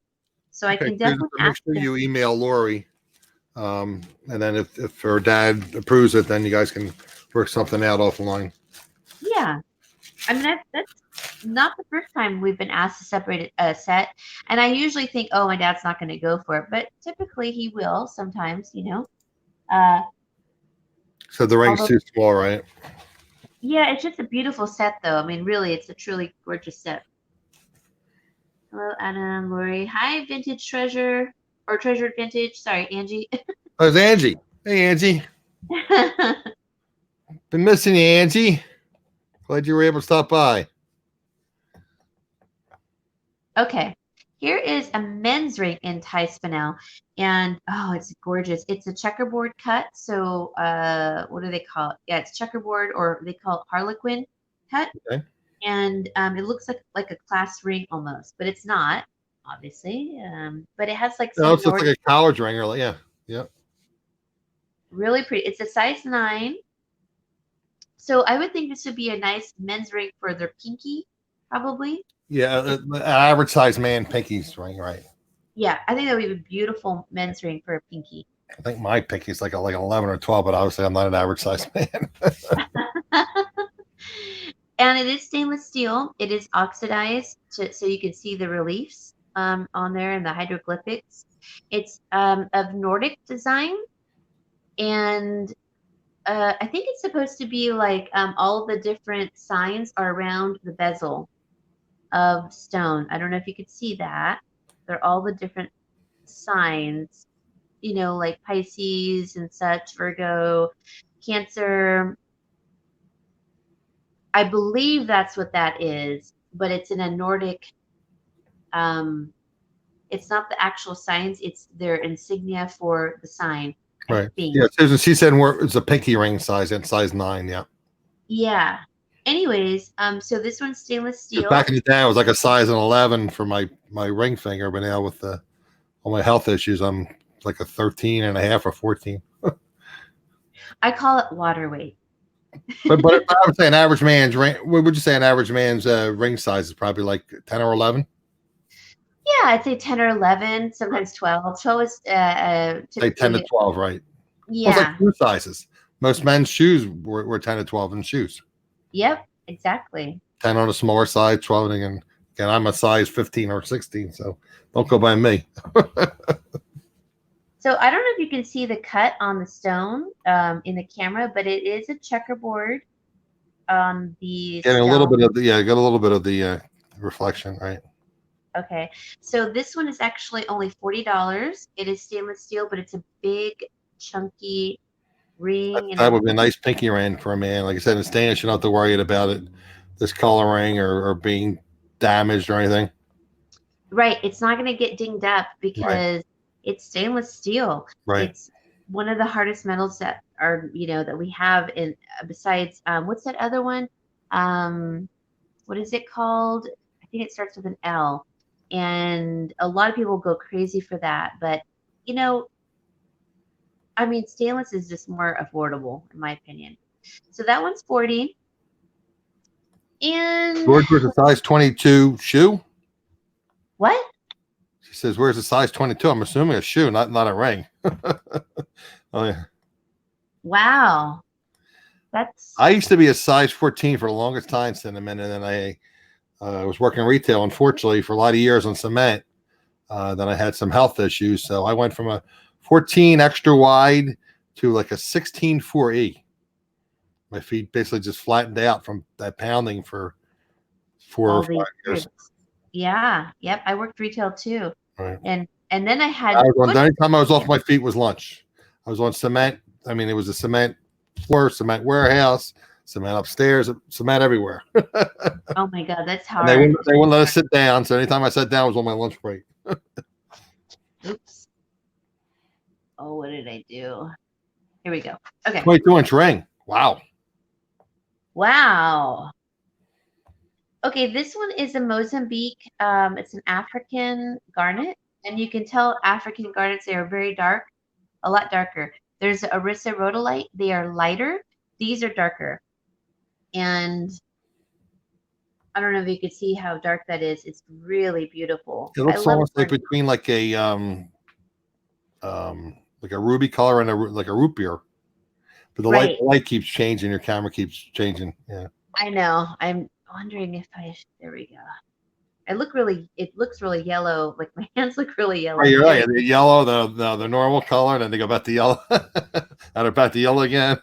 So I Okay, can Susan, definitely make ask sure him. you email Lauri, and then if her dad approves it, then you guys can work something out offline. Yeah. I mean, that's not the first time we've been asked to separate a set. And I usually think, oh, my dad's not going to go for it. But typically he will sometimes. Uh, So the ring's although, too small, right? yeah, it's just a beautiful set, though. I mean, really, it's a truly gorgeous set. Hello, Adam, Lori. Hi, Vintage Treasure, or Treasured Vintage. Sorry, Angie. Oh, it's Angie. Hey, Angie. Been missing you, Angie. Glad you were able to stop by. Okay. Here is a men's ring in Thai spinel. And oh, it's gorgeous. It's a checkerboard cut. So what do they call it? Yeah, it's checkerboard, or they call it harlequin cut. Okay. And it looks like a class ring almost, but it's not, obviously. But it has like No, some it's just like Nordic, a college ring, or yeah. really pretty. It's a size 9. So I would think this would be a nice men's ring for their pinky, probably. Yeah, an average size man pinky's ring, right? Yeah, I think that would be a beautiful men's ring for a pinky. I think my pinky's like an 11 or 12, but obviously I'm not an average size man. And it is stainless steel. It is oxidized, so you can see the reliefs on there and the hieroglyphics. It's of Nordic design, and I think it's supposed to be like all the different signs are around the bezel of stone. I don't know if you could see that. They're all the different signs, you know, like Pisces and such, Virgo, Cancer. I believe that's what that is, but it's in a Nordic. Um, it's not the actual signs; it's their insignia for the sign. I Right. think. Yeah. Susan, she said it's a pinky ring size and size 9. Yeah. Yeah. Anyways, so this one's stainless 'Cause steel. back in the day, I was like a size 11 for my ring finger, but now with all my health issues, I'm like a 13 and a half or 14. I call it water weight. But I would say an average man's ring. What would you say an average man's ring size is probably like 10 or 11? Yeah, I'd say 10 or 11, sometimes 12. 12 is Say 10 to typically, 12, right? Almost like yeah. shoe sizes. Most men's shoes were 10 to 12 in shoes. Yep, exactly. 10 on the smaller side, 12 and again, I'm a size 15 or 16, so don't go by me. So I don't know if you can see the cut on the stone in the camera, but it is a checkerboard on the Getting a little stone. bit of the got a little bit of the reflection, right? Okay, so this one is actually only $40. It is stainless steel, but it's a big, chunky ring, and That it's would be a nice pinky ring for a man. Like I said, in stainless, you don't have to worry about it discoloring or being damaged or anything. right. It's not going to get dinged up Right, because it's stainless steel. right. It's one of the hardest metals that are, you know, that we have in besides what's that other one? Um, what is it called? I think it starts with an L. And a lot of people go crazy for that, but you know, I mean, stainless is just more affordable in my opinion. So that one's 40. And George was a size 22 shoe. what? She says, "Where's the size 22?" I'm assuming a shoe, not a ring. Oh yeah. Wow. That's I used to be a size 14 for the longest time, Cinnamon, and then I was working retail, unfortunately, for a lot of years on cement. Then I had some health issues, so I went from a 14 extra wide to like a 16 4E. My feet basically just flattened out from that pounding for 4 or all 5 these years. years. Yeah. Yep. I worked retail too. Right. And then I I had was on, foot. the only time I was off my feet was lunch. I was on cement. I mean, it was a cement floor, cement warehouse, cement upstairs, cement everywhere. Oh my God, that's And hard. they wouldn't let us sit down. So anytime I sat down was on my lunch break. Oops. Oh, what did I do? Here we go. Okay. 22-inch ring. Wow. Wow. Okay, this one is a Mozambique. It's an African garnet, and you can tell African garnets, they are very dark, a lot darker. There's a rhodolite. They are lighter. These are darker. And I don't know if you could see how dark that is. It's really beautiful. It I looks love almost like garnet. between like a ruby color and like a root beer. But Right. the light keeps changing. Your camera keeps changing. Yeah. I know. I'm wondering if there we go. It looks really yellow. Like my hands look really Right, yellow. you're There we right. The yellow, the normal color, and then they go back to yellow, and they're back to yellow again.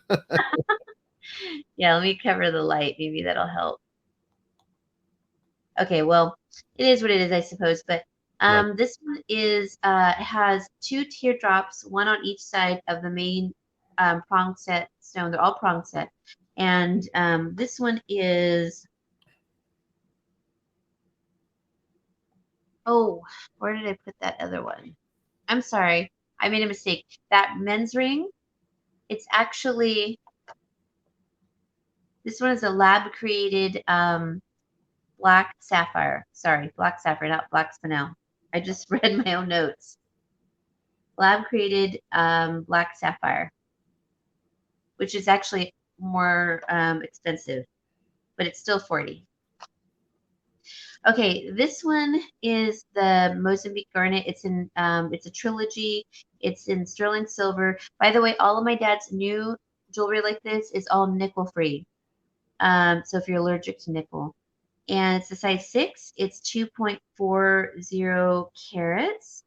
Yeah, let me cover the light. Maybe that'll help. Okay, well, it is what it is, I suppose. But Right. this one is has two teardrops, one on each side of the main prong set stone. They're all prong set, and this one is. Oh, where did I put that other one? I'm sorry, I made a mistake. That men's ring, it's actually this one is a lab created black sapphire. Sorry, black sapphire, not black spinel. I just read my own notes. Lab created black sapphire, which is actually more expensive, but it's still 40. Okay, this one is the Mozambique garnet. It's a trilogy. It's in sterling silver. By the way, all of my dad's new jewelry like this is all nickel free. So if you're allergic to nickel, and it's a size 6. It's 2.40 carats.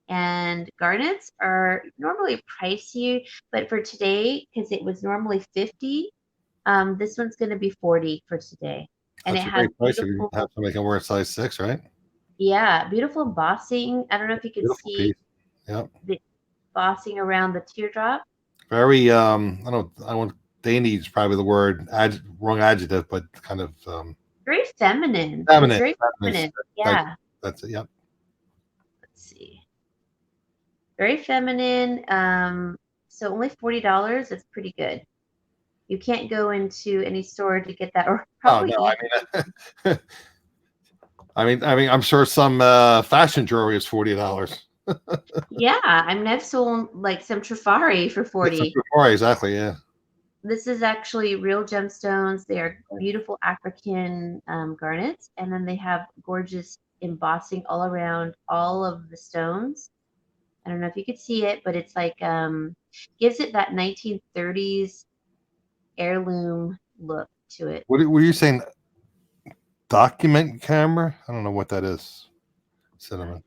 And garnets are normally pricier, but for today, because it was normally 50, this one's going to be 40 for today. And it That's a has great price if you beautiful, have somebody can wear a size 6, right? yeah, beautiful embossing. I don't know if you can Beautiful see piece. Yep. the embossing around the teardrop. Very I want dainty is probably the word wrong adjective, but kind of Very feminine. It's feminine. very Feminine. feminine. Thank Yeah. That's it. Yep. Let's see. Very feminine. So only $40. That's pretty good. You can't go into any store to get that, or Oh probably no, even. I mean, I'm sure some fashion jewelry is $40. Yeah, I mean, I've sold like some Trifari for Yes, 40. exactly. Yeah. This is actually real gemstones. They are beautiful African garnets, and then they have gorgeous embossing all around all of the stones. I don't know if you could see it, but it's like gives it that 1930s heirloom look to it. What were you saying? Document camera? I don't know what that is. Cinnamon.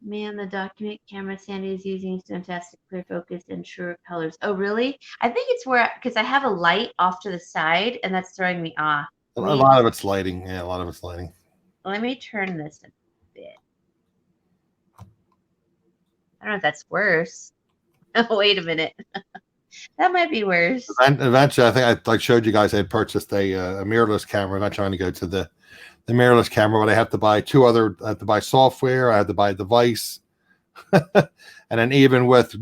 Man, the document camera Sandy is using is fantastic, clear focus, and truer colors. Oh, really? I think it's where, because I have a light off to the side, and that's throwing me off. A lot of it's lighting. Yeah, a lot of it's lighting. Let me turn this a bit. I don't know if that's worse. Oh, wait a minute. That might be worse. And eventually, I think I showed you guys I had purchased a mirrorless camera. I'm not trying to go to the mirrorless camera, but I have to buy I have to buy software. I have to buy a device. And then even with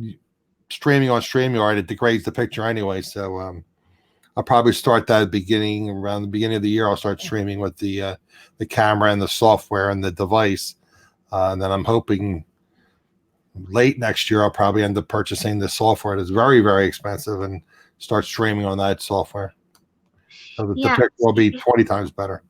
streaming on StreamYard, it degrades the picture anyway. So I'll probably start that around the beginning of the year. I'll start streaming with the camera and the software and the device. And then I'm hoping late next year I'll probably end up purchasing the software that's very, very expensive and start streaming on that software. So the Yeah. picture will be 20 times better.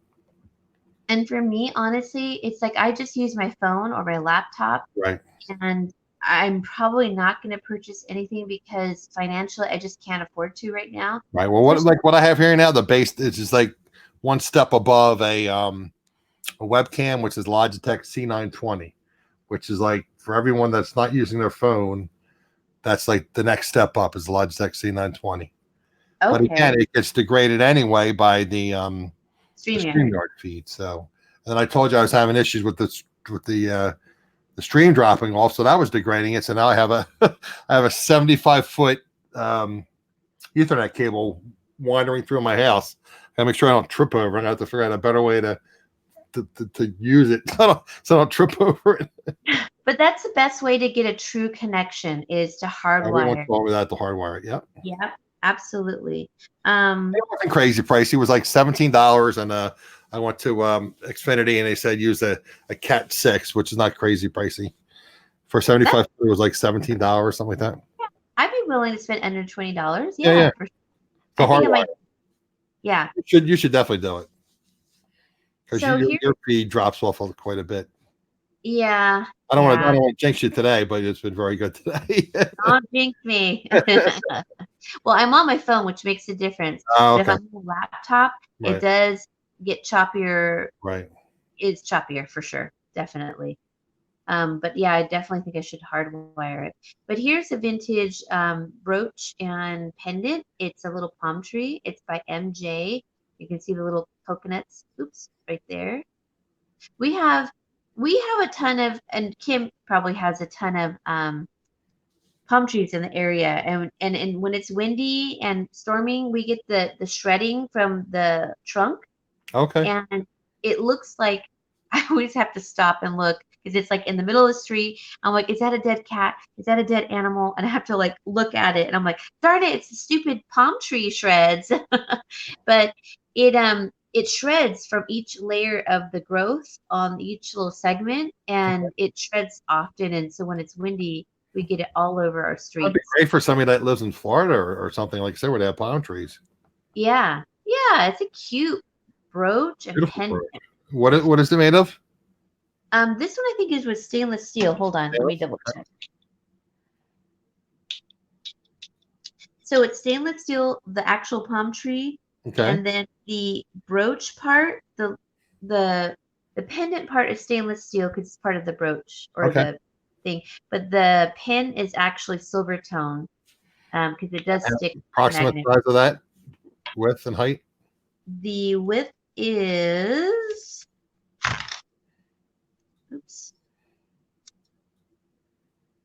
And for me, honestly, it's like I just use my phone or my laptop, Right. and I'm probably not going to purchase anything because financially I just can't afford to right now. Right. Well, what I have here now, the base is just like one step above a webcam, which is Logitech C920, which is like for everyone that's not using their phone, that's like the next step up is Logitech C920. But Okay. again, it gets degraded anyway by the StreamYard. StreamYard feed. So, and then I told you I was having issues with the stream dropping off, so that was degrading it. So now I have a I have a 75-foot Ethernet cable wandering through my house. I make sure I don't trip over, and I have to figure out a better way to use it so I don't trip over it. But that's the best way to get a true connection is to Everyone hardwire. told me that to hardwire it. Yep. Yeah, absolutely. It wasn't crazy pricey. It was like $17, and I went to Xfinity, and they said use a Cat 6, which is not crazy pricey. For 75, it was like $17, something like that. I'd be willing to spend under $20. Yeah, yeah. For sure. The I think I hardwire. might. Yeah. You should definitely do it because So your feed drops off quite a bit. yeah. I don't want to jinx you today, but it's been very good today. Don't jinx me. Well, I'm on my phone, which makes a difference. Oh, But if okay. I'm on a laptop, Right. it does get choppier. Right. It's choppier for sure, definitely. But yeah, I definitely think I should hardwire it. But here's a vintage brooch and pendant. It's a little palm tree. It's by MJ. You can see the little coconuts. Oops, right there. We have a ton of, and Kim probably has a ton of palm trees in the area, and when it's windy and storming, we get the shredding from the trunk, Okay. and it looks like I always have to stop and look because it's like in the middle of the street. I'm like, is that a dead cat? Is that a dead animal? And I have to like look at it, and I'm like, darn it, it's the stupid palm tree shreds. But it shreds from each layer of the growth on each little segment, and it shreds often. And so when it's windy, we get it all over our That'd streets. be great for somebody that lives in Florida or something like say where they have palm trees. Yeah, it's a cute brooch and Beautiful pendant. brooch. What is it made of? This one I think is with stainless steel. Hold on, let me double check. So it's stainless steel, the actual palm tree, Okay. and then the brooch part, the The pendant part is stainless steel because it's part of the brooch or Okay. the thing, but the pin is actually silver tone because it does stick to Approximate magnet. size of that, width and height. The width is, oops.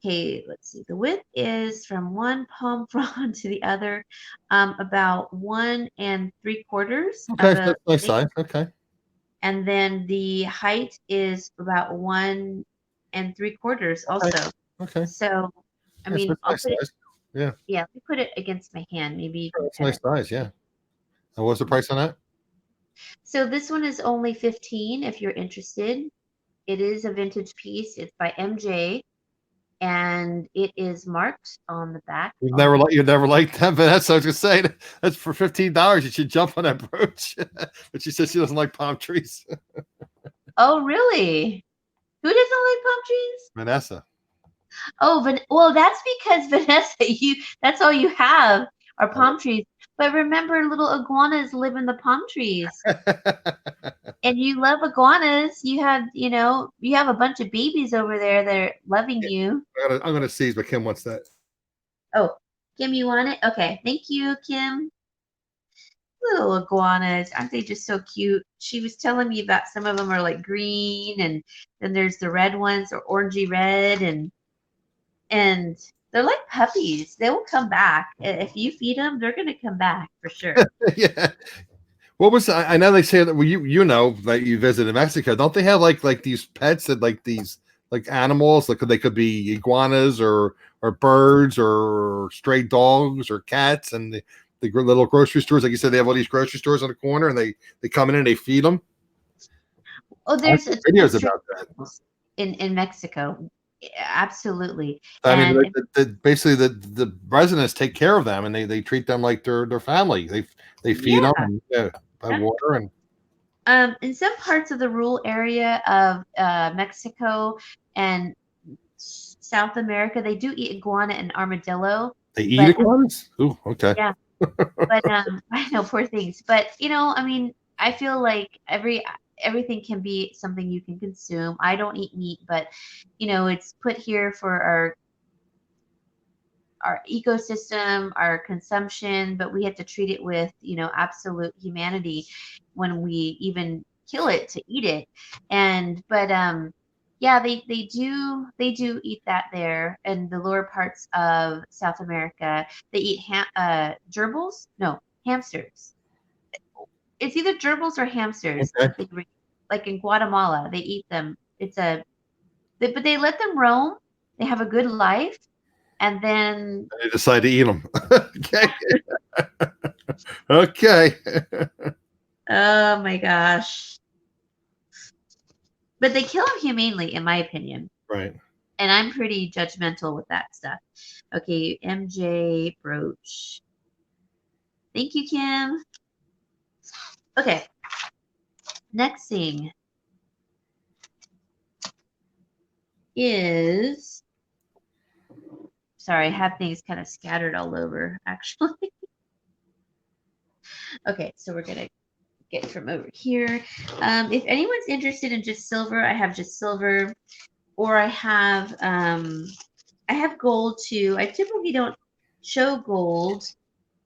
Okay, let's see. The width is from one palm frond to the other, about 1 3/4 Okay, of so a that's nice length, size. Okay. and then the height is about 1 3/4 Okay. also. Okay. So, I That's mean, I'll nice put it. size. Yeah, Yeah, let me put it against my hand. Maybe you can that's kind nice of. size. Yeah. And what's the price on that? So this one is only 15 if you're interested. It is a vintage piece. It's by MJ, and it is marked on the back. You never liked them, but that's what I was gonna say. That's for $15. You should jump on that brooch. But she says she doesn't like palm trees. Oh, really? Who doesn't like palm trees? Vanessa. Oh, well, that's because Vanessa, that's all you have are palm trees. But remember, little iguanas live in the palm trees. And you love iguanas. You have a bunch of babies over there that are loving you. I'm gonna seize, but Kim wants that. Oh, Kim, you want it? Okay, thank you, Kim. Little iguanas, aren't they just so cute? She was telling me about some of them are like green, and then there's the red ones, or orangey red, and they're like puppies. They will come back if you feed them. They're gonna come back for sure. Yeah. What was I know they say that, well, you know that you visited Mexico. Don't they have like these pets that like these like animals, like they could be iguanas or birds or stray dogs or cats, and the little grocery stores, like you said, they have all these grocery stores on the corner, and they come in and they feed them. Oh, I've there's seen a ton of videos street about that. animals in Mexico. Yeah, absolutely. I mean, And basically the residents take care of them, and they treat them like their family. They feed them yeah, and have water and in some parts of the rural area of Mexico and South America, they do eat iguana and armadillo. they eat But iguanas. Ooh, okay. yeah, but I know, poor things. But I mean, I feel like everything can be something you can consume. I don't eat meat, but it's put here for our ecosystem, our consumption, but we have to treat it with, absolute humanity when we even kill it to eat it. But yeah, they do eat that there in the lower parts of South America. They eat gerbils, no, hamsters. It's either gerbils or hamsters Okay. that they bring. Like in Guatemala, they eat them. But they let them roam. They have a good life, and then They decide to eat them. Okay. Okay. oh my gosh. But they kill them humanely, in my opinion. Right. And I'm pretty judgmental with that stuff. Okay, MJ brooch. Thank you, Kim. Okay, next thing is, sorry, I have things kind of scattered all over, actually. Okay, so we're going to get from over here. If anyone's interested in just silver, I have just silver, or I have gold too. I typically don't show gold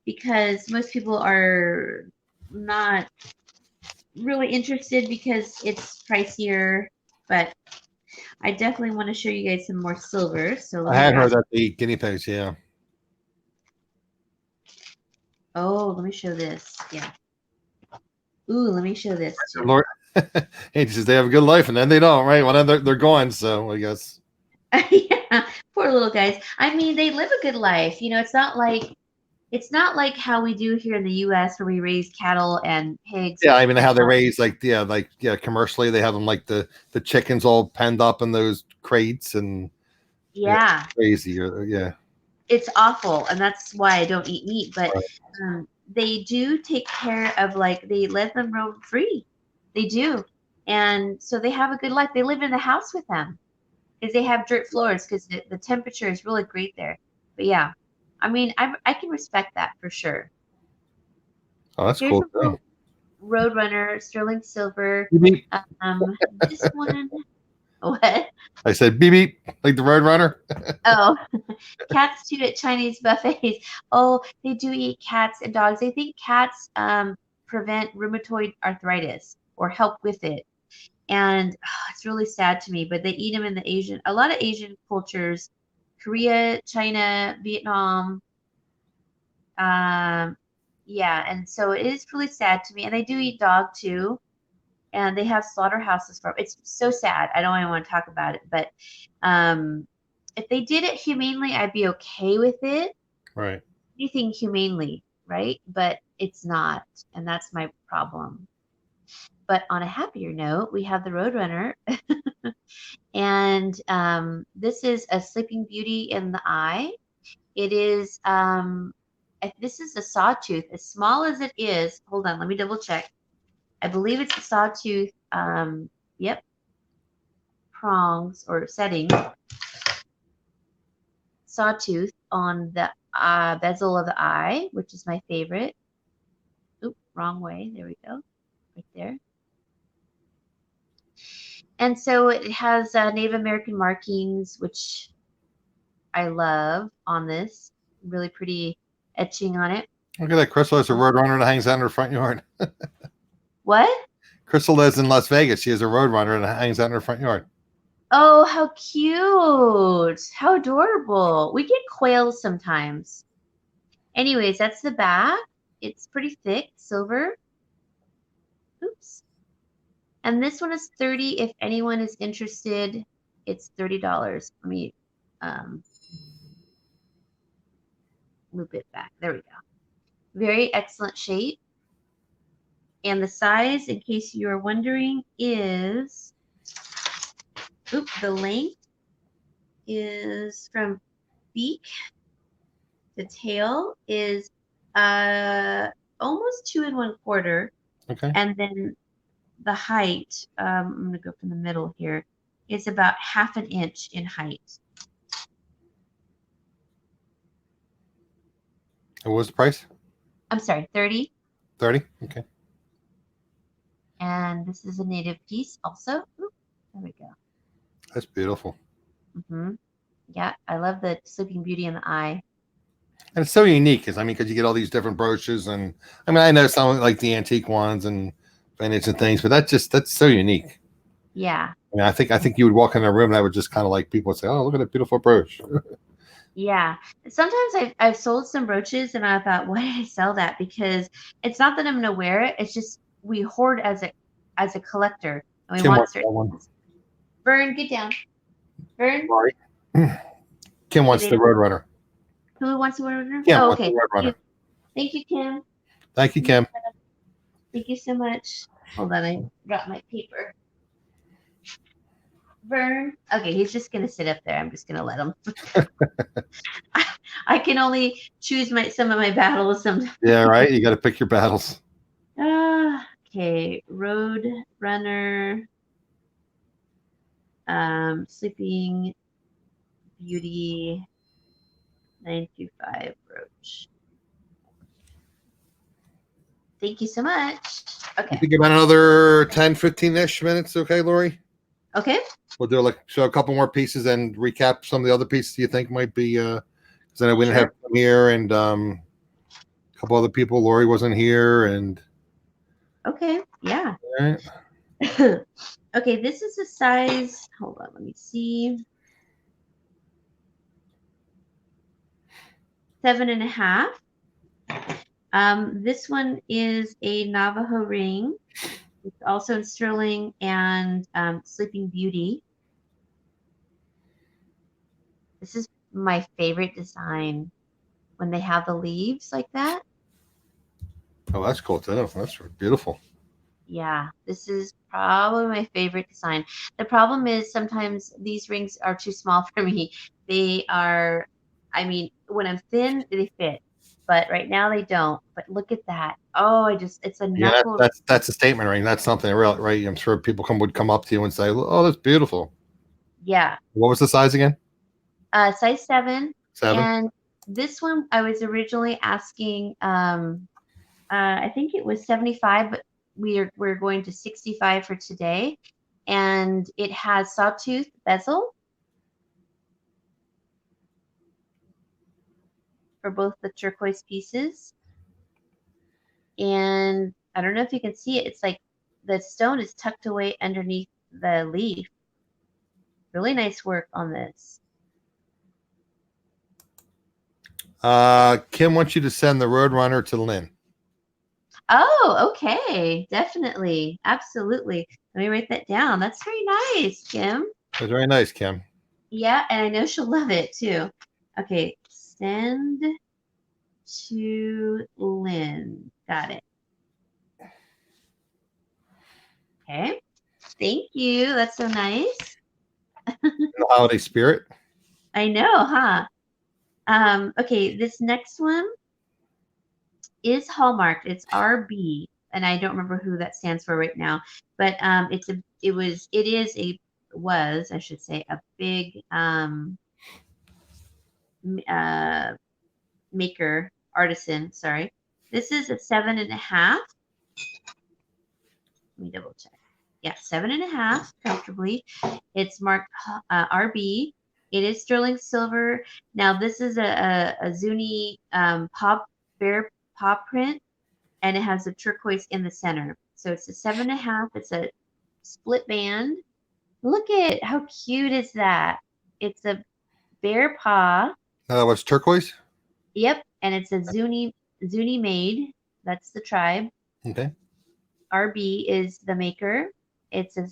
because most people are not really interested because it's pricier, but I definitely want to show you guys some more silver. So let I me had heard grab. that they eat guinea pigs. Yeah. Oh, let me show this. Yeah. Ooh, let me show this too. Lord, he says they have a good life, and then they don't. Right? Well, then they're gone. So I guess. Yeah, poor little guys. I mean, they live a good life. It's not like how we do here in the U.S. where we raise cattle and pigs. Yeah, I mean how they raise commercially they have them like the chickens all penned up in those crates and Yeah, crazy. Yeah. it's awful, and that's why I don't eat meat. But Right. they do take care of, like, they let them roam free. They do, and so they have a good life. They live in the house with them because they have dirt floors because the temperature is really great there. But yeah, I mean, I can respect that for sure. Oh, that's Here's cool a too. Roadrunner, sterling silver. Beep, beep. Um, this one, what? I said beep beep, like the Road Runner. Oh, cats too at Chinese buffets. Oh, they do eat cats and dogs. They think cats prevent rheumatoid arthritis or help with it. And it's really sad to me, but they eat them in a lot of Asian cultures, Korea, China, Vietnam. Um, yeah, and so it is really sad to me. And they do eat dog too, and they have slaughterhouses for. It's so sad. I don't even want to talk about it, but if they did it humanely, I'd be okay with it. Right. Anything humanely, right? But it's not, and that's my problem. But on a happier note, we have the Roadrunner, and this is a Sleeping Beauty in the eye. It is this is a sawtooth, as small as it is. Hold on, let me double check. I believe it's a sawtooth. Yep, prongs or setting sawtooth on the bezel of the eye, which is my favorite. Oop, wrong way. There we go. Right there. And so it has Native American markings, which I love on this. Really pretty etching on it. Look at that. Crystal has a Road Runner that hangs out in her front yard. What? Crystal lives in Las Vegas. She has a Road Runner that hangs out in her front yard. Oh, how cute. How adorable. We get quails sometimes. Anyways, that's the back. It's pretty thick, silver. Oops. And this one is 30. If anyone is interested, it's $30. Let me loop it back. There we go. Very excellent shape. And the size, in case you are wondering, is, the length is from beak to tail is almost 2 1/4. Okay. And then the height, I'm going to go from the middle here, is about 1/2 inch in height. And what was the price? I'm sorry, 30. 30. Okay. And this is a native piece also. Oop, there we go. That's beautiful. Yeah, I love the Sleeping Beauty in the eye. And it's so unique because you get all these different brooches, and I know some like the antique ones and vintage and things, but that's so unique. Yeah. I think you would walk in a room and I would just kind of like people would say, "Oh, look at that beautiful brooch." Yeah. Sometimes I've sold some brooches and I thought, why did I sell that? Because it's not that I'm gonna wear it. It's just we hoard as a collector, and we Kim want wants that certain one. things. Vern, get down. Vern. Sorry. Kim wants the Road Runner. Who wants the Roadrunner? Kim Oh, wants okay. the Road Runner. Thank you, Kim. Thank you, Kim. Thank you so much. Hold on, I dropped my paper. Vern. Okay, he's just gonna sit up there. I'm just gonna let him. I can only choose some of my battles sometimes. Yeah, right. You got to pick your battles. Okay, Road Runner, Sleeping Beauty, 925 brooch. Thank you so much. You Okay. think about another 10, 15-ish minutes, okay, Lauri? Okay. We'll do show a couple more pieces and recap some of the other pieces you think might be because I know we didn't have them here, and a couple other people. Lauri wasn't here, and okay, yeah. All right. Okay, this is a size. Hold on, let me see. 7.5. This one is a Navajo ring. It's also in sterling and Sleeping Beauty. This is my favorite design when they have the leaves like that. Oh, that's cool too. That's beautiful. Yeah, this is probably my favorite design. The problem is sometimes these rings are too small for me. They are, when I'm thin, they fit. But right now they don't. But look at that. Oh, it's a knuckle. Yeah, that's a statement ring. That's something real, right? I'm sure people would come up to you and say, "Oh, that's beautiful." Yeah. What was the size again? Size 7. 7. And this one I was originally asking, I think it was 75, but we're going to 65 for today, and it has sawtooth bezel for both the turquoise pieces. And I don't know if you can see it. It's like the stone is tucked away underneath the leaf. Really nice work on this. Kim wants you to send the Roadrunner to Lynn. Oh, okay. Definitely. Absolutely. Let me write that down. That's very nice, Kim. That's very nice, Kim. Yeah, and I know she'll love it too. Okay, send to Lynn. Got it. Okay. Thank you. That's so nice. The holiday spirit. I know, huh? Okay, this next one is hallmarked. It's RB, and I don't remember who that stands for right now, but I should say, a big maker, artisan, sorry. This is a 7.5. Let me double check. Yeah, 7.5 comfortably. It's marked RB. It is sterling silver. Now this is a Zuni bear paw print, and it has a turquoise in the center. So it's a 7.5. It's a split band. Look at how cute is that? It's a bear paw. What's turquoise? Yep, and it's a Zuni made. That's the tribe. Okay. RB is the maker. It's a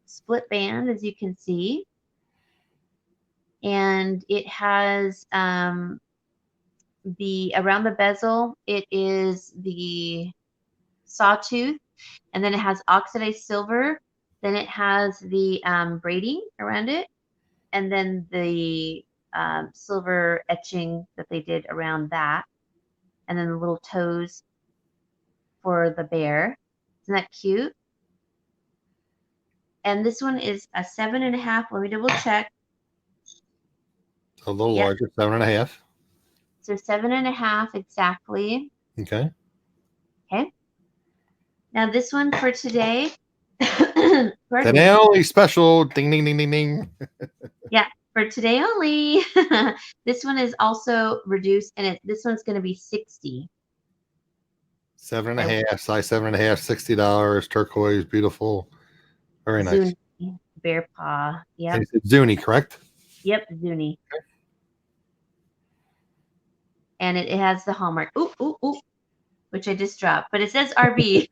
split band, as you can see. And it has around the bezel, it is the sawtooth, and then it has oxidized silver. Then it has the braiding around it, and then the silver etching that they did around that, and then the little toes for the bear. Isn't that cute? And this one is a 7.5. Let me double check. A little Yep. larger, 7.5. So 7.5 exactly. Okay. Okay. Now this one for today. Pardon Today me. only special. Ding, ding, ding, ding, ding. Yeah, for today only. This one is also reduced, and this one's going to be 60. 7.5, size 7.5, $60. Turquoise, beautiful. Very nice. Zuni bear paw. Yep. And it's Zuni, correct? Yep, Zuni. Okay. And it has the hallmark. Ooh, ooh, ooh, which I just dropped, but it says RB.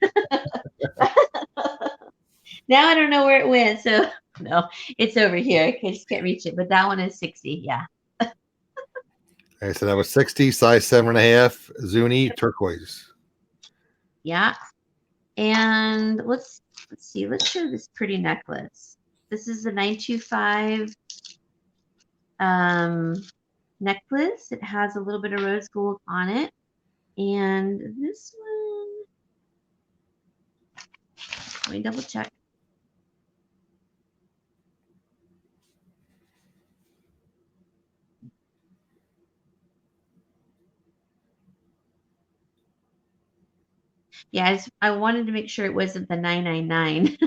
Now I don't know where it went, so no, it's over here. I just can't reach it, but that one is 60. Yeah. Okay, so that was 60, size 7.5, Zuni, turquoise. Yeah. And let's see. Let's show this pretty necklace. This is the 925 necklace. It has a little bit of rose gold on it. And this one, let me double check. Yeah, I wanted to make sure it wasn't the 999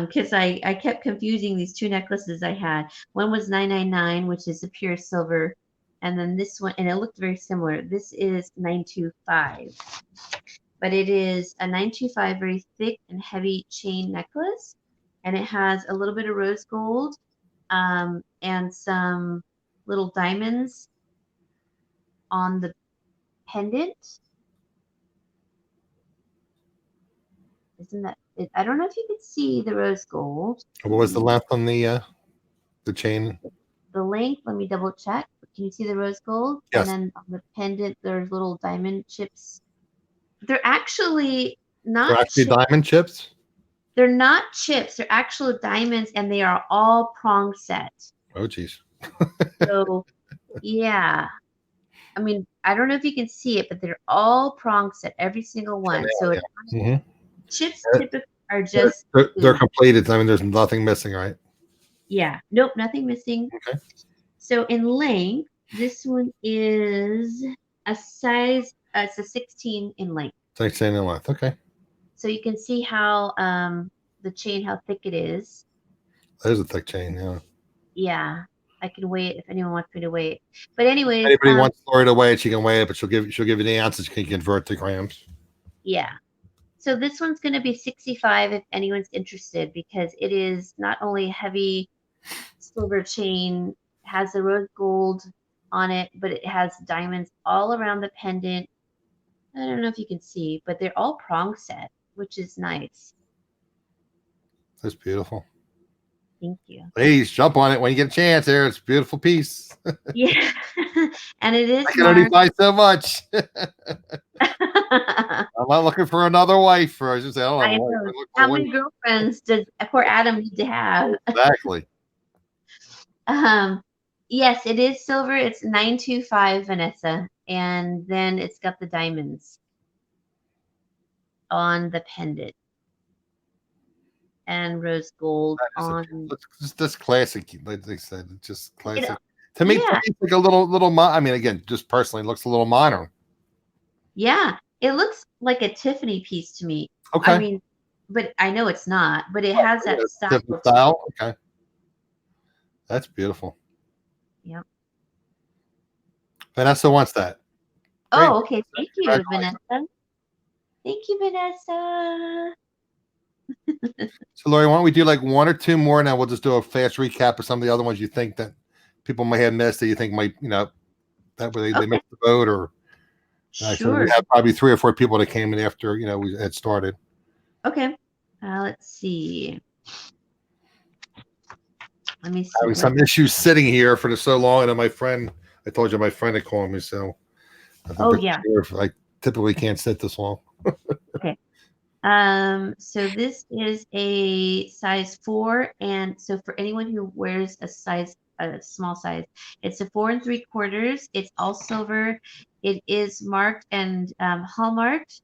because I kept confusing these two necklaces I had. One was 999, which is a pure silver, and then this one, and it looked very similar. This is 925, but it is a 925 very thick and heavy chain necklace, and it has a little bit of rose gold and some little diamonds on the pendant. Isn't that it? I don't know if you could see the rose gold. What was the length on the chain? The length, let me double check. Can you see the rose gold? Yes. And then on the pendant, there's little diamond chips. They're actually not They're actually diamond chips? They're not chips. They're actual diamonds, and they are all prong set. Oh, geez. So, yeah. I mean, I don't know if you can see it, but they're all prong set, every single one. So chips typically are just they're completed. I mean, there's nothing missing, right? Yeah. Nope, nothing missing. Okay. So in length, this one is a size. It's a 16 in length. 16 in length. Okay. So you can see how the chain, how thick it is. There's a thick chain. Yeah. Yeah, I can weigh it if anyone wants me to weigh it. But anyways, Anybody wants Lauri to weigh it, she can weigh it, but she'll give you the ounces. You can convert to grams. yeah. So this one's going to be 65 if anyone's interested, because it is not only a heavy silver chain, has the rose gold on it, but it has diamonds all around the pendant. I don't know if you can see, but they're all prong set, which is nice. That's beautiful. Thank you. Please jump on it when you get a chance. There, it's a beautiful piece. Yeah, and it is I can only marked. buy so much. I'm not looking for another wife, or I should say, I don't have I a wife. know. I'm looking for a How wife. many girlfriends does poor Adam need to have? Exactly. Yes, it is silver. It's 925, Vanessa, and then it's got the diamonds on the pendant and rose gold on. It's just classic, like they said. It's just classic. To me, Yeah, it's like a little. I mean, again, just personally, it looks a little modern. yeah. It looks like a Tiffany piece to me. I Okay. mean, but I know it's not. But it has that style. Different style. Okay. That's beautiful. Yep. Vanessa wants that. Great. Oh, okay. Thank you, Vanessa. Thank you, Vanessa. So, Lauri, why don't we do like one or two more, and then we'll just do a fast recap of some of the other ones you think that people might have missed that you think might, that way they missed the boat, or so we Sure. have probably 3 or 4 people that came in after we had started. Okay. Let's see. Let me see. Having some issues sitting here for so long, and I told you my friend had called me, so I typically can't sit this long. Okay. So this is a size 4, and so for anyone who wears a small size, it's a 4 3/4. It's all silver. It is marked and hallmarked,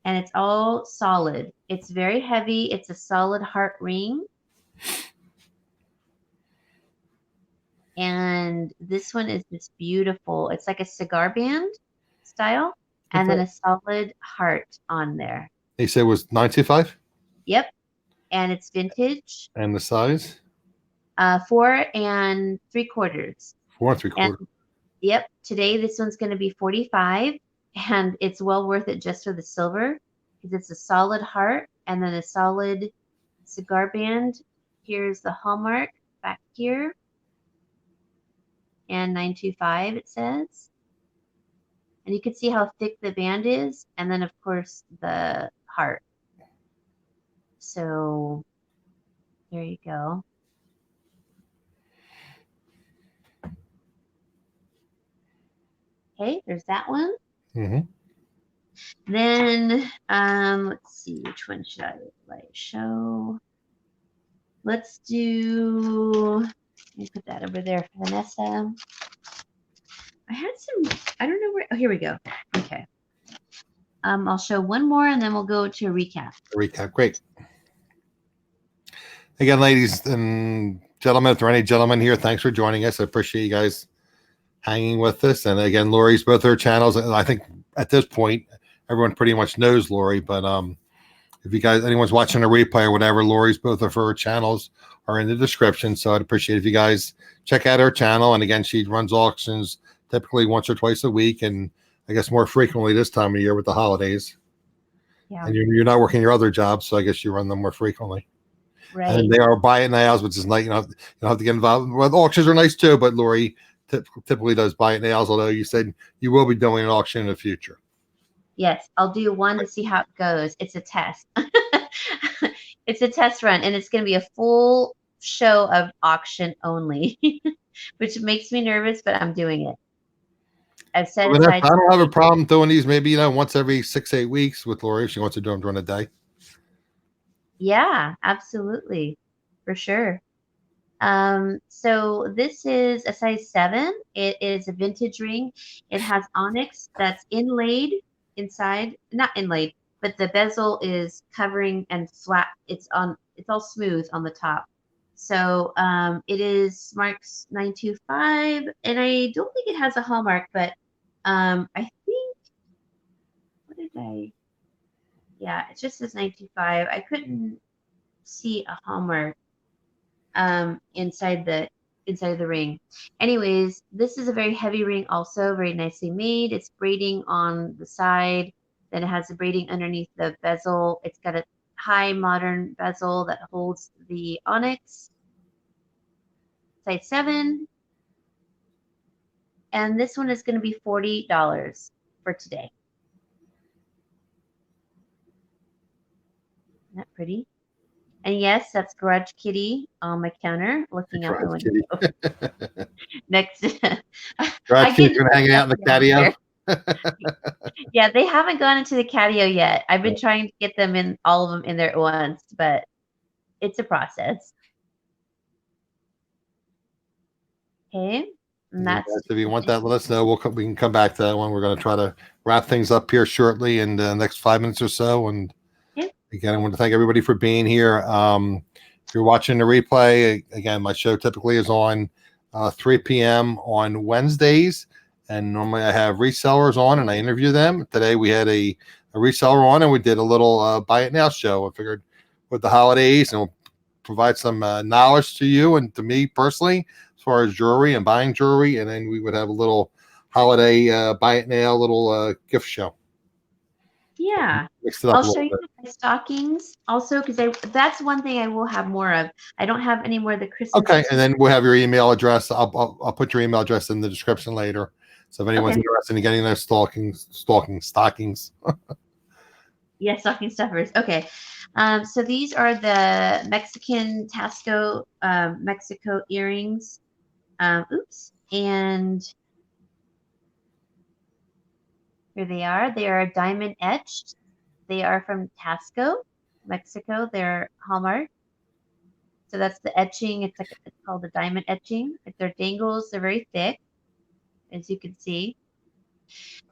and it's all solid. It's very heavy. It's a solid heart ring. And this one is just beautiful. It's like a cigar band style, and then a solid heart on there. He said it was 925. Yep. And it's vintage. And the size? 4 3/4. 4 3/4. Yep. Today this one's going to be 45, and it's well worth it just for the silver, because it's a solid heart and then a solid cigar band. Here's the hallmark back here. And 925 it says. And you can see how thick the band is, and then of course the heart. So there you go. Okay, there's that one. Mm-hmm. Then let's see, which one should I show? Let's do, let me put that over there for Vanessa. I had some, I don't know where, oh, here we go. Okay. I'll show one more and then we'll go to a recap. Great. Again, ladies and gentlemen, if there are any gentlemen here, thanks for joining us. I appreciate you guys hanging with us. And again, Lauri's both her channels. I think at this point, everyone pretty much knows Lauri, but if you guys, anyone's watching a replay or whatever, Lauri's both of her channels are in the description. So I'd appreciate if you guys check out her channel. And again, she runs auctions typically once or twice a week, and I guess more frequently this time of year with the holidays. Yeah. And you're not working your other jobs, so I guess you run them more frequently. Right. And they are buy it nails, which is nice. You don't have to get involved. Well, auctions are nice too, but Lauri typically does buy it nails, although you said you will be doing an auction in the future. Yes, I'll do one to see how it goes. It's a test. It's a test run, and it's going to be a full show of auction only, which makes me nervous, but I'm doing it. I've set aside. I don't have a problem doing these maybe, once every 6-8 weeks with Lauri if she wants to do them during the day. Yeah, absolutely. For sure. So this is a size 7. It is a vintage ring. It has onyx that's inlaid inside, not inlaid, but the bezel is covering and flat. It's all smooth on the top. So it is marks 925, and I don't think it has a hallmark, but I think, what did I? Yeah, it just says 925. I couldn't see a Hallmark inside the ring. Anyways, this is a very heavy ring, also very nicely made. It's braiding on the side, then it has the braiding underneath the bezel. It's got a high modern bezel that holds the onyx, size 7, and this one is going to be $40 for today. Isn't that pretty? And yes, that's Garage Kitty on my counter looking out the Garage Kitty. window. Next, I Garage get Kitty's been hanging out in the here. catio. Yeah, they haven't gone into the catio yet. I've been trying to get them in, all of them in there at once, but it's a process. Okay, and Yeah, that's guys, if you want that, let us know. We can come back to that one. We're going to try to wrap things up here shortly in the next 5 minutes or so. And okay. again, I want to thank everybody for being here. If you're watching the replay, again, my show typically is on 3 p.m. on Wednesdays. And normally I have resellers on and I interview them. Today we had a reseller on and we did a little buy it now show. I figured with the holidays and we'll provide some knowledge to you and to me personally as far as jewelry and buying jewelry. And then we would have a little holiday buy it now, little gift show. Yeah, Mixed it up I'll a show little you bit. my stockings also because that's one thing I will have more of. I don't have any more of the Christmas. Okay, and then we'll have your email address. I'll put your email address in the description later. So if anyone's Okay. interested in getting those stockings. Yeah, stocking stuffers. Okay. So these are the Mexican Tasco Mexico earrings. Oops. And here they are. They are diamond etched. They are from Tasco, Mexico. They're Hallmark. So that's the etching. It's called the diamond etching. They're dangles. They're very thick, as you can see.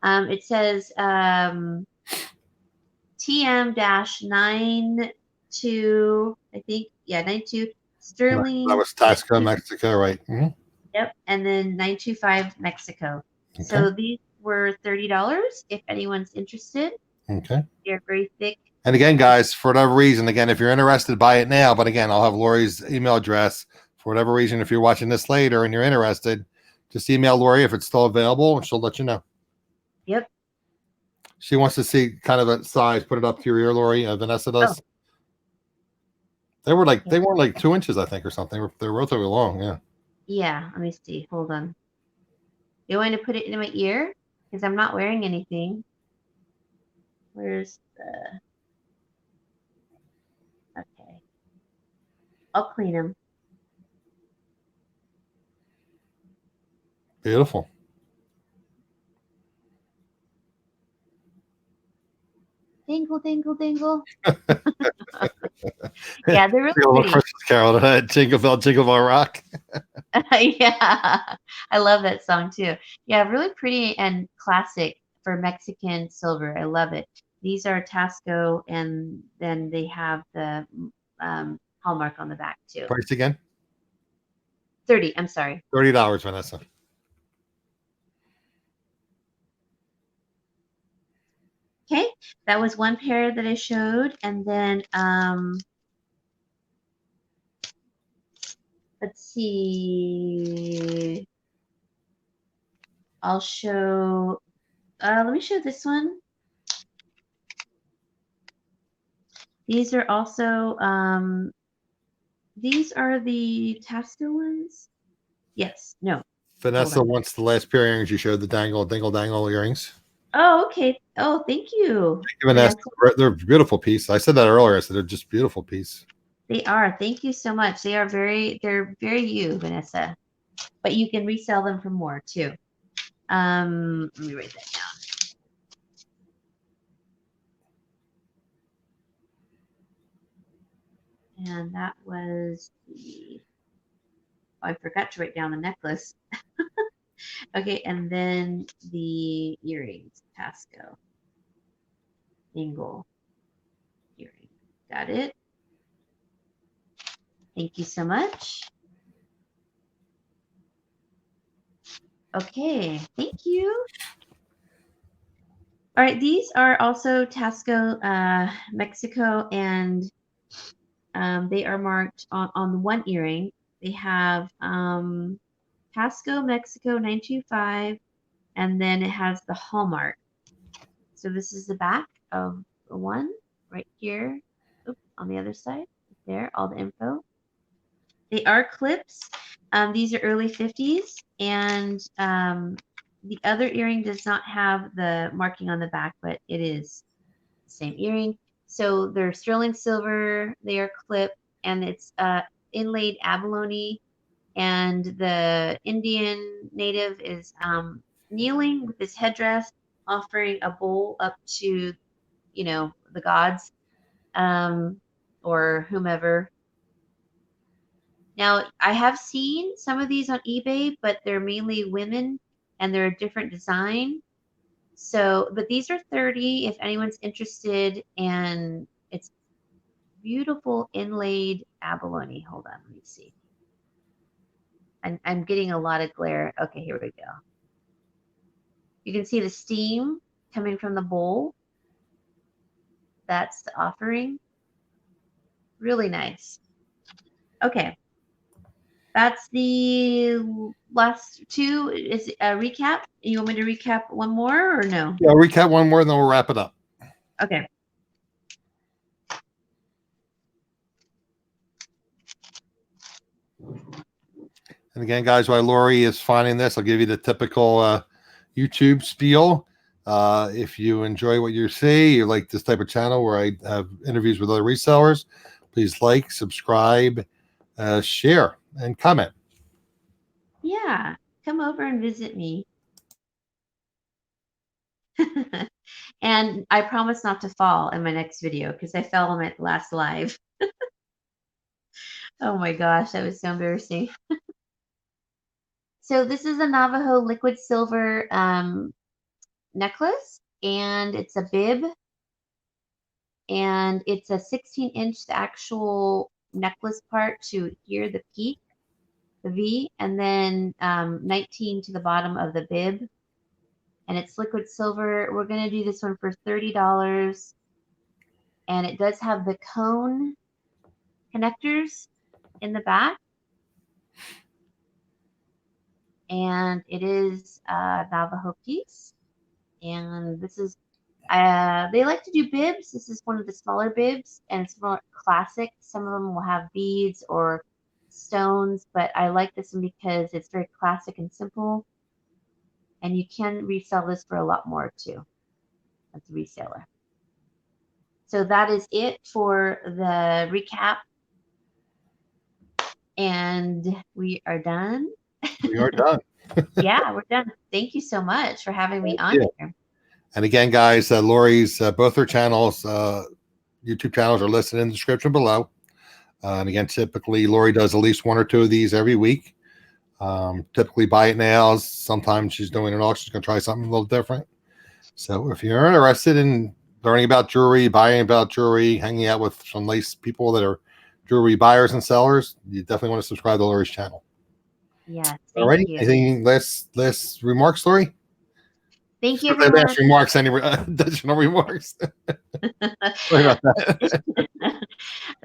It says TM-92, I think. Yeah, 92 Sterling. That was Tasco, Mexico, right? Mhm. Yep, and then 925 Mexico. Okay. So these were $30 if anyone's interested. Okay. They're very thick. And again, guys, for whatever reason, again, if you're interested, buy it now. But again, I'll have Lauri's email address. For whatever reason, if you're watching this later and you're interested, just email Lauri if it's still available, and she'll let you know. Yep. She wants to see kind of a size. Put it up to your ear, Lauri. Vanessa does. Oh. They weren't like 2 inches, I think, or something. They're relatively long. Yeah. Yeah. Let me see. Hold on. You want to put it in my ear? Because I'm not wearing anything. Where's the... Okay. I'll clean them. Beautiful. Dingle, dingle, dingle. Yeah, they're really little pretty. Christmas carol, Jingle Bell, Jingle Bell Rock. Yeah, I love that song too. Yeah, really pretty and classic for Mexican silver. I love it. These are Tasco, and then they have the Hallmark on the back too. Price again? 30. I'm sorry. $30, Vanessa. Okay, that was one pair that I showed, and then let's see. I'll show. Let me show this one. These are also these are the Tasco ones. Yes. No. Vanessa wants the last pair of earrings you showed, the dingle dangle earrings. Oh, okay. Oh, thank you. Vanessa, they're a beautiful piece. I said that earlier. I said they're just beautiful piece. They are. Thank you so much. They're very you, Vanessa. But you can resell them for more too. Let me write that down. And that was the... Oh, I forgot to write down the necklace. Okay, and then the earrings, Tasco. Angle earring. Got it. Thank you so much. Okay, thank you. All right, these are also Tasco, Mexico, and they are marked on the one earring. They have Tasco, Mexico 925, and then it has the hallmark. So this is the back of the one right here. Oops, on the other side, there, all the info. They are clips. These are early 50s, and the other earring does not have the marking on the back, but it is the same earring. So they're sterling silver, they are clipped, and it's inlaid abalone. And the Indian native is kneeling with his headdress, offering a bowl up to, the gods, um, or whomever. Now, I have seen some of these on eBay, but they're mainly women and they're a different design. So, but these are 30 if anyone's interested, and it's beautiful inlaid abalone. Hold on, let me see. I'm getting a lot of glare. Okay, here we go. You can see the steam coming from the bowl. That's the offering. Really nice. Okay. That's the last two. Is a recap? You want me to recap one more or no? Yeah, recap one more, then we'll wrap it up. Okay. And again, guys, while Lauri is finding this, I'll give you the typical YouTube spiel. If you enjoy what you see, you like this type of channel where I have interviews with other resellers, please like, subscribe, share, and comment. Yeah. Come over and visit me. And I promise not to fall in my next video because I fell on my last live. Oh my gosh, that was so embarrassing. So this is a Navajo liquid silver necklace, and it's a bib, and it's a 16-inch, the actual necklace part to here, the peak, the V, and then 19 to the bottom of the bib. And it's liquid silver. We're going to do this one for $30. And it does have the cone connectors in the back. And it is a Navajo piece. And this is, they like to do bibs. This is one of the smaller bibs, and it's more classic. Some of them will have beads or stones, but I like this one because it's very classic and simple. And you can resell this for a lot more too as a reseller. So that is it for the recap. And we are done. We are done. Yeah, we're done. Thank you so much for having me on here. And again, guys, Lauri's both her channels, YouTube channels, are listed in the description below. And again, typically Lauri does at least one or two of these every week. Typically buy it nails. Sometimes she's doing an auction. She's going to try something a little different. So if you're interested in learning about jewelry, buying about jewelry, hanging out with some nice people that are jewelry buyers and sellers, you definitely want to subscribe to Lauri's channel. Yes, All thank right. you. Anything last remarks, Lauri? Thank you, everyone. Last remarks, any additional remarks? Sorry about that.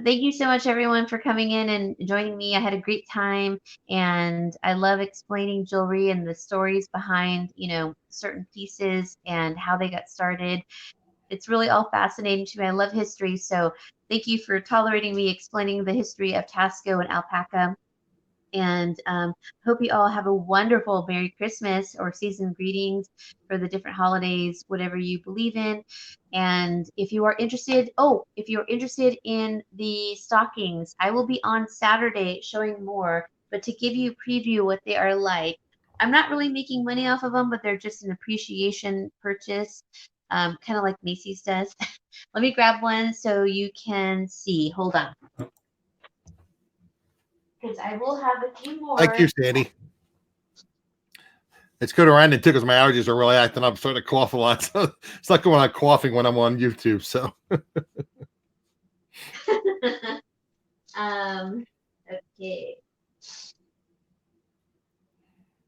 Thank you so much, everyone, for coming in and joining me. I had a great time, and I love explaining jewelry and the stories behind, certain pieces and how they got started. It's really all fascinating to me. I love history, so thank you for tolerating me explaining the history of Tasco and alpaca. And hope you all have a wonderful Merry Christmas or season greetings for the different holidays, whatever you believe in. And if you are interested, in the stockings, I will be on Saturday showing more. But to give you a preview what they are like, I'm not really making money off of them, but they're just an appreciation purchase, kind of like Macy's does. Let me grab one so you can see. Hold on. Because I will have a few more. Thank you, Sandy. It's good around it too, because my allergies are really acting up. I'm starting to cough a lot. So it's not going on coughing when I'm on YouTube. So Okay.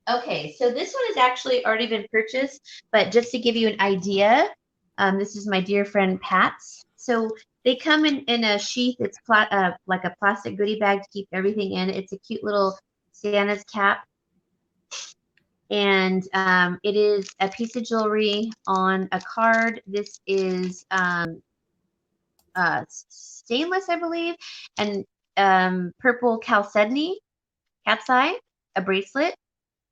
Okay, so this one has actually already been purchased, but just to give you an idea, This is my dear friend Pat's. So they come in a sheath. It's like a plastic goodie bag to keep everything in. It's a cute little Santa's cap. And it is a piece of jewelry on a card. This is stainless, I believe, and purple chalcedony, cat's eye, a bracelet,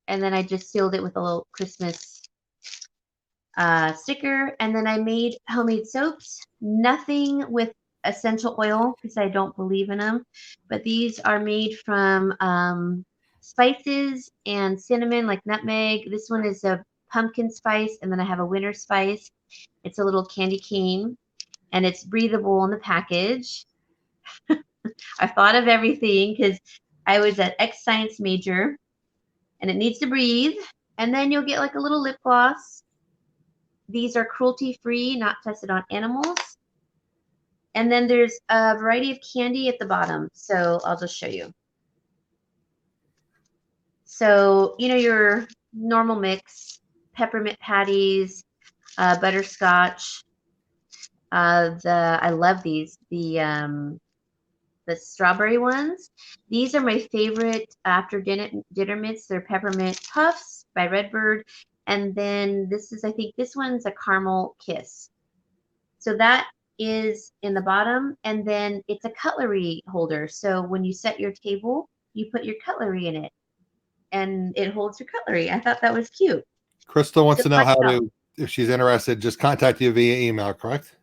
and then I just sealed it with a little Christmas sticker. And then I made homemade soaps, nothing with essential oil because I don't believe in them, but these are made from spices and cinnamon, like nutmeg. This one is a pumpkin spice, and then I have a winter spice. It's a little candy cane, and it's breathable in the package. I thought of everything because I was an ex-science major, and it needs to breathe. And then you'll get like a little lip gloss. These are cruelty-free, not tested on animals. And then there's a variety of candy at the bottom. So I'll just show you. So, you know, your normal mix, peppermint patties, butterscotch. I love these. The strawberry ones. These are my favorite after dinner mints. They're peppermint puffs by Redbird. And then this is, I think this one's a caramel kiss. So that is in the bottom. And then it's a cutlery holder. So when you set your table, you put your cutlery in it and it holds your cutlery. I thought that was cute. Crystal wants to know how to, if she's interested, just contact you via email, correct?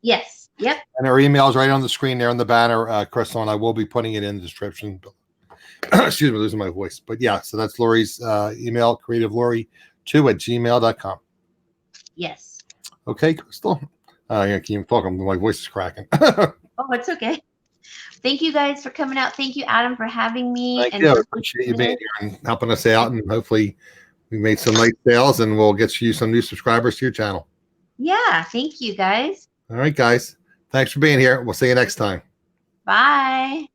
Yes. Yep. And her email is right on the screen there on the banner, Crystal, and I will be putting it in the description. Excuse me, losing my voice. But yeah, so that's Lauri's email, creativelaurie2@gmail.com. Yes. Okay, Crystal. I can't talk. My voice is cracking. Oh, it's okay. Thank you guys for coming out. Thank you, Adam, for having me. Thank you. I appreciate you being here and helping us out. And hopefully we made some nice sales and we'll get you some new subscribers to your channel. Yeah. Thank you, guys. All right, guys. Thanks for being here. We'll see you next time. Bye.